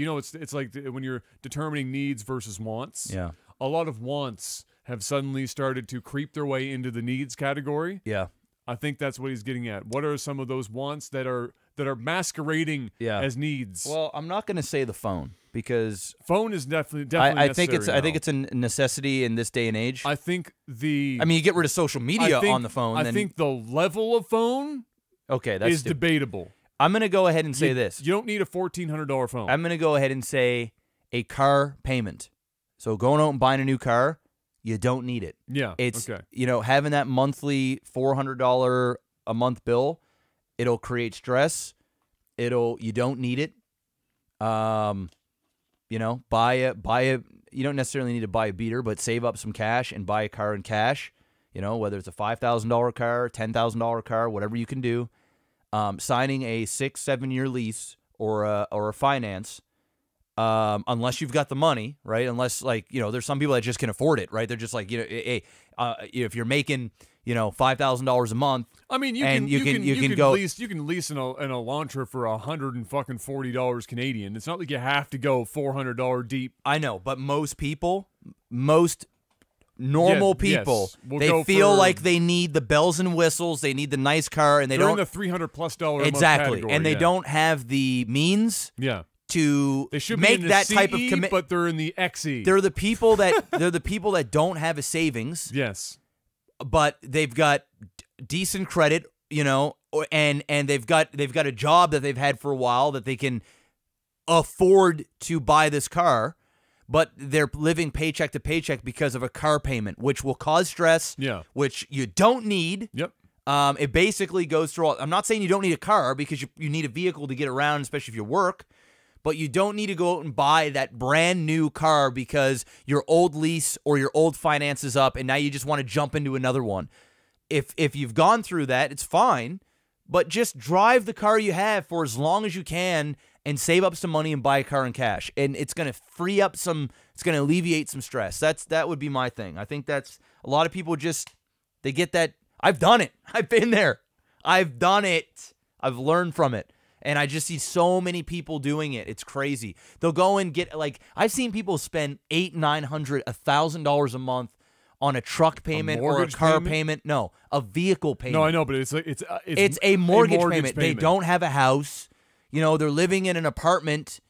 when you're determining needs versus wants. Yeah. A lot of wants have suddenly started to creep their way into the needs category. Yeah. I think that's what he's getting at. What are some of those wants that are masquerading as needs? Well, I'm not going to say the phone because phone is definitely I think necessary I think it's a necessity in this day and age. I think you get rid of social media on the phone. I think the level of phone is debatable. I'm going to go ahead and say this. You don't need a $1,400 phone. I'm going to go ahead and say a car payment. So going out and buying a new car, you don't need it. Yeah. It's, okay. Having that monthly $400 a month bill, it'll create stress. You don't need it. You don't necessarily need to buy a beater, but save up some cash and buy a car in cash. Whether it's a $5,000 car, $10,000 car, whatever you can do. Signing a 6-7 year lease or a finance, unless you've got the money, right? Unless there's some people that just can afford it, right? They're just like, if you're making, $5,000 a month. I mean, you can lease an Elantra for $140 Canadian. It's not like you have to go $400 deep. I know, but most normal people, they feel like they need the bells and whistles, they need the nice car, and they're in the $300+ exactly, and they don't have the means. Yeah. To they should make be in that the type of CE, commitment, but they're in the XE. They're the people that don't have a savings. Yes, but they've got decent credit, and they've got a job that they've had for a while that they can afford to buy this car, but they're living paycheck to paycheck because of a car payment, which will cause stress. Yeah, which you don't need. Yep. It basically goes through all. I'm not saying you don't need a car because you need a vehicle to get around, especially if you work. But you don't need to go out and buy that brand new car because your old lease or your old finance is up and now you just want to jump into another one. If you've gone through that, it's fine, but just drive the car you have for as long as you can and save up some money and buy a car in cash. And it's going to free up it's going to alleviate some stress. That would be my thing. I think that's a lot of people they get that. I've done it. I've been there. I've done it. I've learned from it. And I just see so many people doing it. It's crazy. They'll go and get I've seen people spend $800, $900, $1,000 a month on a truck payment or a car payment. No, a vehicle payment. No, I know, but it's a mortgage payment. They don't have a house. They're living in an apartment,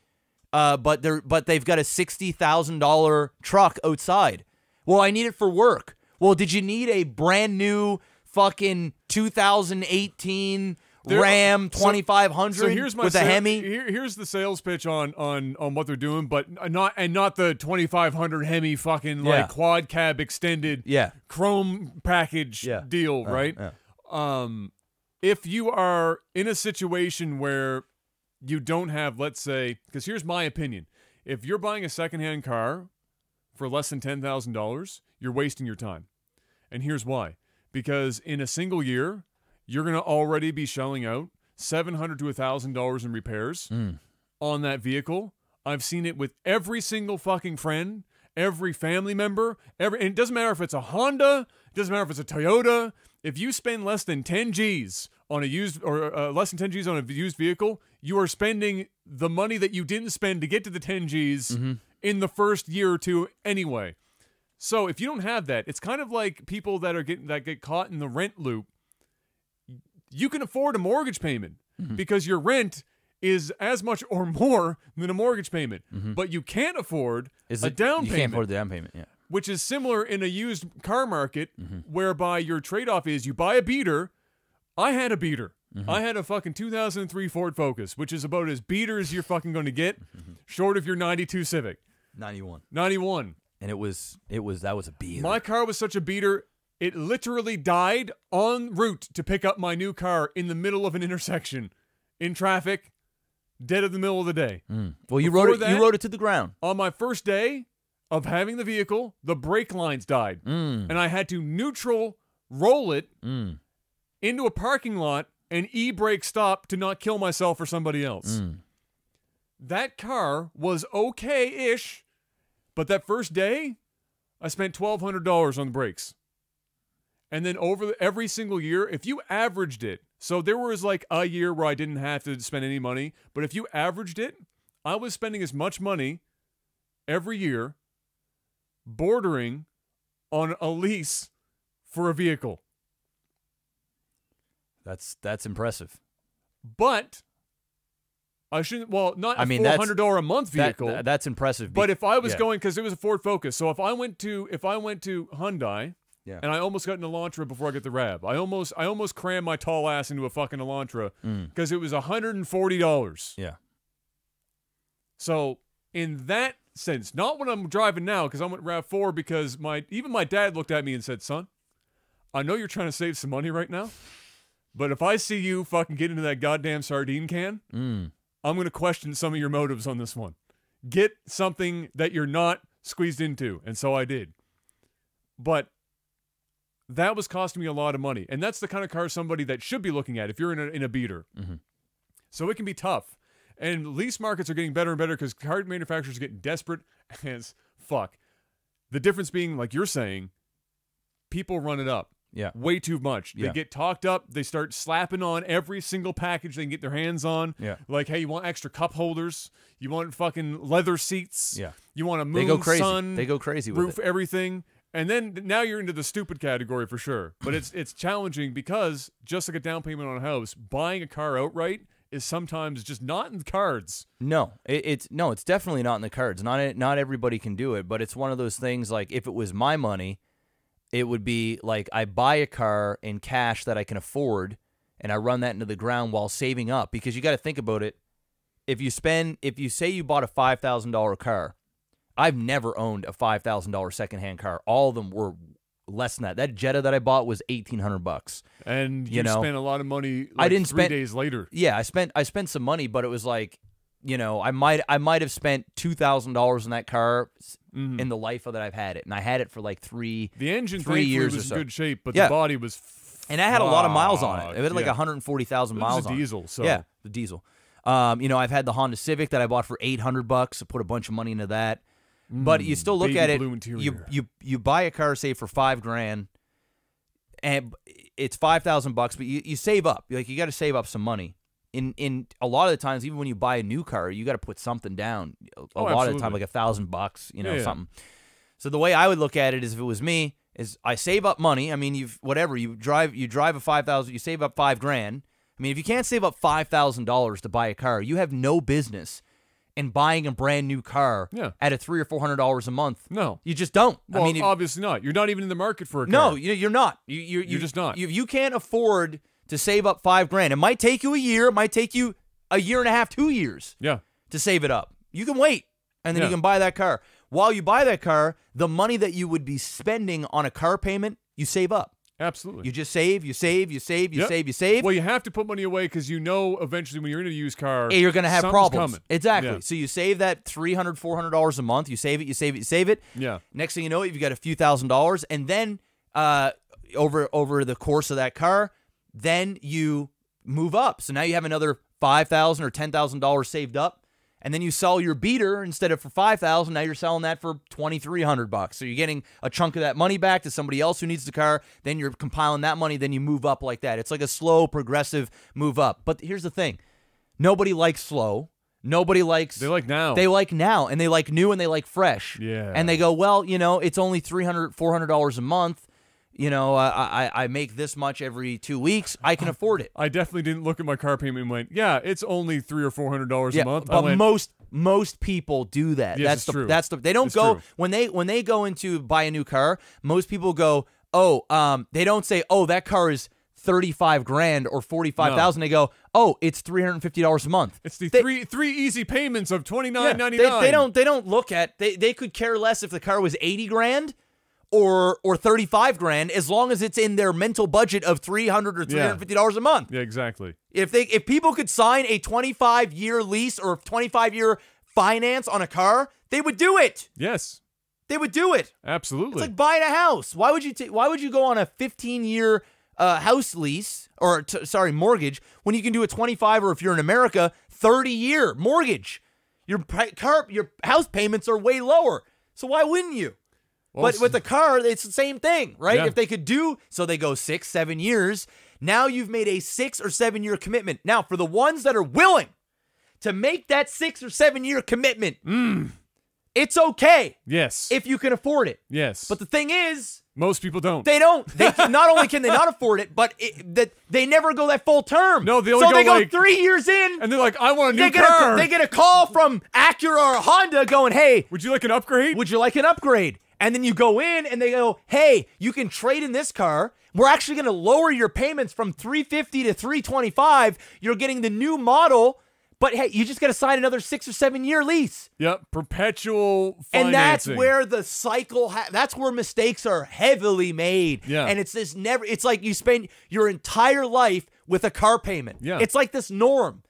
but they've got a $60,000 truck outside. Well, I need it for work. Well, did you need a brand new fucking 2018? Ram 2500 with a Hemi. Here's the sales pitch on what they're doing, but not the 2500 Hemi fucking quad cab extended chrome package deal, right? If you are in a situation where you don't have, let's say, because here's my opinion, if you're buying a secondhand car for less than $10,000, you're wasting your time, and here's why: because in a single year, you're going to already be shelling out $700 to $1,000 in repairs on that vehicle. I've seen it with every single fucking friend, every family member, and it doesn't matter if it's a Honda, it doesn't matter if it's a Toyota. If you spend less than 10 G's on a used or less than 10 G's on a used vehicle, you are spending the money that you didn't spend to get to the 10 G's in the first year or two anyway. So if you don't have that, it's kind of like people that get caught in the rent loop. You can afford a mortgage payment because your rent is as much or more than a mortgage payment, but you can't afford a down payment. You can't afford the down payment, yeah. Which is similar in a used car market, whereby your trade-off is you buy a beater. I had a beater. I had a fucking 2003 Ford Focus, which is about as beater as you're fucking going to get, short of your 92 Civic. 91. And that was a beater. My car was such a beater. It literally died en route to pick up my new car in the middle of an intersection, in traffic, dead of the middle of the day. Well, you rode it to the ground. On my first day of having the vehicle, the brake lines died, and I had to neutral roll it into a parking lot, and e-brake stop to not kill myself or somebody else. That car was okay-ish, but that first day, I spent $1,200 on the brakes. And then every single year, if you averaged it, so there was like a year where I didn't have to spend any money, but if you averaged it, I was spending as much money every year bordering on a lease for a vehicle. That's impressive. But I shouldn't. Well, not a $400 a month vehicle. That's impressive. But if I was going, because it was a Ford Focus, so if I went to Hyundai, and I almost got an Elantra before I got the RAV. I almost crammed my tall ass into a fucking Elantra because it was $140. Yeah. So in that sense, not when I'm driving now, because I'm at RAV4, because even my dad looked at me and said, "Son, I know you're trying to save some money right now, but if I see you fucking get into that goddamn sardine can, I'm going to question some of your motives on this one. Get something that you're not squeezed into." And so I did. But that was costing me a lot of money. And that's the kind of car somebody that should be looking at if you're in a beater. So it can be tough. And lease markets are getting better and better because car manufacturers are getting desperate as fuck. The difference being, like you're saying, people run it up. Yeah. Way too much. They get talked up. They start slapping on every single package they can get their hands on. Yeah. Like, hey, you want extra cup holders? You want fucking leather seats? Yeah. You want a moon, they go crazy. sun, They go crazy with roof, it. everything. And then now you're into the stupid category for sure. But it's challenging because just like a down payment on a house, buying a car outright is sometimes just not in the cards. No, it's definitely not in the cards. Not everybody can do it, but it's one of those things like if it was my money, it would be like I buy a car in cash that I can afford and I run that into the ground while saving up, because you got to think about it. If you say you bought a $5,000 car, I've never owned a $5,000 secondhand car. All of them were less than that. That Jetta that I bought was $1,800. And you spent a lot of money. Like I didn't 3 days later. Yeah, I spent some money, but it was like, I might have spent $2,000 in that car in the life that I've had it, and I had it for like three. The engine, 3 years was or so. in good shape, but the body was. And I had a lot of miles on it. It had like 140,000 miles on it. It was a diesel, so yeah, the diesel. I've had the Honda Civic that I bought for $800. I put a bunch of money into that. But you still look at it. You buy a car, say for $5,000, and it's $5,000, but you save up. Like you got to save up some money. In a lot of the times, even when you buy a new car, you got to put something down. A lot of the time, like $1,000, something. So the way I would look at it is, if it was me, is I save up money. I mean, you drive a 5,000, you save up $5,000. I mean, if you can't save up $5,000 to buy a car, you have no business in buying a brand new car at a $300 or $400 a month. No, you just don't. Well, I mean, obviously not. You're not even in the market for a car. No, you're not. You're just not. You can't afford to save up $5,000. It might take you a year. It might take you a year and a half, 2 years. Yeah. To save it up. You can wait, and then you can buy that car. While you buy that car, the money that you would be spending on a car payment, you save up. Absolutely. You just save, you save. Well, you have to put money away because eventually when you're in a used car, you're going to have problems. Coming. Exactly. Yeah. So you save that $300, $400 a month. You save it. Yeah. Next thing you know, you've got a few $1,000s, and then over the course of that car, then you move up. So now you have another $5,000 or $10,000 saved up. And then you sell your beater instead of for $5,000. Now you're selling that for $2,300. So you're getting a chunk of that money back to somebody else who needs the car. Then you're compiling that money. Then you move up like that. It's like a slow, progressive move up. But here's the thing: nobody likes slow. Nobody likes. They like now. They like now, and they like new, and they like fresh. Yeah. And they go, well, it's only $300, $400 a month. I make this much every 2 weeks. I can afford it. I definitely didn't look at my car payment and went, yeah, it's only $300 or $400 a month. But most people do that. Yes, That's the they don't it's go true. when they go into buy a new car. Most people go, they don't say, that car is $35,000 or $45,000. They go, it's $350 a month. It's the three easy payments of $29.99. They don't look at they could care less if the car was $80,000 or $35,000, as long as it's in their mental budget of $300 or $350 a month. Yeah, exactly. If people could sign a 25-year lease or 25-year finance on a car, they would do it. Yes. they would do it. Absolutely. It's like buying a house. Why would you go on a 15-year house lease or mortgage when you can do a 25, or if you're in America, 30-year mortgage? Your house payments are way lower. So why wouldn't you? Well, But with the car, it's the same thing, right? Yeah. If they could so they go 6, 7 years. Now you've made a 6 or 7 year commitment. Now, for the ones that are willing to make that 6 or 7 year commitment, it's okay. Yes. If you can afford it. Yes. But the thing is, most people don't. they don't. They not only can they not afford it, but that they never go that full term. No, they only go like 3 years in, and they're like, I want a new car. They get a call from Acura or Honda going, hey, would you like an upgrade? would you like an upgrade? And then you go in and they go, hey, you can trade in this car. We're actually going to lower your payments from $350 to $325. You're getting the new model, but hey, you just got to sign another 6 or 7 year lease. Yep, perpetual financing. And that's where the cycle, that's where mistakes are heavily made. Yeah. And it's like you spend your entire life with a car payment. Yeah. It's like this norm.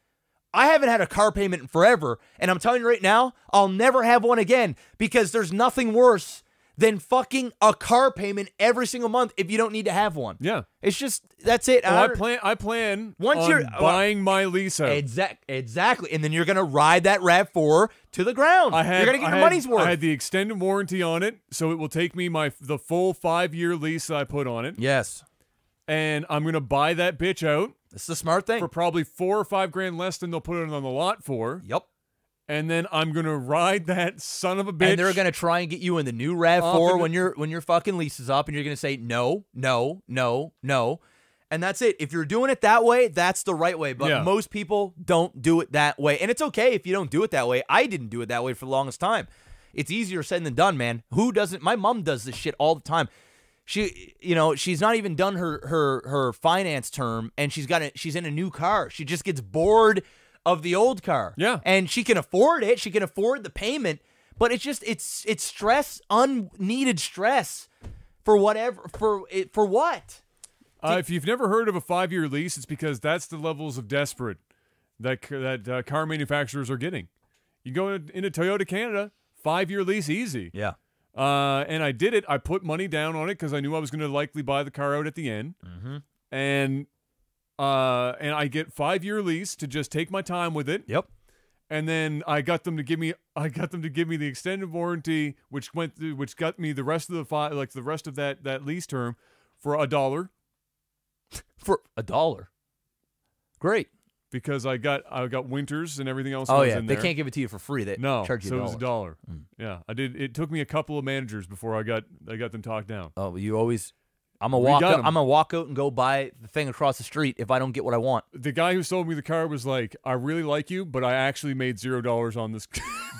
I haven't had a car payment in forever, and I'm telling you right now, I'll never have one again, because there's nothing worse than fucking a car payment every single month if you don't need to have one. Yeah. It's just, that's it. Well, I plan Once on you're buying my lease out. Exactly. And then you're going to ride that RAV4 to the ground. You're going to get your money's worth. I had the extended warranty on it, so it will take me the full 5-year lease that I put on it. Yes. And I'm going to buy that bitch out. This is a smart thing. For probably $4 or $5 grand less than they'll put it on the lot for. Yep. And then I'm going to ride that son of a bitch. And they're going to try and get you in the new RAV4 when your fucking lease is up, and you're going to say no, no, no, no. And that's it. If you're doing it that way, that's the right way. But most people don't do it that way. And it's okay if you don't do it that way. I didn't do it that way for the longest time. It's easier said than done, man. Who doesn't? My mom does this shit all the time. She's not even done her finance term, and she's in a new car. She just gets bored of the old car. Yeah. And she can afford it. She can afford the payment, but it's stress, unneeded stress for whatever, for what? If you've never heard of a 5-year lease, it's because that's the levels of desperate that car manufacturers are getting. You go into Toyota Canada, 5-year lease easy. Yeah. And I did it. I put money down on it because I knew I was going to likely buy the car out at the end. Mm-hmm. And I get 5-year lease to just take my time with it. Yep. And then I got them to give me the extended warranty, which got me the rest of the rest of that lease term for $1. For $1. Great. Because I got winters and everything else. Oh was yeah, in they there. can't give it to you for free. They charge you so $1. it was $1. Yeah, I did. It took me a couple of managers before I got them talked down. Oh, you always. I'm gonna walk out and go buy the thing across the street if I don't get what I want. The guy who sold me the car was like, "I really like you, but I actually made $0 on this."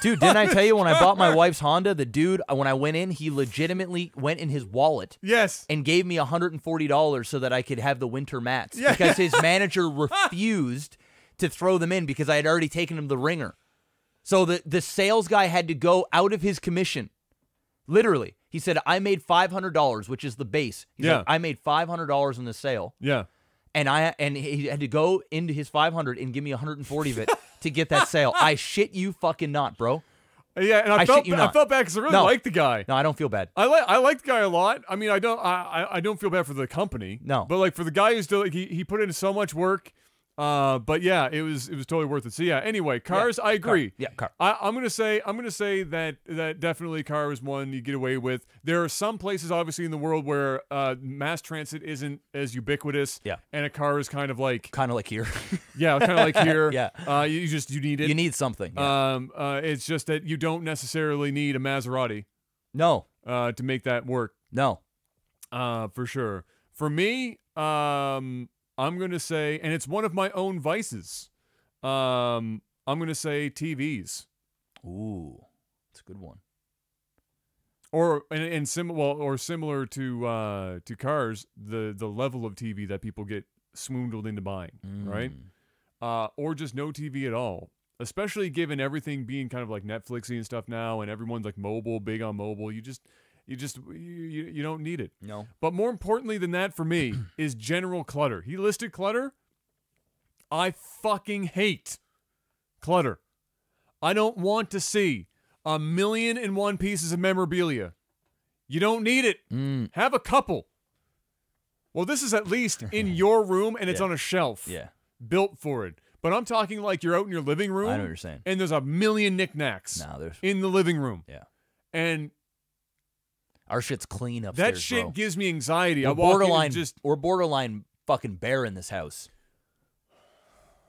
Dude, didn't I tell you when I bought my wife's Honda, the dude, when I went in, he legitimately went in his wallet. Yes. And gave me $140 so that I could have the winter mats. Yeah. Because his manager refused to throw them in because I had already taken him the ringer. So the sales guy had to go out of his commission. Literally. He said, I made $500, which is the base. He said, I made $500 in the sale. Yeah. And he had to go into his 500 and give me 140 of it to get that sale. I shit you fucking not, bro. Yeah, and I felt bad because I really like the guy. No, I don't feel bad. I like the guy a lot. I mean, I don't feel bad for the company. No. But like for the guy who's still he put in so much work. But yeah, it was totally worth it. So yeah, anyway, cars, I agree. Car. I'm gonna say that definitely car is one you get away with. There are some places obviously in the world where mass transit isn't as ubiquitous. Yeah. And a car is kind of like here. Yeah, kind of like here. Yeah. You need it. You need something. Yeah. It's just that you don't necessarily need a Maserati. No. To make that work. No. For sure. For me, I'm going to say, and it's one of my own vices, I'm going to say TVs. Ooh, that's a good one. Or similar to cars, the level of TV that people get swoondled into buying, right? Or just no TV at all. Especially given everything being kind of like Netflixy and stuff now, and everyone's like big on mobile. You don't need it. No. But more importantly than that for me is general clutter. He listed clutter. I fucking hate clutter. I don't want to see 1,000,001 pieces of memorabilia. You don't need it. Have a couple. Well, this is at least in your room, and it's on a shelf. Yeah. Built for it. But I'm talking like you're out in your living room. I know what you're saying. And there's 1,000,000 knickknacks there's in the living room. Yeah. And our shit's clean upstairs, that shit bro. gives me anxiety. We're borderline fucking bare in this house.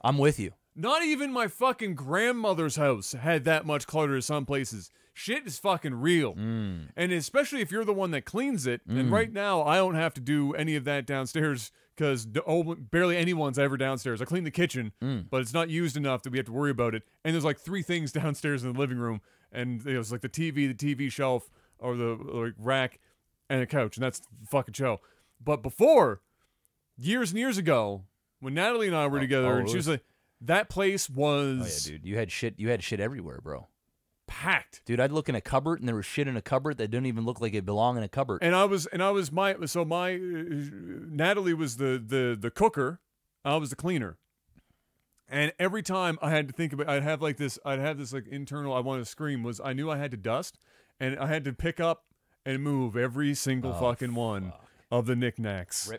I'm with you. Not even my fucking grandmother's house had that much clutter in some places. Shit is fucking real. And especially if you're the one that cleans it. And right now, I don't have to do any of that downstairs because barely anyone's ever downstairs. I clean the kitchen, but it's not used enough that we have to worry about it. And there's like 3 things downstairs in the living room. And it was like the TV shelf, or the rack, and a couch. And that's the fucking show. But before, years and years ago, when Natalie and I were together, and she was like, that place was... Oh, yeah, dude. You had shit everywhere, bro. Packed. Dude, I'd look in a cupboard, and there was shit in a cupboard that didn't even look like it belonged in a cupboard. And Natalie was the cooker, I was the cleaner. And every time I had to think about, I'd have this like internal, I wanted to scream, was I knew I had to dust, and I had to pick up and move every single fucking one of the knickknacks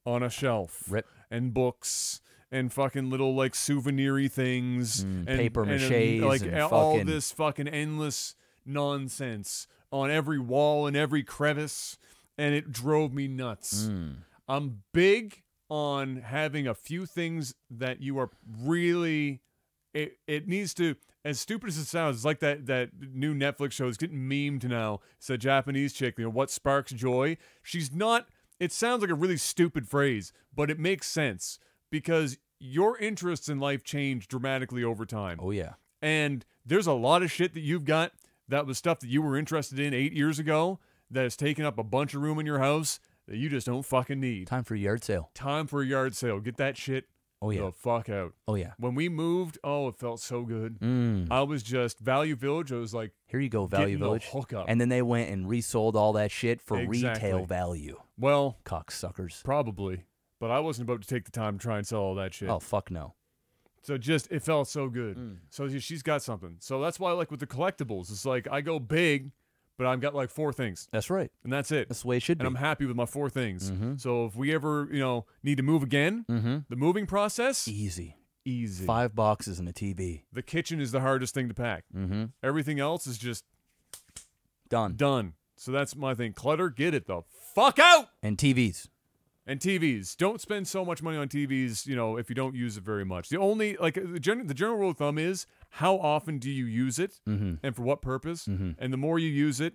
on a shelf. And books and fucking little like souvenir-y things and paper mache, like and all this fucking endless nonsense on every wall and every crevice, and it drove me nuts. I'm big on having a few things that you are really, it needs to, as stupid as it sounds, it's like that new Netflix show is getting memed now. It's a Japanese chick, what sparks joy? She's not, it sounds like a really stupid phrase, but it makes sense because your interests in life change dramatically over time. Oh, yeah. And there's a lot of shit that you've got that was stuff that you were interested in 8 years ago that has taken up a bunch of room in your house that you just don't fucking need. Time for a yard sale. Get that shit the fuck out. Oh, yeah. When we moved, it felt so good. I was just, Value Village, I was like, here you go, Value Village. Hook up. And then they went and resold all that shit for retail value. Well, cocksuckers. Probably. But I wasn't about to take the time to try and sell all that shit. Oh, fuck no. So it felt so good. So she's got something. So that's why, like with the collectibles, it's like I go big, but I've got like 4 things. That's right. And that's it. That's the way it should be. And I'm happy with my 4 things. So if we ever, need to move again, the moving process, easy. 5 boxes and a TV. The kitchen is the hardest thing to pack. Everything else is just done. So that's my thing. Clutter, get it the fuck out. And TVs. Don't spend so much money on TVs, if you don't use it very much. The only, the general rule of thumb is, how often do you use it and for what purpose? And the more you use it,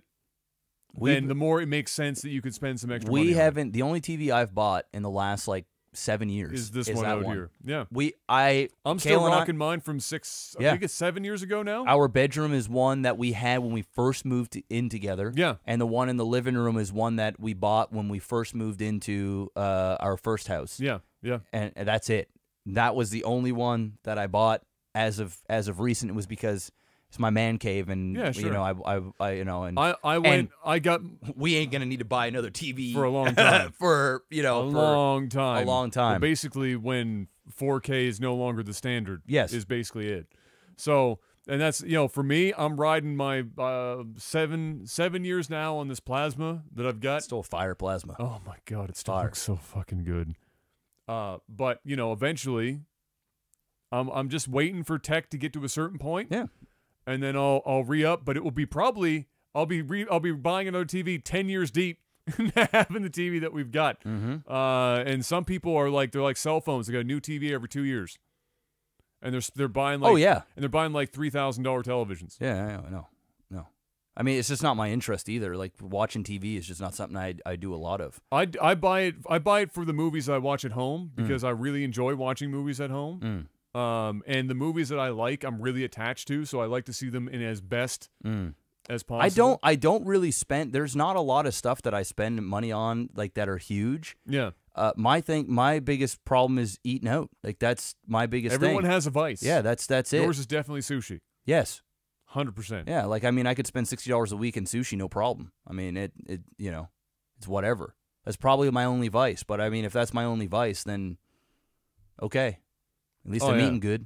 then the more it makes sense that you could spend some extra money on it. The only TV I've bought in the last 7 years is this one out here. Yeah. I'm still rocking mine from 6, I think it's 7 years ago now. Our bedroom is one that we had when we first moved in together. Yeah. And the one in the living room is one that we bought when we first moved into our first house. Yeah. Yeah. And that's it. That was the only one that I bought as of recent. It was because it's my man cave, and we ain't gonna need to buy another TV for a long time. long time. Well, basically, when 4K is no longer the standard, is basically it. So, and that's for me, I'm riding my 7 years now on this plasma that I've got. Still fire plasma. Oh my god, it still looks so fucking good. But eventually, I'm just waiting for tech to get to a certain point. Yeah. And then I'll re-up, but it will be probably I'll be buying another TV 10 years deep, having the TV that we've got. And some people are they're like cell phones. They got a new TV every 2 years, and they're buying and they're buying $3,000 televisions. Yeah, no. I mean, it's just not my interest either. Like watching TV is just not something I do a lot of. I buy it for the movies I watch at home because I really enjoy watching movies at home. And the movies that I like, I'm really attached to, so I like to see them in as best as possible. I don't really spend. There's not a lot of stuff that I spend money on that are huge. Yeah. My biggest problem is eating out. That's my biggest thing. Everyone has a vice. Yeah, that's it. Yours is definitely sushi. Yes. 100%. Yeah, I could spend $60 a week in sushi, no problem. I mean, it's whatever. That's probably my only vice. But I mean, if that's my only vice, then okay. At least I'm eating good.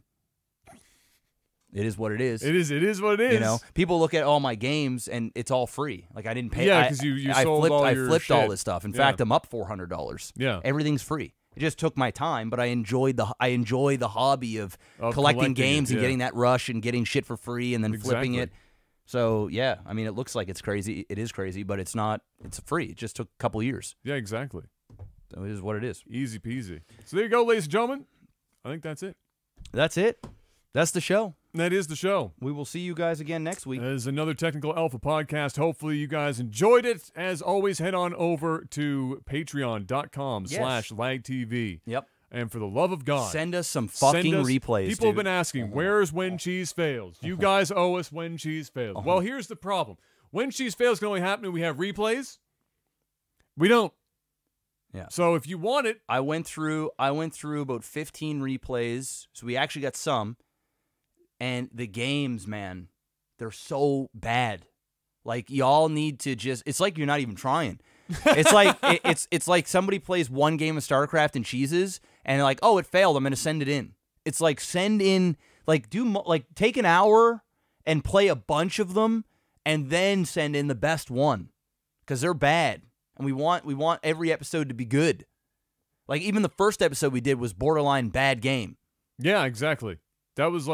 It is what it is. It is what it is. You know, people look at all my games and it's all free. Like I didn't pay. Yeah, because you sold flipped, all I your flipped shit. all this stuff. In fact, I'm up $400. Yeah. Everything's free. It just took my time, but I enjoy the hobby of collecting games and getting that rush and getting shit for free and then flipping it. So yeah, I mean, it looks like it's crazy. It is crazy, but it's not. It's free. It just took a couple years. Yeah, exactly. So it is what it is. Easy peasy. So there you go, ladies and gentlemen. I think that's it. That's it. That's the show. That is the show. We will see you guys again next week. As another Technical Alpha podcast. Hopefully you guys enjoyed it. As always, head on over to patreon.com/LAGTV. Yep. And for the love of God, send us some fucking replays. People have been asking, where's When Cheese Fails? You guys owe us When Cheese Fails. Well, here's the problem. When Cheese Fails can only happen when we have replays. We don't. Yeah. So if you want it, I went through about 15 replays. So we actually got some. And the games, man, they're so bad. Like y'all need to it's like you're not even trying. It's like it's like somebody plays one game of StarCraft and cheeses and they're like, "Oh, it failed. I'm going to send it in." It's like send in take an hour and play a bunch of them and then send in the best one cuz they're bad. And we want every episode to be good. Like even the first episode we did was borderline bad game. Yeah, exactly. That was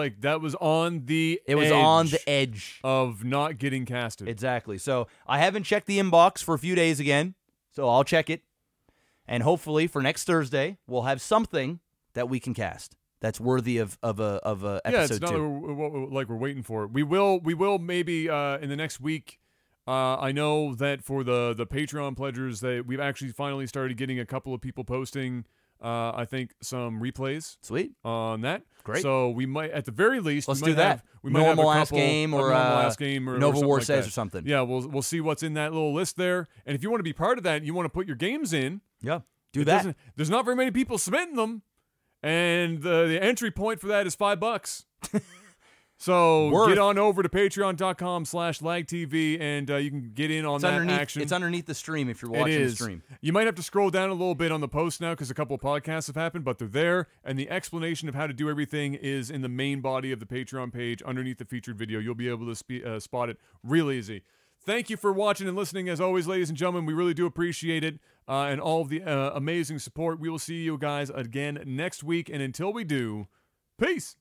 on the edge of not getting casted. Exactly. So I haven't checked the inbox for a few days again, so I'll check it. And hopefully for next Thursday, we'll have something that we can cast that's worthy of a episode. Yeah, it's not like we're waiting for it. We will maybe in the next week. I know that for the Patreon pledgers, that we've actually finally started getting a couple of people posting. I think some replays. Sweet on that. Great. So we might, at the very least, let's do that. We might have a normal couple, game or NovaWar says or something. Yeah, we'll see what's in that little list there. And if you want to be part of that, you want to put your games in. Yeah, do that. There's not very many people submitting them, and the entry point for that is $5. So get on over to patreon.com/LAGTV and you can get in on that action. It's underneath the stream if you're watching the stream. You might have to scroll down a little bit on the post now because a couple of podcasts have happened, but they're there. And the explanation of how to do everything is in the main body of the Patreon page underneath the featured video. You'll be able to spot it real easy. Thank you for watching and listening as always, ladies and gentlemen. We really do appreciate it and all of the amazing support. We will see you guys again next week. And until we do, peace.